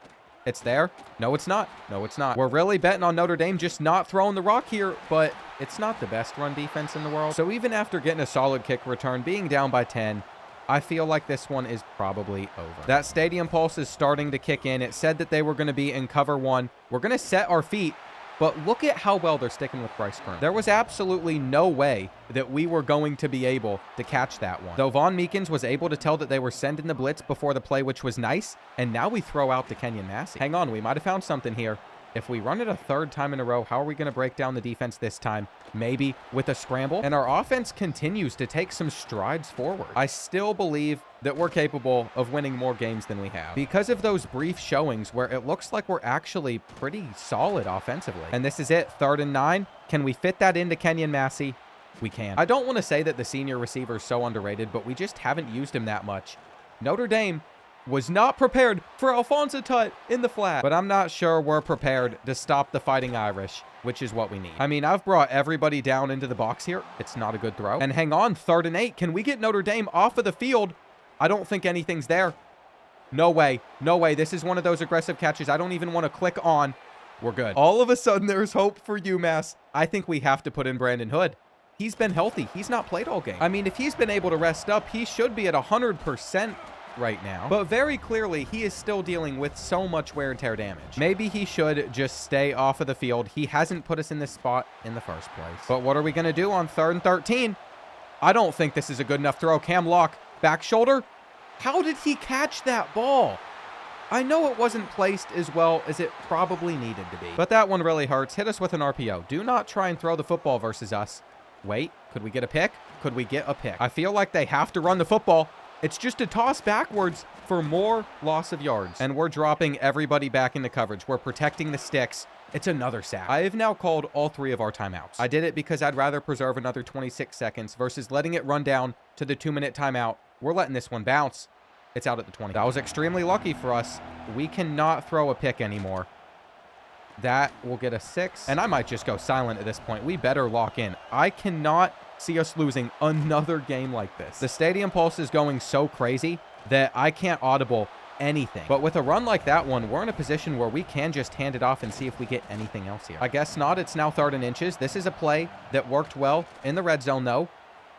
It's there. No, it's not. No, it's not. We're really betting on Notre Dame just not throwing the rock here, but it's not the best run defense in the world. So even after getting a solid kick return, being down by 10, I feel like this one is probably over. That stadium pulse is starting to kick in. It said that they were going to be in cover 1. We're going to set our feet, but look at how well they're sticking with Bryce Kern. There was absolutely no way that we were going to be able to catch that one. Though Von Meekins was able to tell that they were sending the blitz before the play, which was nice, and now we throw out to Kenyon Massey. Hang on, we might have found something here. If we run it a 3rd time in a row, how are we going to break down the defense this time? Maybe with a scramble. And our offense continues to take some strides forward. I still believe that we're capable of winning more games than we have because of those brief showings where it looks like we're actually pretty solid offensively. And this is it, 3rd and 9. Can we fit that into Kenyon Massey? We can. I don't want to say that the senior receiver is so underrated, but we just haven't used him that much. Notre Dame was not prepared for Alphonso Tut in the flat, but I'm not sure we're prepared to stop the Fighting Irish, which is what we need. I mean, I've brought everybody down into the box here. It's not a good throw. And hang on, 3rd and 8. Can we get Notre Dame off of the field? I don't think anything's there. No way. No way. This is one of those aggressive catches I don't even want to click on. We're good. All of a sudden, there's hope for UMass. I think we have to put in Brandon Hood. He's been healthy. He's not played all game. I mean, if he's been able to rest up, he should be at 100% right now, but very clearly he is still dealing with so much wear and tear damage. Maybe he should just stay off of the field. He hasn't put us in this spot in the first place. But what are we going to do on 3rd and 13? I don't think this is a good enough throw. Cam Locke, back shoulder. How did he catch that ball? I know it wasn't placed as well as it probably needed to be, but that one really hurts. Hit us with an RPO. Do not try and throw the football versus us. Wait, could we get a pick? Could we get a pick? I feel like they have to run the football. It's just a toss backwards for more loss of yards. And we're dropping everybody back into coverage. We're protecting the sticks. It's another sack. I have now called all 3 of our timeouts. I did it because I'd rather preserve another 26 seconds versus letting it run down to the 2-minute timeout. We're letting this one bounce. It's out at the 20. That was extremely lucky for us. We cannot throw a pick anymore. That will get a 6. And I might just go silent at this point. We better lock in. I cannot see us losing another game like this. The stadium pulse is going so crazy that I can't audible anything. But with a run like that one, we're in a position where we can just hand it off and see if we get anything else here. I guess not. It's now 3rd and inches. This is a play that worked well in the red zone, though.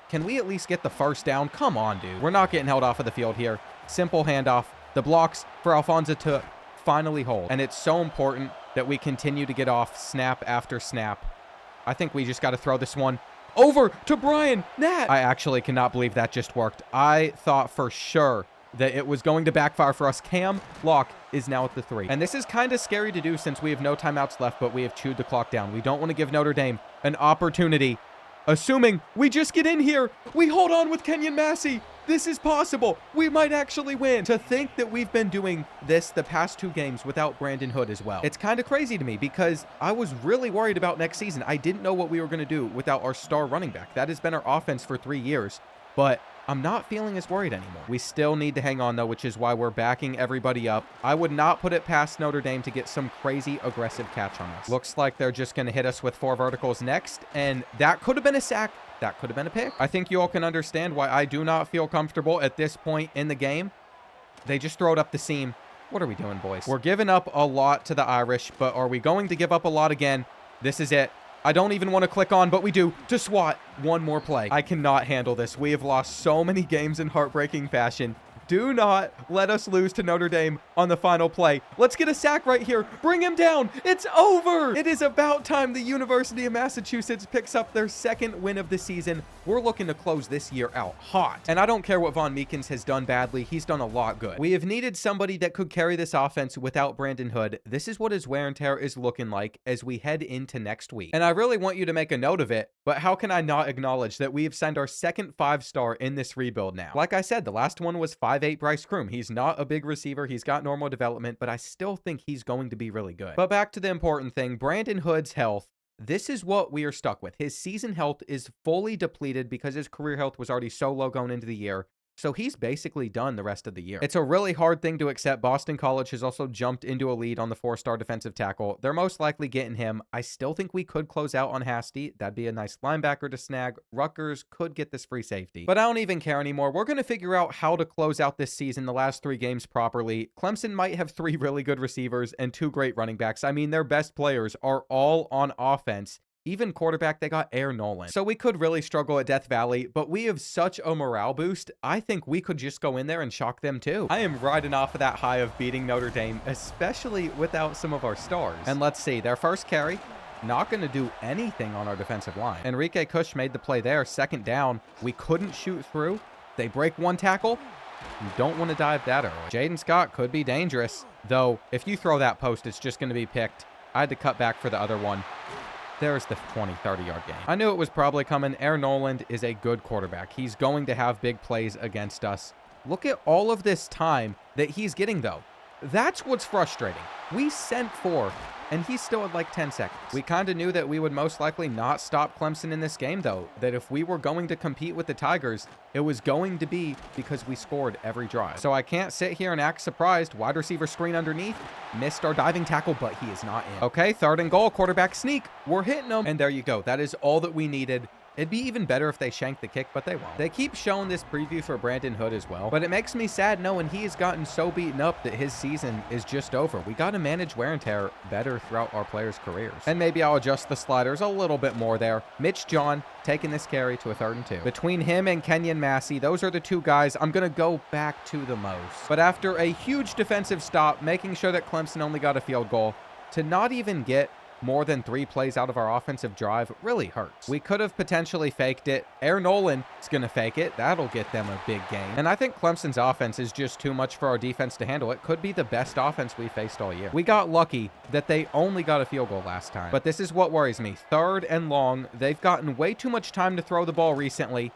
Can we at least get the 1st down? Come on, dude. We're not getting held off of the field here. Simple handoff. The blocks for Alphonso to finally hold. And it's so important that we continue to get off snap after snap. I think we just got to throw this one over to Brian Nat. I actually cannot believe that just worked. I thought for sure that it was going to backfire for us. Cam Locke is now at the 3. And this is kind of scary to do since we have no timeouts left, but we have chewed the clock down. We don't want to give Notre Dame an opportunity. Assuming we just get in here, we hold on with Kenyon Massey. This is possible. We might actually win. To think that we've been doing this the past 2 games without Brandon Hood as well. It's kind of crazy to me because I was really worried about next season. I didn't know what we were going to do without our star running back. That has been our offense for 3 years, but I'm not feeling as worried anymore. We still need to hang on, though, which is why we're backing everybody up. I would not put it past Notre Dame to get some crazy aggressive catch on us. Looks like they're just going to hit us with 4 verticals next, and that could have been a sack. That could have been a pick. I think you all can understand why I do not feel comfortable at this point in the game. They just throw it up the seam. What are we doing, boys? We're giving up a lot to the Irish, but are we going to give up a lot again? This is it. I don't even want to click on, but we do, to SWAT one more play. I cannot handle this. We have lost so many games in heartbreaking fashion. Do not let us lose to Notre Dame on the final play. Let's get a sack right here. Bring him down. It's over. It is about time the University of Massachusetts picks up their second win of the season. We're looking to close this year out hot. And I don't care what Von Meekins has done badly. He's done a lot good. We have needed somebody that could carry this offense without Brandon Hood. This is what his wear and tear is looking like as we head into next week. And I really want you to make a note of it, but how can I not acknowledge that we have signed our second 5-star in this rebuild now? Like I said, the last one was 5'8" Bryce Kroom. He's not a big receiver. He's got normal development, but I still think he's going to be really good. But back to the important thing, Brandon Hood's health. This is what we are stuck with. His season health is fully depleted because his career health was already so low going into the year. So he's basically done the rest of the year. It's a really hard thing to accept. Boston College has also jumped into a lead on the 4-star defensive tackle. They're most likely getting him. I still think we could close out on Hasty. That'd be a nice linebacker to snag. Rutgers could get this free safety. But I don't even care anymore. We're going to figure out how to close out this season, the last 3 games properly. Clemson might have 3 really good receivers and 2 great running backs. I mean, their best players are all on offense. Even quarterback, they got Air Nolan. So we could really struggle at Death Valley, but we have such a morale boost. I think we could just go in there and shock them too. I am riding off of that high of beating Notre Dame, especially without some of our stars. And let's see, their first carry, not going to do anything on our defensive line. Enrique Cush made the play there. Second down, we couldn't shoot through. They break 1 tackle. You don't want to dive that early. Jaden Scott could be dangerous, though if you throw that post, it's just going to be picked. I had to cut back for the other one. There's the 20-30 yard gain. I knew it was probably coming. Air Noland is a good quarterback. He's going to have big plays against us. Look at all of this time that he's getting, though. That's what's frustrating. We sent 4, and he still had like 10 seconds. We kind of knew that we would most likely not stop Clemson in this game, though. That if we were going to compete with the Tigers, it was going to be because we scored every drive. So I can't sit here and act surprised. Wide receiver screen underneath. Missed our diving tackle, but he is not in. Okay, 3rd and goal. Quarterback sneak. We're hitting them. And there you go. That is all that we needed. It'd be even better if they shanked the kick, but they won't. They keep showing this preview for Brandon Hood as well, but it makes me sad knowing he has gotten so beaten up that his season is just over. We got to manage wear and tear better throughout our players' careers. And maybe I'll adjust the sliders a little bit more there. Mitch John taking this carry to a 3rd and 2. Between him and Kenyon Massey, those are the 2 guys I'm going to go back to the most. But after a huge defensive stop, making sure that Clemson only got a field goal, to not even get more than 3 plays out of our offensive drive really hurts. We could have potentially faked it. Air Nolan is going to fake it. That'll get them a big gain. And I think Clemson's offense is just too much for our defense to handle. It could be the best offense we faced all year. We got lucky that they only got a field goal last time. But this is what worries me. 3rd and long. They've gotten way too much time to throw the ball recently.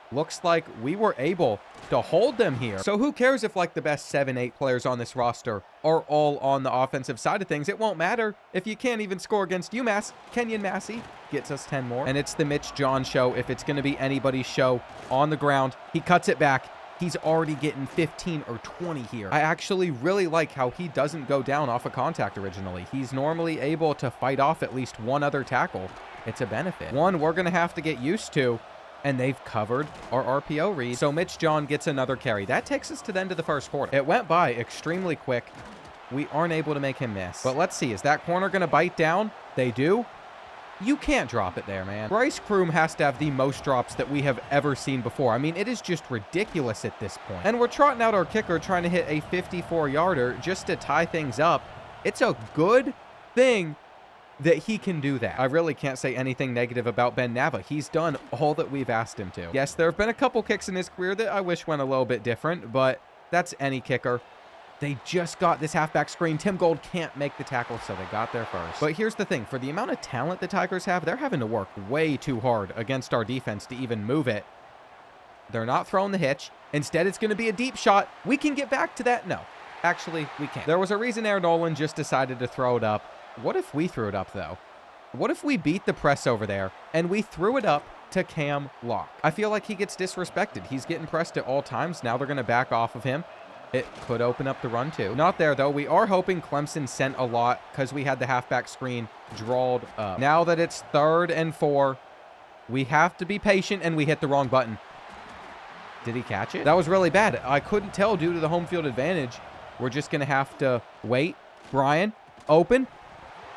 Looks like we were able to hold them here. So who cares if like the best 7-8 players on this roster are all on the offensive side of things? It won't matter if you can't even score against UMass. Kenyon Massey gets us 10 more. And it's the Mitch John show if it's going to be anybody's show on the ground. He cuts it back. He's already getting 15 or 20 here. I actually really like how he doesn't go down off of contact originally. He's normally able to fight off at least one other tackle. It's a benefit. One we're going to have to get used to. And they've covered our RPO read. So Mitch John gets another carry. That takes us to the end of the first quarter. It went by extremely quick. We aren't able to make him miss. But let's see. Is that corner going to bite down? They do. You can't drop it there, man. Bryce Kroom has to have the most drops that we have ever seen before. I mean, it is just ridiculous at this point. And we're trotting out our kicker trying to hit a 54-yarder just to tie things up. It's a good thing that he can do that. I really can't say anything negative about Ben Nava. He's done all that we've asked him to. Yes, there have been a couple kicks in his career that I wish went a little bit different, but that's any kicker. They just got this halfback screen. Tim Gold can't make the tackle, so they got there first. But here's the thing. For the amount of talent the Tigers have, they're having to work way too hard against our defense to even move it. They're not throwing the hitch. Instead, it's going to be a deep shot. We can get back to that. No, actually, we can't. There was a reason Air Nolan just decided to throw it up. What if we threw it up, though? What if we beat the press over there and we threw it up to Cam Locke? I feel like he gets disrespected. He's getting pressed at all times. Now they're going to back off of him. It could open up the run, too. Not there, though. We are hoping Clemson sent a lot because we had the halfback screen drawled up. Now that it's 3rd and 4, we have to be patient, and we hit the wrong button. Did he catch it? That was really bad. I couldn't tell due to the home field advantage. We're just going to have to wait. Brian, open.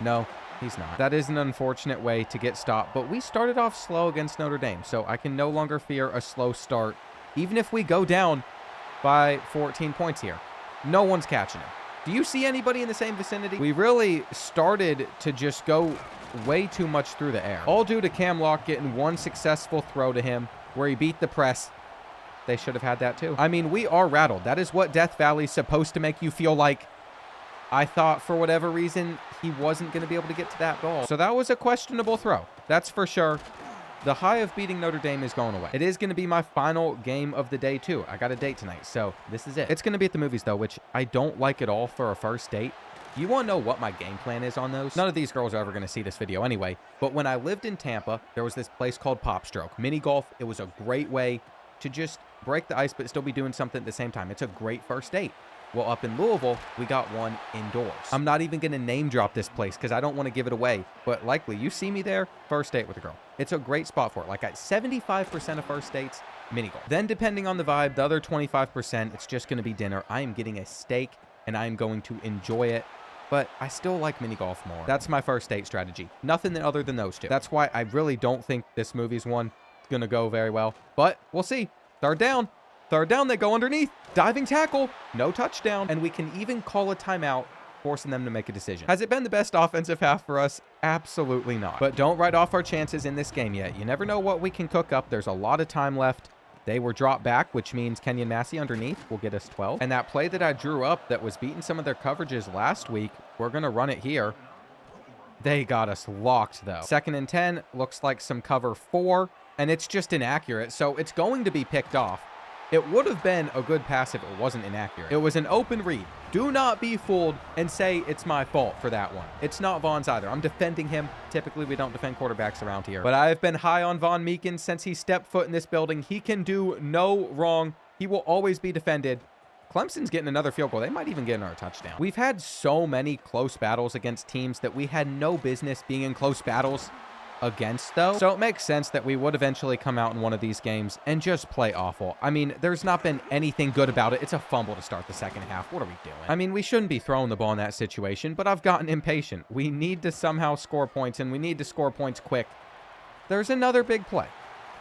No, he's not. That is an unfortunate way to get stopped, but we started off slow against Notre Dame, so I can no longer fear a slow start. Even if we go down, by 14 points here. No one's catching him. Do you see anybody in the same vicinity? We really started to just go way too much through the air. All due to Cam Lock getting one successful throw to him where he beat the press. They should have had that too. I mean, we are rattled. That is what Death Valley is supposed to make you feel like. I thought for whatever reason he wasn't going to be able to get to that ball. So that was a questionable throw. That's for sure. The high of beating Notre Dame is going away. It is going to be my final game of the day, too. I got a date tonight, so this is it. It's going to be at the movies, though, which I don't like at all for a first date. You want to know what my game plan is on those? None of these girls are ever going to see this video anyway, but when I lived in Tampa, there was this place called Pop Stroke. Mini golf, it was a great way to just break the ice but still be doing something at the same time. It's a great first date. Well, up in Louisville, we got one indoors. I'm not even going to name drop this place because I don't want to give it away. But likely, you see me there, first date with a girl. It's a great spot for it. Like at 75% of first dates, mini golf. Then depending on the vibe, the other 25%, it's just going to be dinner. I am getting a steak and I am going to enjoy it. But I still like mini golf more. That's my first date strategy. Nothing other than those two. That's why I really don't think this movie's one is going to go very well. But we'll see. Third down. Third down, they go underneath. Diving tackle. No touchdown. And we can even call a timeout, forcing them to make a decision. Has it been the best offensive half for us? Absolutely not. But don't write off our chances in this game yet. You never know what we can cook up. There's a lot of time left. They were dropped back, which means Kenyon Massey underneath will get us 12. And that play that I drew up that was beating some of their coverages last week, we're going to run it here. They got us locked, though. 2nd and 10, looks like some cover 4, and it's just inaccurate, so it's going to be picked off. It would have been a good pass if it wasn't inaccurate. It was an open read. Do not be fooled and say it's my fault for that one. It's not Vaughn's either. I'm defending him. Typically, we don't defend quarterbacks around here. But I have been high on Von Meekins since he stepped foot in this building. He can do no wrong. He will always be defended. Clemson's getting another field goal. They might even get another touchdown. We've had so many close battles against teams that we had no business being in close battles against, though. So it makes sense that we would eventually come out in one of these games and just play awful. I mean, there's not been anything good about it. It's a fumble to start the second half. What are we doing? I mean, we shouldn't be throwing the ball in that situation, but I've gotten impatient. We need to somehow score points, and we need to score points quick. There's another big play.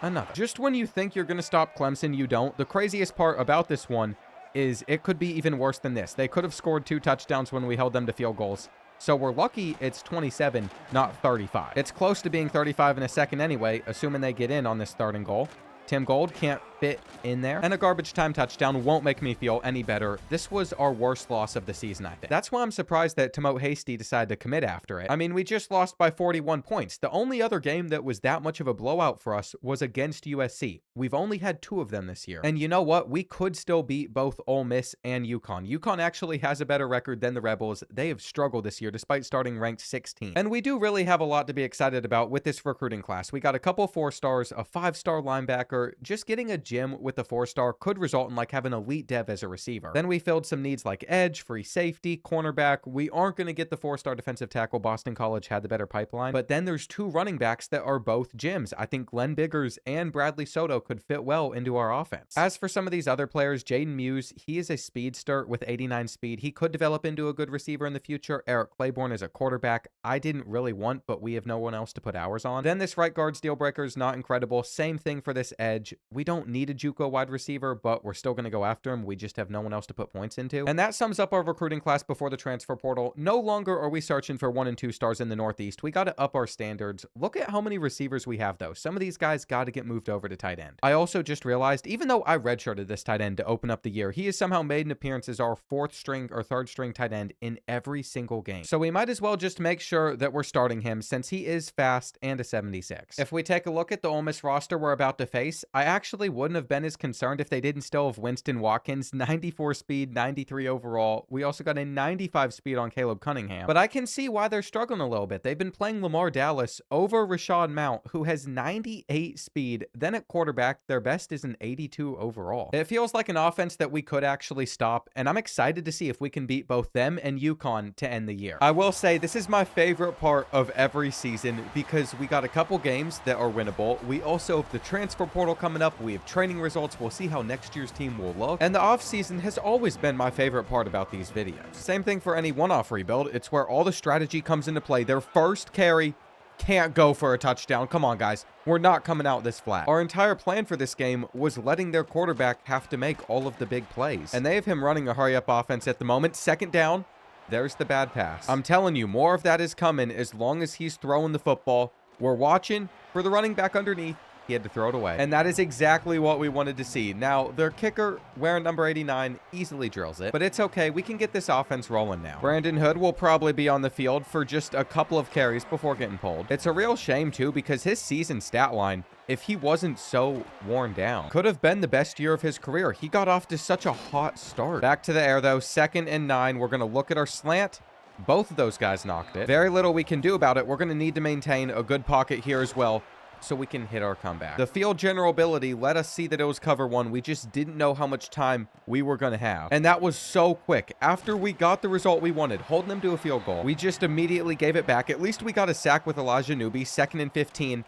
Another. Just when you think you're going to stop Clemson, you don't. The craziest part about this one is it could be even worse than this. They could have scored 2 touchdowns when we held them to field goals. So we're lucky it's 27, not 35. It's close to being 35 in a second anyway, assuming they get in on this 3rd and goal. Tim Gold can't fit in there. And a garbage time touchdown won't make me feel any better. This was our worst loss of the season, I think. That's why I'm surprised that Timote Hasty decided to commit after it. I mean, we just lost by 41 points. The only other game that was that much of a blowout for us was against USC. We've only had 2 of them this year. And you know what? We could still beat both Ole Miss and UConn. UConn actually has a better record than the Rebels. They have struggled this year despite starting ranked 16. And we do really have a lot to be excited about with this recruiting class. We got a couple 4-stars, a 5-star linebacker. Just getting a gym with the 4-star could result in like having elite dev as a receiver. Then we filled some needs like edge, free safety, cornerback. We aren't going to get the 4-star defensive tackle. Boston College had the better pipeline. But then there's 2 running backs that are both gyms. I think Glenn Biggers and Bradley Soto could fit well into our offense. As for some of these other players, Jaden Muse, he is a speedster with 89 speed. He could develop into a good receiver in the future. Eric Claiborne is a quarterback I didn't really want, but we have no one else to put ours on. Then this right guard's deal breaker is not incredible. Same thing for this edge. We don't need a JUCO wide receiver, but we're still going to go after him. We just have no one else to put points into. And that sums up our recruiting class before the transfer portal. No longer are we searching for 1 and 2 stars in the Northeast. We got to up our standards. Look at how many receivers we have, though. Some of these guys got to get moved over to tight end. I also just realized, even though I redshirted this tight end to open up the year, he has somehow made an appearance as our 4th string or 3rd string tight end in every single game. So we might as well just make sure that we're starting him since he is fast and a 76. If we take a look at the Ole Miss roster we're about to face, I actually wouldn't have been as concerned if they didn't still have Winston Watkins, 94 speed, 93 overall. We also got a 95 speed on Caleb Cunningham. But I can see why they're struggling a little bit. They've been playing Lamar Dallas over Rashad Mount, who has 98 speed. Then at quarterback, their best is an 82 overall. It feels like an offense that we could actually stop, and I'm excited to see if we can beat both them and UConn to end the year. I will say this is my favorite part of every season because we got a couple games that are winnable. We also have the transfer portal coming up. We have training results. We'll see how next year's team will look. And the offseason has always been my favorite part about these videos. Same thing for any one-off rebuild. It's where all the strategy comes into play. Their first carry can't go for a touchdown. Come on, guys. We're not coming out this flat. Our entire plan for this game was letting their quarterback have to make all of the big plays. And they have him running a hurry-up offense at the moment. Second down. There's the bad pass. I'm telling you, more of that is coming as long as he's throwing the football. We're watching for the running back underneath. He had to throw it away. And that is exactly what we wanted to see. Now, their kicker, wearing number 89, easily drills it. But it's okay. We can get this offense rolling now. Brandon Hood will probably be on the field for just a couple of carries before getting pulled. It's a real shame, too, because his season stat line, if he wasn't so worn down, could have been the best year of his career. He got off to such a hot start. Back to the air, though. 2nd and 9. We're going to look at our slant. Both of those guys knocked it. Very little we can do about it. We're going to need to maintain a good pocket here as well, so we can hit our comeback. The field general ability let us see that it was cover 1. We just didn't know how much time we were going to have. And that was so quick. After we got the result we wanted, holding them to a field goal, we just immediately gave it back. At least we got a sack with Elijah Newby. 2nd and 15.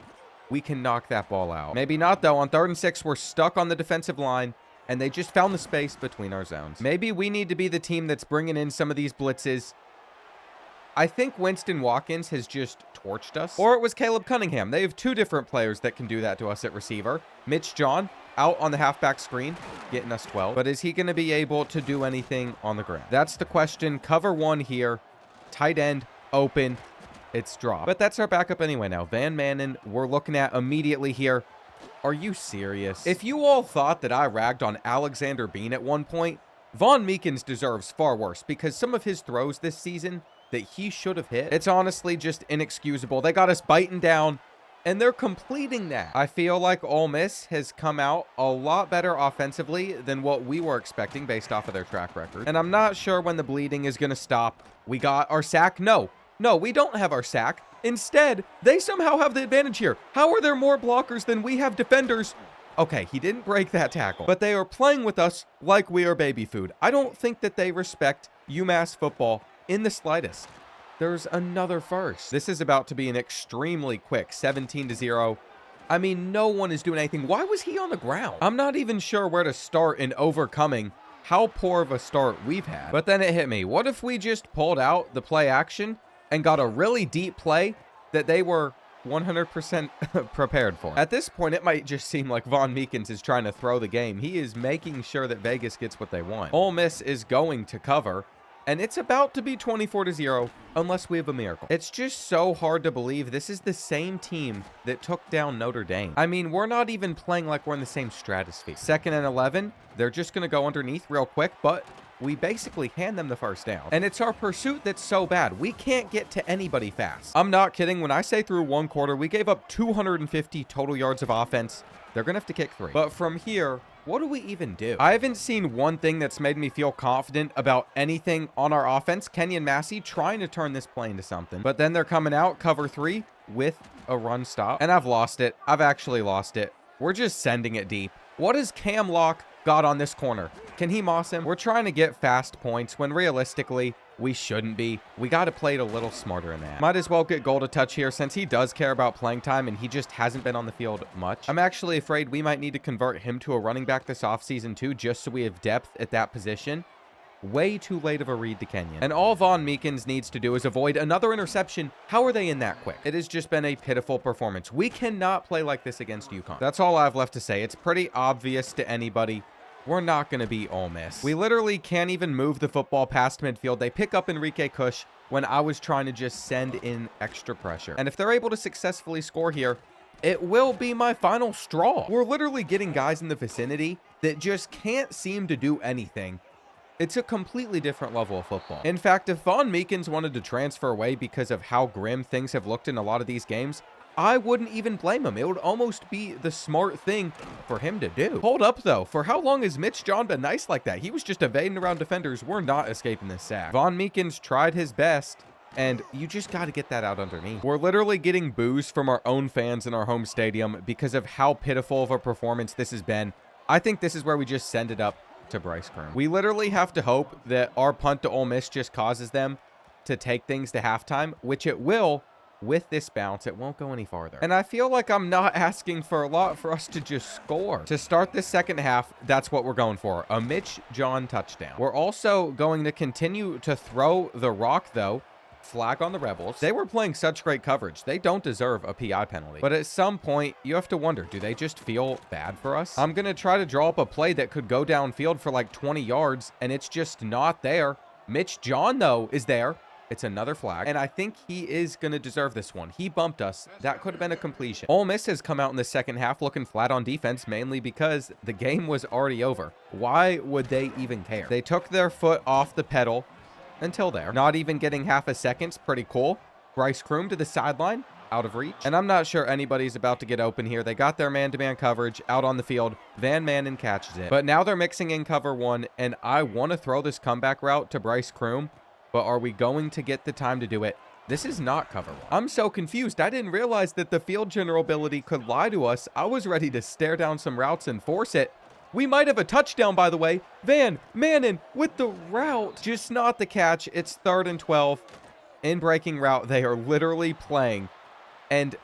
We can knock that ball out. Maybe not, though. On 3rd and 6, we're stuck on the defensive line, and they just found the space between our zones. Maybe we need to be the team that's bringing in some of these blitzes. I think Winston Watkins has just torched us. Or it was Caleb Cunningham. They have 2 different players that can do that to us at receiver. Mitch John out on the halfback screen, getting us 12. But is he going to be able to do anything on the ground? That's the question. Cover 1 here. Tight end, open. It's dropped. But that's our backup anyway now. Van Manen, we're looking at immediately here. Are you serious? If you all thought that I ragged on Alexander Bean at one point, Von Meekins deserves far worse because some of his throws this season that he should have hit, it's honestly just inexcusable. They got us biting down, and they're completing that. I feel like Ole Miss has come out a lot better offensively than what we were expecting based off of their track record. And I'm not sure when the bleeding is going to stop. We got our sack. No, we don't have our sack. Instead, they somehow have the advantage here. How are there more blockers than we have defenders? Okay, he didn't break that tackle, but they are playing with us like we are baby food. I don't think that they respect UMass football in the slightest. There's another first. This is about to be an extremely quick 17-0. I mean, no one is doing anything. Why was he on the ground? I'm not even sure where to start in overcoming how poor of a start we've had. But then it hit me. What if we just pulled out the play action and got a really deep play that they were 100% prepared for? At this point, it might just seem like Von Meekins is trying to throw the game. He is making sure that Vegas gets what they want. Ole Miss is going to cover, and it's about to be 24-0 unless we have a miracle. It's just so hard to believe this is the same team that took down Notre Dame. I mean, we're not even playing like we're in the same stratosphere. 2nd and 11. They're just going to go underneath real quick, but we basically hand them the first down. And it's our pursuit that's so bad. We can't get to anybody fast. I'm not kidding. When I say through 1 quarter, we gave up 250 total yards of offense. They're going to have to kick 3. But from here, what do we even do? I haven't seen one thing that's made me feel confident about anything on our offense. Kenyon Massey trying to turn this play into something. But then they're coming out, cover 3 with a run stop. And I've lost it. I've actually lost it. We're just sending it deep. What has Cam Locke got on this corner? Can he moss him? We're trying to get fast points when realistically we shouldn't be. We got to play it a little smarter than that. Might as well get Gold a touch here since he does care about playing time and he just hasn't been on the field much. I'm actually afraid we might need to convert him to a running back this offseason too, just so we have depth at that position. Way too late of a read to Kenyon. And all Von Meekins needs to do is avoid another interception. How are they in that quick? It has just been a pitiful performance. We cannot play like this against UConn. That's all I have left to say. It's pretty obvious to anybody. We're not going to beat Ole Miss. We literally can't even move the football past midfield. They pick up Enrique Cush when I was trying to just send in extra pressure. And if they're able to successfully score here, it will be my final straw. We're literally getting guys in the vicinity that just can't seem to do anything. It's a completely different level of football. In fact, if Von Meekins wanted to transfer away because of how grim things have looked in a lot of these games, I wouldn't even blame him. It would almost be the smart thing for him to do. Hold up, though. For how long has Mitch John been nice like that? He was just evading around defenders. We're not escaping this sack. Von Meekins tried his best, and you just got to get that out underneath. We're literally getting boos from our own fans in our home stadium because of how pitiful of a performance this has been. I think this is where we just send it up to Bryce Kern. We literally have to hope that our punt to Ole Miss just causes them to take things to halftime, which it will. With this bounce, it won't go any farther. And I feel like I'm not asking for a lot for us to just score. To start this second half, that's what we're going for. A Mitch John touchdown. We're also going to continue to throw the rock, though. Flag on the Rebels. They were playing such great coverage. They don't deserve a PI penalty. But at some point, you have to wonder, do they just feel bad for us? I'm going to try to draw up a play that could go downfield for like 20 yards, and it's just not there. Mitch John, though, is there. It's another flag, and I think he is going to deserve this one. He bumped us. That could have been a completion. Ole Miss has come out in the second half looking flat on defense, mainly because the game was already over. Why would they even care? They took their foot off the pedal until there. Not even getting half a second. Pretty cool. Bryce Kroom to the sideline, out of reach. And I'm not sure anybody's about to get open here. They got their man-to-man coverage out on the field. Van Manen catches it. But now they're mixing in cover one, and I want to throw this comeback route to Bryce Kroom. But are we going to get the time to do it? This is not cover one. I'm so confused. I didn't realize that the field general ability could lie to us. I was ready to stare down some routes and force it. We might have a touchdown, by the way. Van Manen with the route. Just not the catch. It's 3rd and 12. In breaking route, they are literally playing. And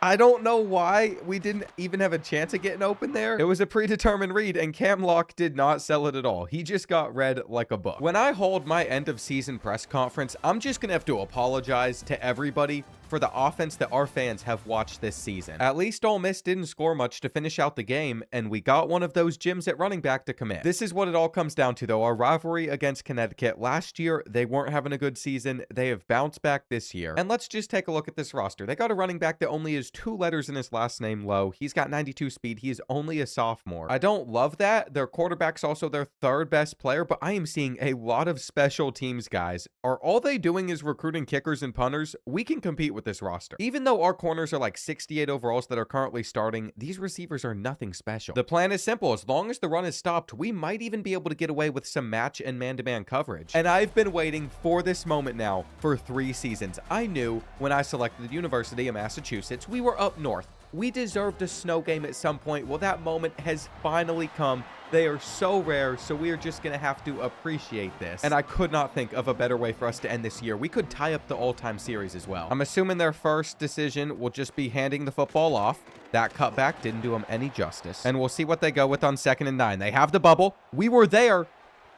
I don't know why we didn't even have a chance of getting open there. It was a predetermined read, and Cam Lock did not sell it at all. He just got read like a book. When I hold my end of season press conference, I'm just gonna have to apologize to everybody for the offense that our fans have watched this season. At least Ole Miss didn't score much to finish out the game, and we got one of those gyms at running back to commit. This is what it all comes down to, though. Our rivalry against Connecticut. Last year, they weren't having a good season. They have bounced back this year. And let's just take a look at this roster. They got a running back that only has 2 letters in his last name, Lowe. He's got 92 speed. He is only a sophomore. I don't love that. Their quarterback's also their 3rd best player, but I am seeing a lot of special teams guys. Are all they doing is recruiting kickers and punters? We can compete with this roster. Even though our corners are like 68 overalls that are currently starting, these receivers are nothing special. The plan is simple. As long as the run is stopped, we might even be able to get away with some match and man-to-man coverage. And I've been waiting for this moment now for 3 seasons. I knew when I selected the University of Massachusetts, we were up north. We deserved a snow game at some point. Well, that moment has finally come. They are so rare, so we are just going to have to appreciate this. And I could not think of a better way for us to end this year. We could tie up the all-time series as well. I'm assuming their first decision will just be handing the football off. That cutback didn't do them any justice. And we'll see what they go with on 2nd and 9. They have the bubble. We were there.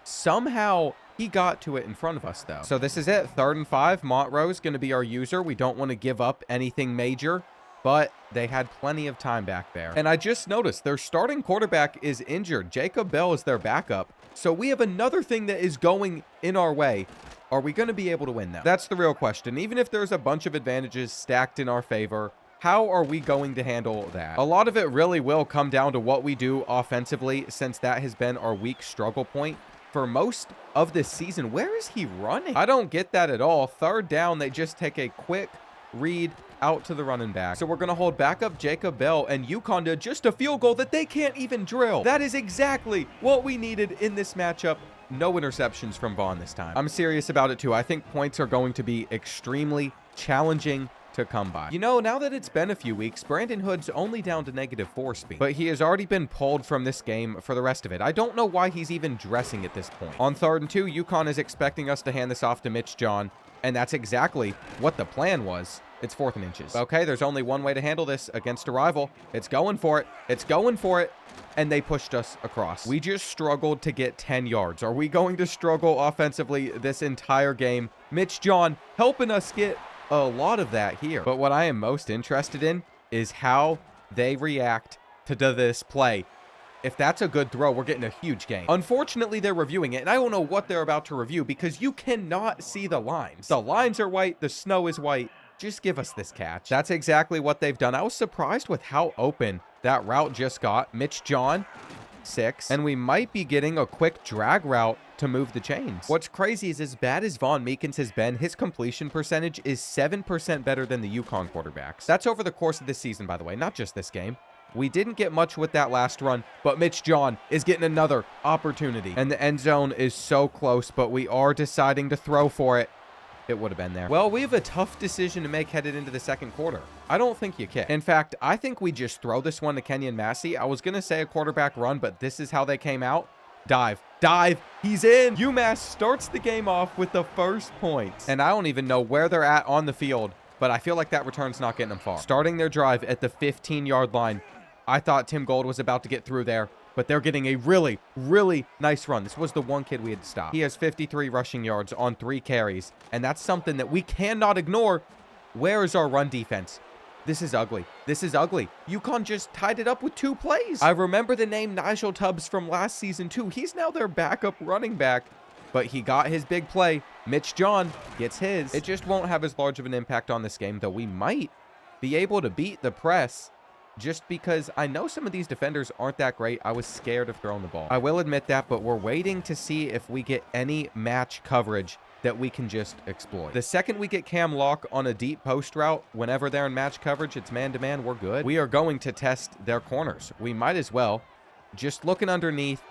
Somehow he got to it in front of us, though. So this is it. 3rd and 5. Montrose going to be our user. We don't want to give up anything major, but they had plenty of time back there. And I just noticed their starting quarterback is injured. Jacob Bell is their backup. So we have another thing that is going in our way. Are we going to be able to win now? That's the real question. Even if there's a bunch of advantages stacked in our favor, how are we going to handle that? A lot of it really will come down to what we do offensively, since that has been our weak struggle point for most of this season. Where is he running? I don't get that at all. 3rd down, they just take a quick read out to the running back. So we're going to hold back up Jacob Bell, and UConn to just a field goal that they can't even drill. That is exactly what we needed in this matchup. No interceptions from Vaughn this time. I'm serious about it too. I think points are going to be extremely challenging to come by. You know, now that it's been a few weeks, Brandon Hood's only down to -4 speed, but he has already been pulled from this game for the rest of it. I don't know why he's even dressing at this point. On 3rd and 2, UConn is expecting us to hand this off to Mitch John, and that's exactly what the plan was. It's 4th and inches. Okay, there's only one way to handle this against a rival. It's going for it. It's going for it. And they pushed us across. We just struggled to get 10 yards. Are we going to struggle offensively this entire game? Mitch John helping us get a lot of that here. But what I am most interested in is how they react to this play. If that's a good throw, we're getting a huge gain. Unfortunately, they're reviewing it, and I don't know what they're about to review because you cannot see the lines. The lines are white. The snow is white. Just give us this catch. That's exactly what they've done. I was surprised with how open that route just got. Mitch John, 6. And we might be getting a quick drag route to move the chains. What's crazy is, as bad as Von Meekins has been, his completion percentage is 7% better than the UConn quarterbacks. That's over the course of this season, by the way, not just this game. We didn't get much with that last run, but Mitch John is getting another opportunity. And the end zone is so close, but we are deciding to throw for it. It would have been there. Well, we have a tough decision to make headed into the 2nd quarter. I don't think you can. In fact, I think we just throw this one to Kenyon Massey. I was going to say a quarterback run, but this is how they came out. Dive. Dive. He's in. UMass starts the game off with the first points. And I don't even know where they're at on the field, but I feel like that return's not getting them far. Starting their drive at the 15-yard line. I thought Tim Gold was about to get through there. but they're getting a really, really nice run. This was the one kid we had to stop. He has 53 rushing yards on 3 carries, and that's something that we cannot ignore. Where is our run defense? This is ugly. This is ugly. UConn just tied it up with 2 plays. I remember the name Nigel Tubbs from last season too. He's now their backup running back, but he got his big play. Mitch John gets his. It just won't have as large of an impact on this game, though we might be able to beat the press. Just because I know some of these defenders aren't that great. I was scared of throwing the ball. I will admit that, but we're waiting to see if we get any match coverage that we can just exploit. The second we get Cam Lock on a deep post route, whenever they're in match coverage, it's man-to-man, we're good. We are going to test their corners. We might as well. Just looking underneath,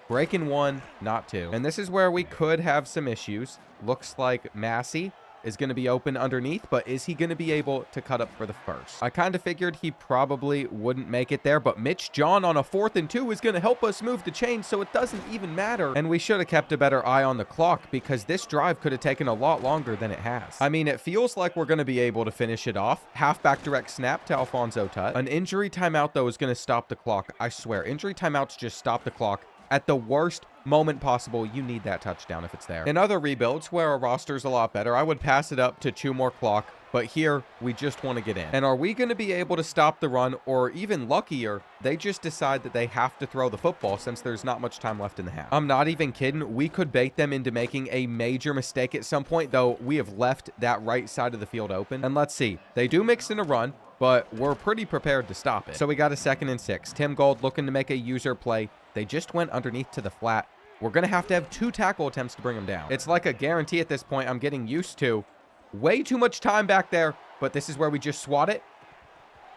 breaking 1, not 2. And this is where we could have some issues. Looks like Massey is going to be open underneath, but is he going to be able to cut up for the first? I kind of figured he probably wouldn't make it there, but Mitch John on a 4th and 2 is going to help us move the chains, so it doesn't even matter. And we should have kept a better eye on the clock, because this drive could have taken a lot longer than it has. I mean, it feels like we're going to be able to finish it off. Halfback direct snap to Alfonso Tutt. An injury timeout, though, is going to stop the clock. I swear, injury timeouts just stop the clock. At the worst moment possible, you need that touchdown if it's there. In other rebuilds where our roster's a lot better, I would pass it up to chew more clock, but here we just want to get in. And are we going to be able to stop the run, or even luckier, they just decide that they have to throw the football since there's not much time left in the half? I'm not even kidding. We could bait them into making a major mistake at some point, though we have left that right side of the field open. And let's see, they do mix in a run, but we're pretty prepared to stop it. So we got a 2nd and 6. Tim Gold looking to make a user play. They just went underneath to the flat. We're going to have 2 tackle attempts to bring him down. It's like a guarantee at this point. I'm getting used to way too much time back there, but this is where we just swat it.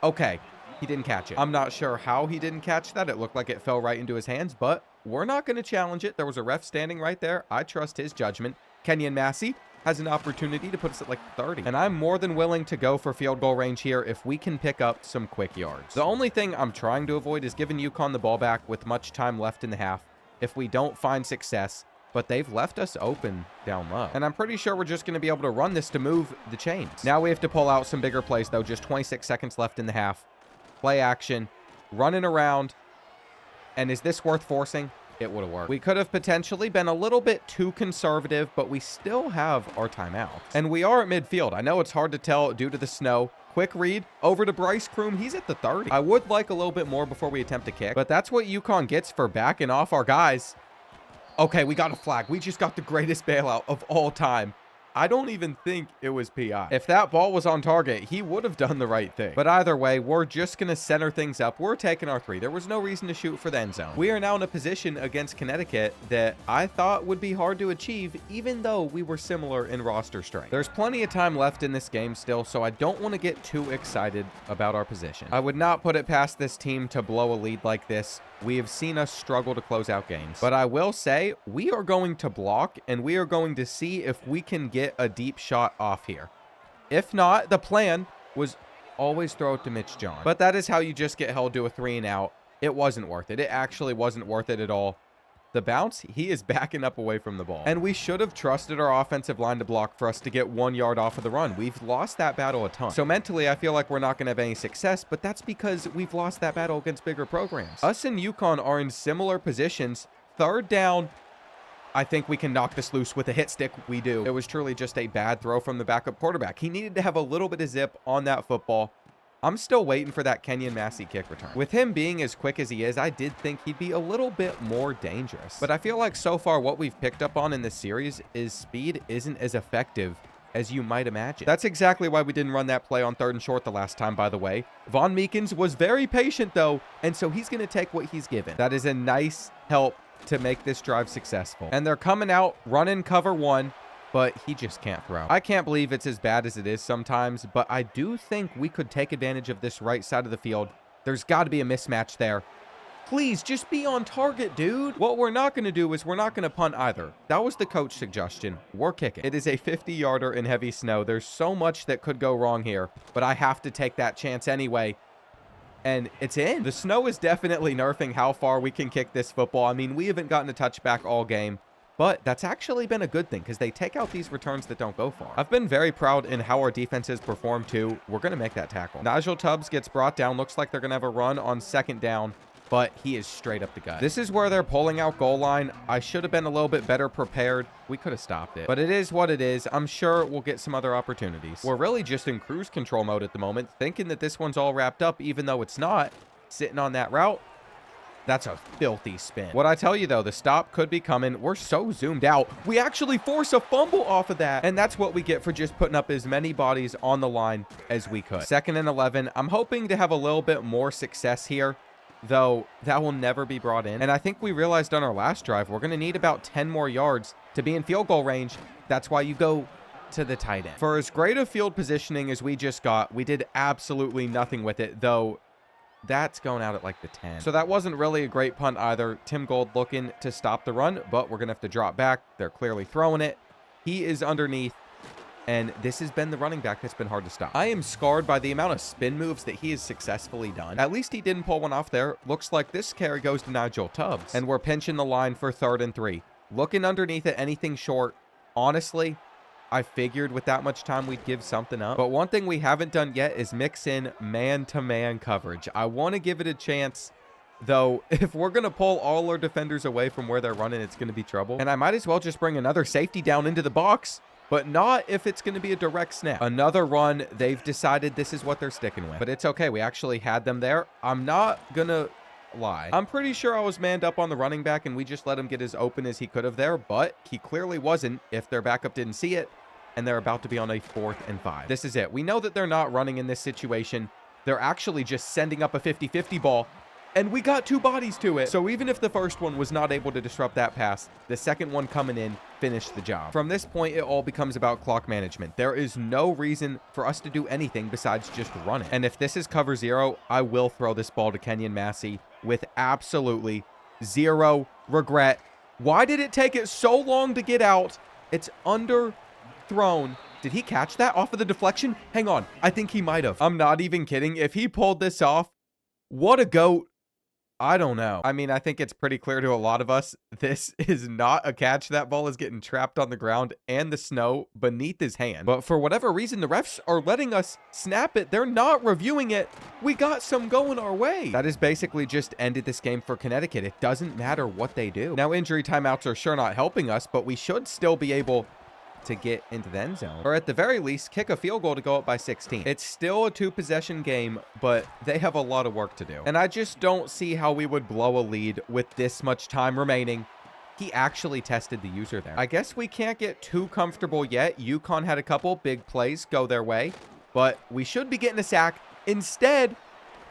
Okay, he didn't catch it. I'm not sure how he didn't catch that. It looked like it fell right into his hands, but we're not going to challenge it. There was a ref standing right there. I trust his judgment. Kenyon Massey has an opportunity to put us at like 30. And I'm more than willing to go for field goal range here if we can pick up some quick yards. The only thing I'm trying to avoid is giving UConn the ball back with much time left in the half if we don't find success. But they've left us open down low. And I'm pretty sure we're just going to be able to run this to move the chains. Now we have to pull out some bigger plays, though. Just 26 seconds left in the half. Play action. Running around. And is this worth forcing? It would have worked. We could have potentially been a little bit too conservative, but we still have our timeout. And we are at midfield. I know it's hard to tell due to the snow. Quick read over to Bryce Kroom. He's at the 30. I would like a little bit more before we attempt to kick, but that's what UConn gets for backing off our guys. Okay, we got a flag. We just got the greatest bailout of all time. I don't even think it was PI. If that ball was on target, he would have done the right thing. But either way, we're just going to center things up. We're taking our 3. There was no reason to shoot for the end zone. We are now in a position against Connecticut that I thought would be hard to achieve, even though we were similar in roster strength. There's plenty of time left in this game still, so I don't want to get too excited about our position. I would not put it past this team to blow a lead like this. We have seen us struggle to close out games. But I will say, we are going to block, and we are going to see if we can get a deep shot off here. If not, the plan was always throw it to Mitch John. But that is how you just get held to a 3 and out. It wasn't worth it. It actually wasn't worth it at all. The bounce, he is backing up away from the ball. And we should have trusted our offensive line to block for us to get 1 yard off of the run. We've lost that battle a ton. So mentally, I feel like we're not going to have any success, but that's because we've lost that battle against bigger programs. Us and UConn are in similar positions. 3rd down, I think we can knock this loose with a hit stick. We do. It was truly just a bad throw from the backup quarterback. He needed to have a little bit of zip on that football. I'm still waiting for that Kenyon Massey kick return. With him being as quick as he is, I did think he'd be a little bit more dangerous. But I feel like so far what we've picked up on in this series is speed isn't as effective as you might imagine. That's exactly why we didn't run that play on 3rd and short the last time, by the way. Von Meekins was very patient, though, and so he's going to take what he's given. That is a nice help to make this drive successful. And they're coming out, running cover 1. But he just can't throw. I can't believe it's as bad as it is sometimes, but I do think we could take advantage of this right side of the field. There's got to be a mismatch there. Please, just be on target, dude. What we're not going to do is we're not going to punt either. That was the coach suggestion. We're kicking. It is a 50-yarder in heavy snow. There's so much that could go wrong here, but I have to take that chance anyway. And it's in. The snow is definitely nerfing how far we can kick this football. I mean, we haven't gotten a touchback all game. But that's actually been a good thing because they take out these returns that don't go far. I've been very proud in how our defenses perform too. We're going to make that tackle. Nigel Tubbs gets brought down. Looks like they're going to have a run on 2nd down. but he is straight up the gut. This is where they're pulling out goal line. I should have been a little bit better prepared. We could have stopped it, but it is what it is. I'm sure we'll get some other opportunities. We're really just in cruise control mode at the moment, thinking that this one's all wrapped up, even though it's not. Sitting on that route. That's a filthy spin. What I tell you, though, the stop could be coming. We're so zoomed out. We actually force a fumble off of that. And that's what we get for just putting up as many bodies on the line as we could. 2nd and 11. I'm hoping to have a little bit more success here, though that will never be brought in. And I think we realized on our last drive, we're going to need about 10 more yards to be in field goal range. That's why you go to the tight end. For as great a field positioning as we just got, we did absolutely nothing with it, though that's going out at like the 10. So that wasn't really a great punt either. Tim Gold looking to stop the run, but we're going to have to drop back. They're clearly throwing it. He is underneath, and this has been the running back that's been hard to stop. I am scarred by the amount of spin moves that he has successfully done. At least he didn't pull one off there. Looks like this carry goes to Nigel Tubbs, and we're pinching the line for 3rd and 3. Looking underneath at anything short. Honestly, I figured with that much time we'd give something up. But one thing we haven't done yet is mix in man-to-man coverage. I want to give it a chance, though. If we're going to pull all our defenders away from where they're running, it's going to be trouble. And I might as well just bring another safety down into the box, but not if it's going to be a direct snap. Another run. They've decided this is what they're sticking with. But it's okay. We actually had them there. I'm not going to lie. I'm pretty sure I was manned up on the running back, and we just let him get as open as he could have there, but he clearly wasn't if their backup didn't see it. And they're about to be on a 4th and 5. This is it. We know that they're not running in this situation. They're actually just sending up a 50-50 ball, and we got 2 bodies to it. So even if the first one was not able to disrupt that pass, the second one coming in finished the job. From this point, it all becomes about clock management. There is no reason for us to do anything besides just run it. And if this is cover 0, I will throw this ball to Kenyon Massey with absolutely 0 regret. Why did it take it so long to get out? It's under thrown. Did he catch that off of the deflection? Hang on. I think he might have. I'm not even kidding. If he pulled this off, what a goat. I don't know. I mean, I think it's pretty clear to a lot of us, this is not a catch. That ball is getting trapped on the ground and the snow beneath his hand. But for whatever reason, the refs are letting us snap it. They're not reviewing it. We got some going our way. That has basically just ended this game for Connecticut. It doesn't matter what they do. Now, injury timeouts are sure not helping us, but we should still be able to get into the end zone, or at the very least kick a field goal to go up by 16. It's still a 2-possession game, but they have a lot of work to do, and I just don't see how we would blow a lead with this much time remaining. He actually tested the user there. I guess we can't get too comfortable yet. UConn had a couple big plays go their way, but we should be getting a sack. Instead,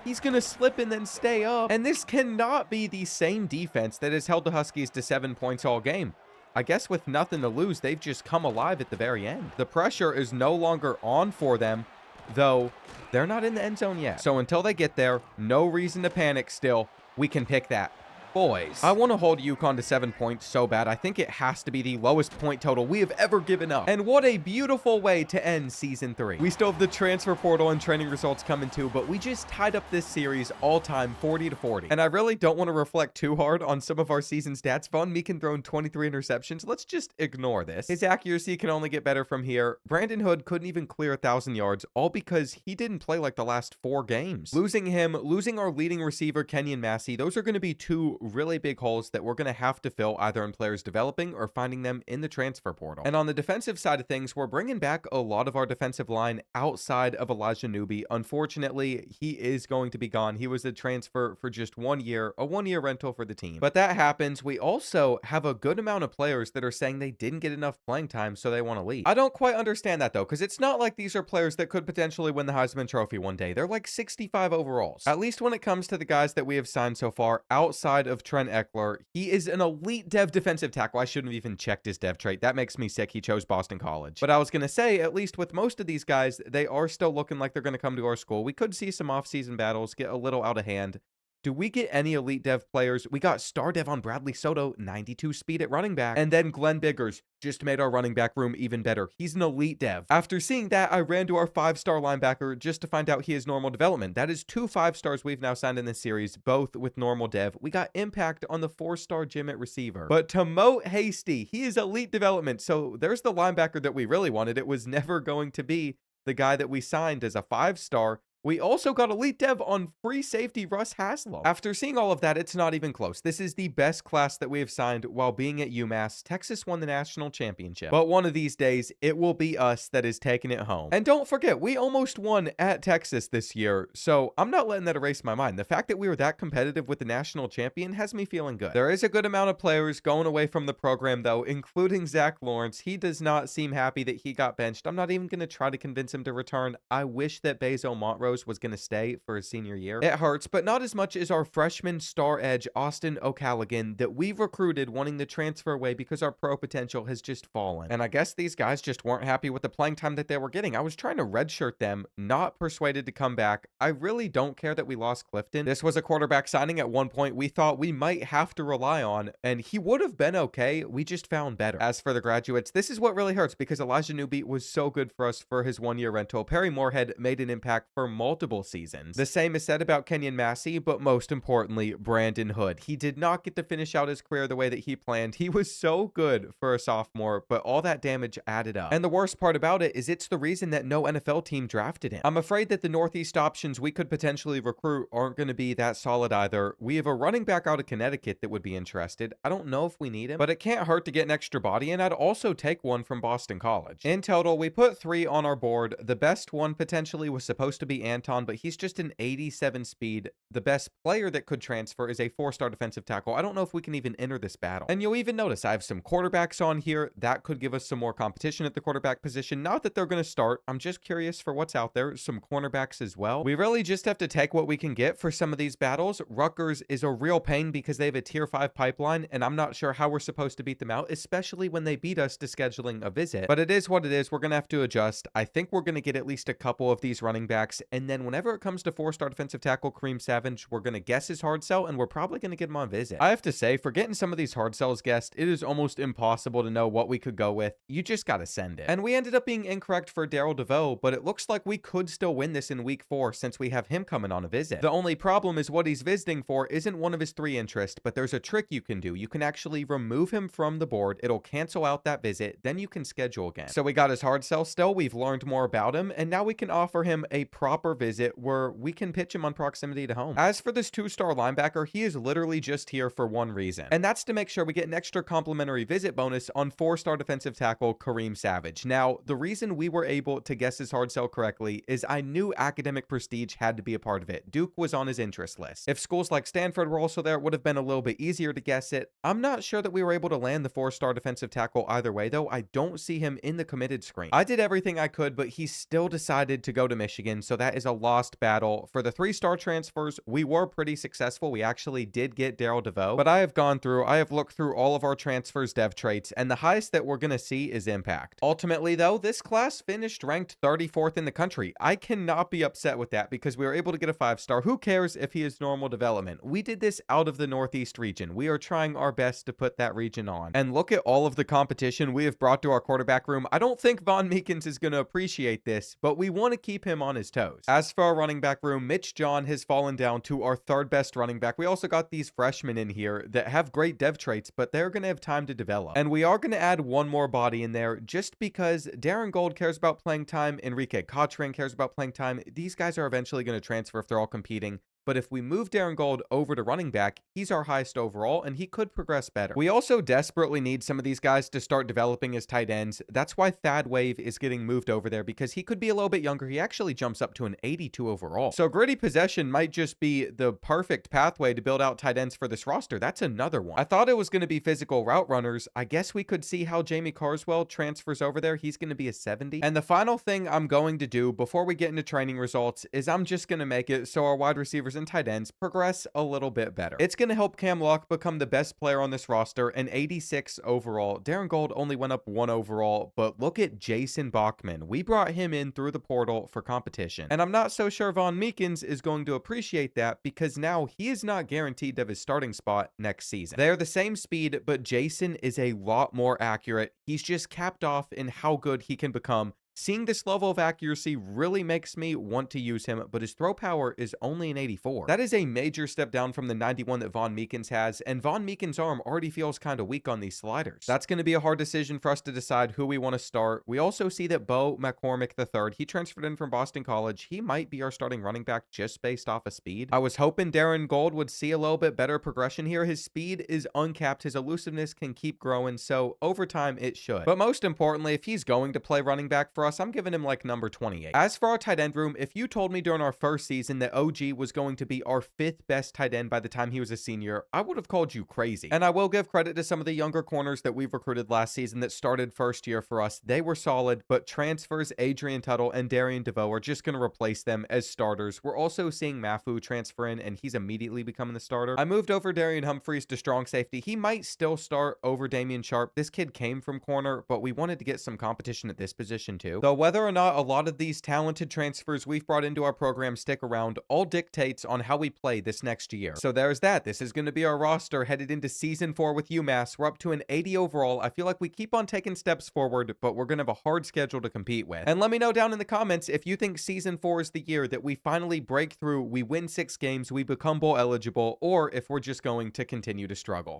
he's going to slip and then stay up, and this cannot be the same defense that has held the Huskies to 7 points all game. I guess with nothing to lose, they've just come alive at the very end. The pressure is no longer on for them, though they're not in the end zone yet. So until they get there, no reason to panic still. We can pick that. Boys, I want to hold UConn to 7 points so bad. I think it has to be the lowest point total we have ever given up. And what a beautiful way to end Season 3. We still have the transfer portal and training results coming too, but we just tied up this series all-time 40-40. And I really don't want to reflect too hard on some of our season stats. Von Meeken throwing 23 interceptions. Let's just ignore this. His accuracy can only get better from here. Brandon Hood couldn't even clear 1,000 yards, all because he didn't play like the last 4 games. Losing him, losing our leading receiver, Kenyon Massey, those are going to be 2 really big holes that we're going to have to fill either in players developing or finding them in the transfer portal. And on the defensive side of things, we're bringing back a lot of our defensive line outside of Elijah Newby. Unfortunately, he is going to be gone. He was a transfer for just 1 year, a 1-year rental for the team. But that happens. We also have a good amount of players that are saying they didn't get enough playing time, so they want to leave. I don't quite understand that though, because it's not like these are players that could potentially win the Heisman Trophy one day. They're like 65 overalls. At least when it comes to the guys that we have signed so far outside of Trent Eckler. He is an elite dev defensive tackle. I shouldn't have even checked his dev trait. That makes me sick. He chose Boston College. But I was going to say, at least with most of these guys, they are still looking like they're going to come to our school. We could see some off-season battles get a little out of hand. Do we get any elite dev players? We got star dev on Bradley Soto, 92 speed at running back. And then Glenn Biggers just made our running back room even better. He's an elite dev. After seeing that, I ran to our 5-star linebacker just to find out he has normal development. That is 2 5-stars we've now signed in this series, both with normal dev. We got impact on the 4-star gym at receiver. But Tomote Hasty, he is elite development. So there's the linebacker that we really wanted. It was never going to be the guy that we signed as a 5-star. We also got elite dev on free safety Russ Haslam. After seeing all of that, it's not even close. This is the best class that we have signed while being at UMass. Texas won the national championship, but one of these days, it will be us that is taking it home. And don't forget, we almost won at Texas this year, so I'm not letting that erase my mind. The fact that we were that competitive with the national champion has me feeling good. There is a good amount of players going away from the program, though, including Zach Lawrence. He does not seem happy that he got benched. I'm not even going to try to convince him to return. I wish that Bezo Montrose was going to stay for his senior year. It hurts, but not as much as our freshman star edge, Austin O'Callaghan, that we recruited wanting to transfer away because our pro potential has just fallen. And I guess these guys just weren't happy with the playing time that they were getting. I was trying to redshirt them, not persuaded to come back. I really don't care that we lost Clifton. This was a quarterback signing at one point we thought we might have to rely on, and he would have been okay. We just found better. As for the graduates, this is what really hurts because Elijah Newby was so good for us for his one-year rental. Perry Moorhead made an impact for multiple seasons. The same is said about Kenyon Massey, but most importantly, Brandon Hood. He did not get to finish out his career the way that he planned. He was so good for a sophomore, but all that damage added up. And the worst part about it is it's the reason that no NFL team drafted him. I'm afraid that the Northeast options we could potentially recruit aren't going to be that solid either. We have a running back out of Connecticut that would be interested. I don't know if we need him, but it can't hurt to get an extra body, and I'd also take one from Boston College. In total, we put 3 on our board. The best one potentially was supposed to be Anton, but he's just an 87 speed. The best player that could transfer is a 4-star defensive tackle. I don't know if we can even enter this battle. And you'll even notice I have some quarterbacks on here. That could give us some more competition at the quarterback position. Not that they're going to start. I'm just curious for what's out there. Some cornerbacks as well. We really just have to take what we can get for some of these battles. Rutgers is a real pain because they have a tier 5 pipeline, and I'm not sure how we're supposed to beat them out, especially when they beat us to scheduling a visit. But it is what it is. We're going to have to adjust. I think we're going to get at least a couple of these running backs, and then whenever it comes to 4-star defensive tackle Kareem Savage, we're going to guess his hard sell, and we're probably going to get him on visit. I have to say, for getting some of these hard sells guessed, it is almost impossible to know what we could go with. You just got to send it. And we ended up being incorrect for Daryl DeVoe, but it looks like we could still win this in week 4 since we have him coming on a visit. The only problem is what he's visiting for isn't one of his 3 interests, but there's a trick you can do. You can actually remove him from the board. It'll cancel out that visit. Then you can schedule again. So we got his hard sell still. We've learned more about him, and now we can offer him a proper visit where we can pitch him on proximity to home. As for this 2-star linebacker, he is literally just here for one reason, and that's to make sure we get an extra complimentary visit bonus on 4-star defensive tackle Kareem Savage. Now, the reason we were able to guess his hard sell correctly is I knew academic prestige had to be a part of it. Duke was on his interest list. If schools like Stanford were also there, it would have been a little bit easier to guess it. I'm not sure that we were able to land the 4-star defensive tackle either way, though. I don't see him in the committed screen. I did everything I could, but he still decided to go to Michigan, so that is a lost battle. For the 3-star transfers, we were pretty successful. We actually did get Daryl DeVoe, but I have looked through all of our transfers dev traits, and the highest that we're going to see is impact. Ultimately, though, this class finished ranked 34th in the country. I cannot be upset with that because we were able to get a 5-star. Who cares if he is normal development? We did this out of the Northeast region. We are trying our best to put that region on. And look at all of the competition we have brought to our quarterback room. I don't think Von Meekins is going to appreciate this, but we want to keep him on his toes. As for our running back room, Mitch John has fallen down to our 3rd best running back. We also got these freshmen in here that have great dev traits, but they're going to have time to develop. And we are going to add one more body in there just because Darren Gold cares about playing time. Enrique Cotran cares about playing time. These guys are eventually going to transfer if they're all competing. But if we move Darren Gold over to running back, he's our highest overall, and he could progress better. We also desperately need some of these guys to start developing as tight ends. That's why Thad Wave is getting moved over there, because he could be a little bit younger. He actually jumps up to an 82 overall. So gritty possession might just be the perfect pathway to build out tight ends for this roster. That's another one. I thought it was going to be physical route runners. I guess we could see how Jamie Carswell transfers over there. He's going to be a 70. And the final thing I'm going to do before we get into training results is I'm just going to make it so our wide receivers and tight ends progress a little bit better. It's going to help Cam Locke become the best player on this roster, an 86 overall. Darren Gold only went up 1 overall, but look at Jason Bachman. We brought him in through the portal for competition, and I'm not so sure Von Meekins is going to appreciate that because now he is not guaranteed to have his starting spot next season. They're the same speed, but Jason is a lot more accurate. He's just capped off in how good he can become Seeing this level of accuracy really makes me want to use him, but his throw power is only an 84. That is a major step down from the 91 that Von Meekins has, and Von Meekins' arm already feels kind of weak on these sliders. That's going to be a hard decision for us to decide who we want to start. We also see that Bo McCormick III, he transferred in from Boston College. He might be our starting running back just based off of speed. I was hoping Darren Gold would see a little bit better progression here. His speed is uncapped. His elusiveness can keep growing, so over time it should. But most importantly, if he's going to play running back for us, I'm giving him like number 28. As for our tight end room, if you told me during our first season that OG was going to be our 5th best tight end by the time he was a senior, I would have called you crazy. And I will give credit to some of the younger corners that we've recruited last season that started first year for us. They were solid, but transfers Adrian Tuttle and Darian DeVoe are just going to replace them as starters. We're also seeing Mafu transfer in, and he's immediately becoming the starter. I moved over Darian Humphreys to strong safety. He might still start over Damian Sharp. This kid came from corner, but we wanted to get some competition at this position too. Though whether or not a lot of these talented transfers we've brought into our program stick around all dictates on how we play this next year. So there's that. This is going to be our roster headed into season 4 with UMass. We're up to an 80 overall. I feel like we keep on taking steps forward, but we're going to have a hard schedule to compete with. And let me know down in the comments if you think season 4 is the year that we finally break through, we win 6 games, we become bowl eligible, or if we're just going to continue to struggle.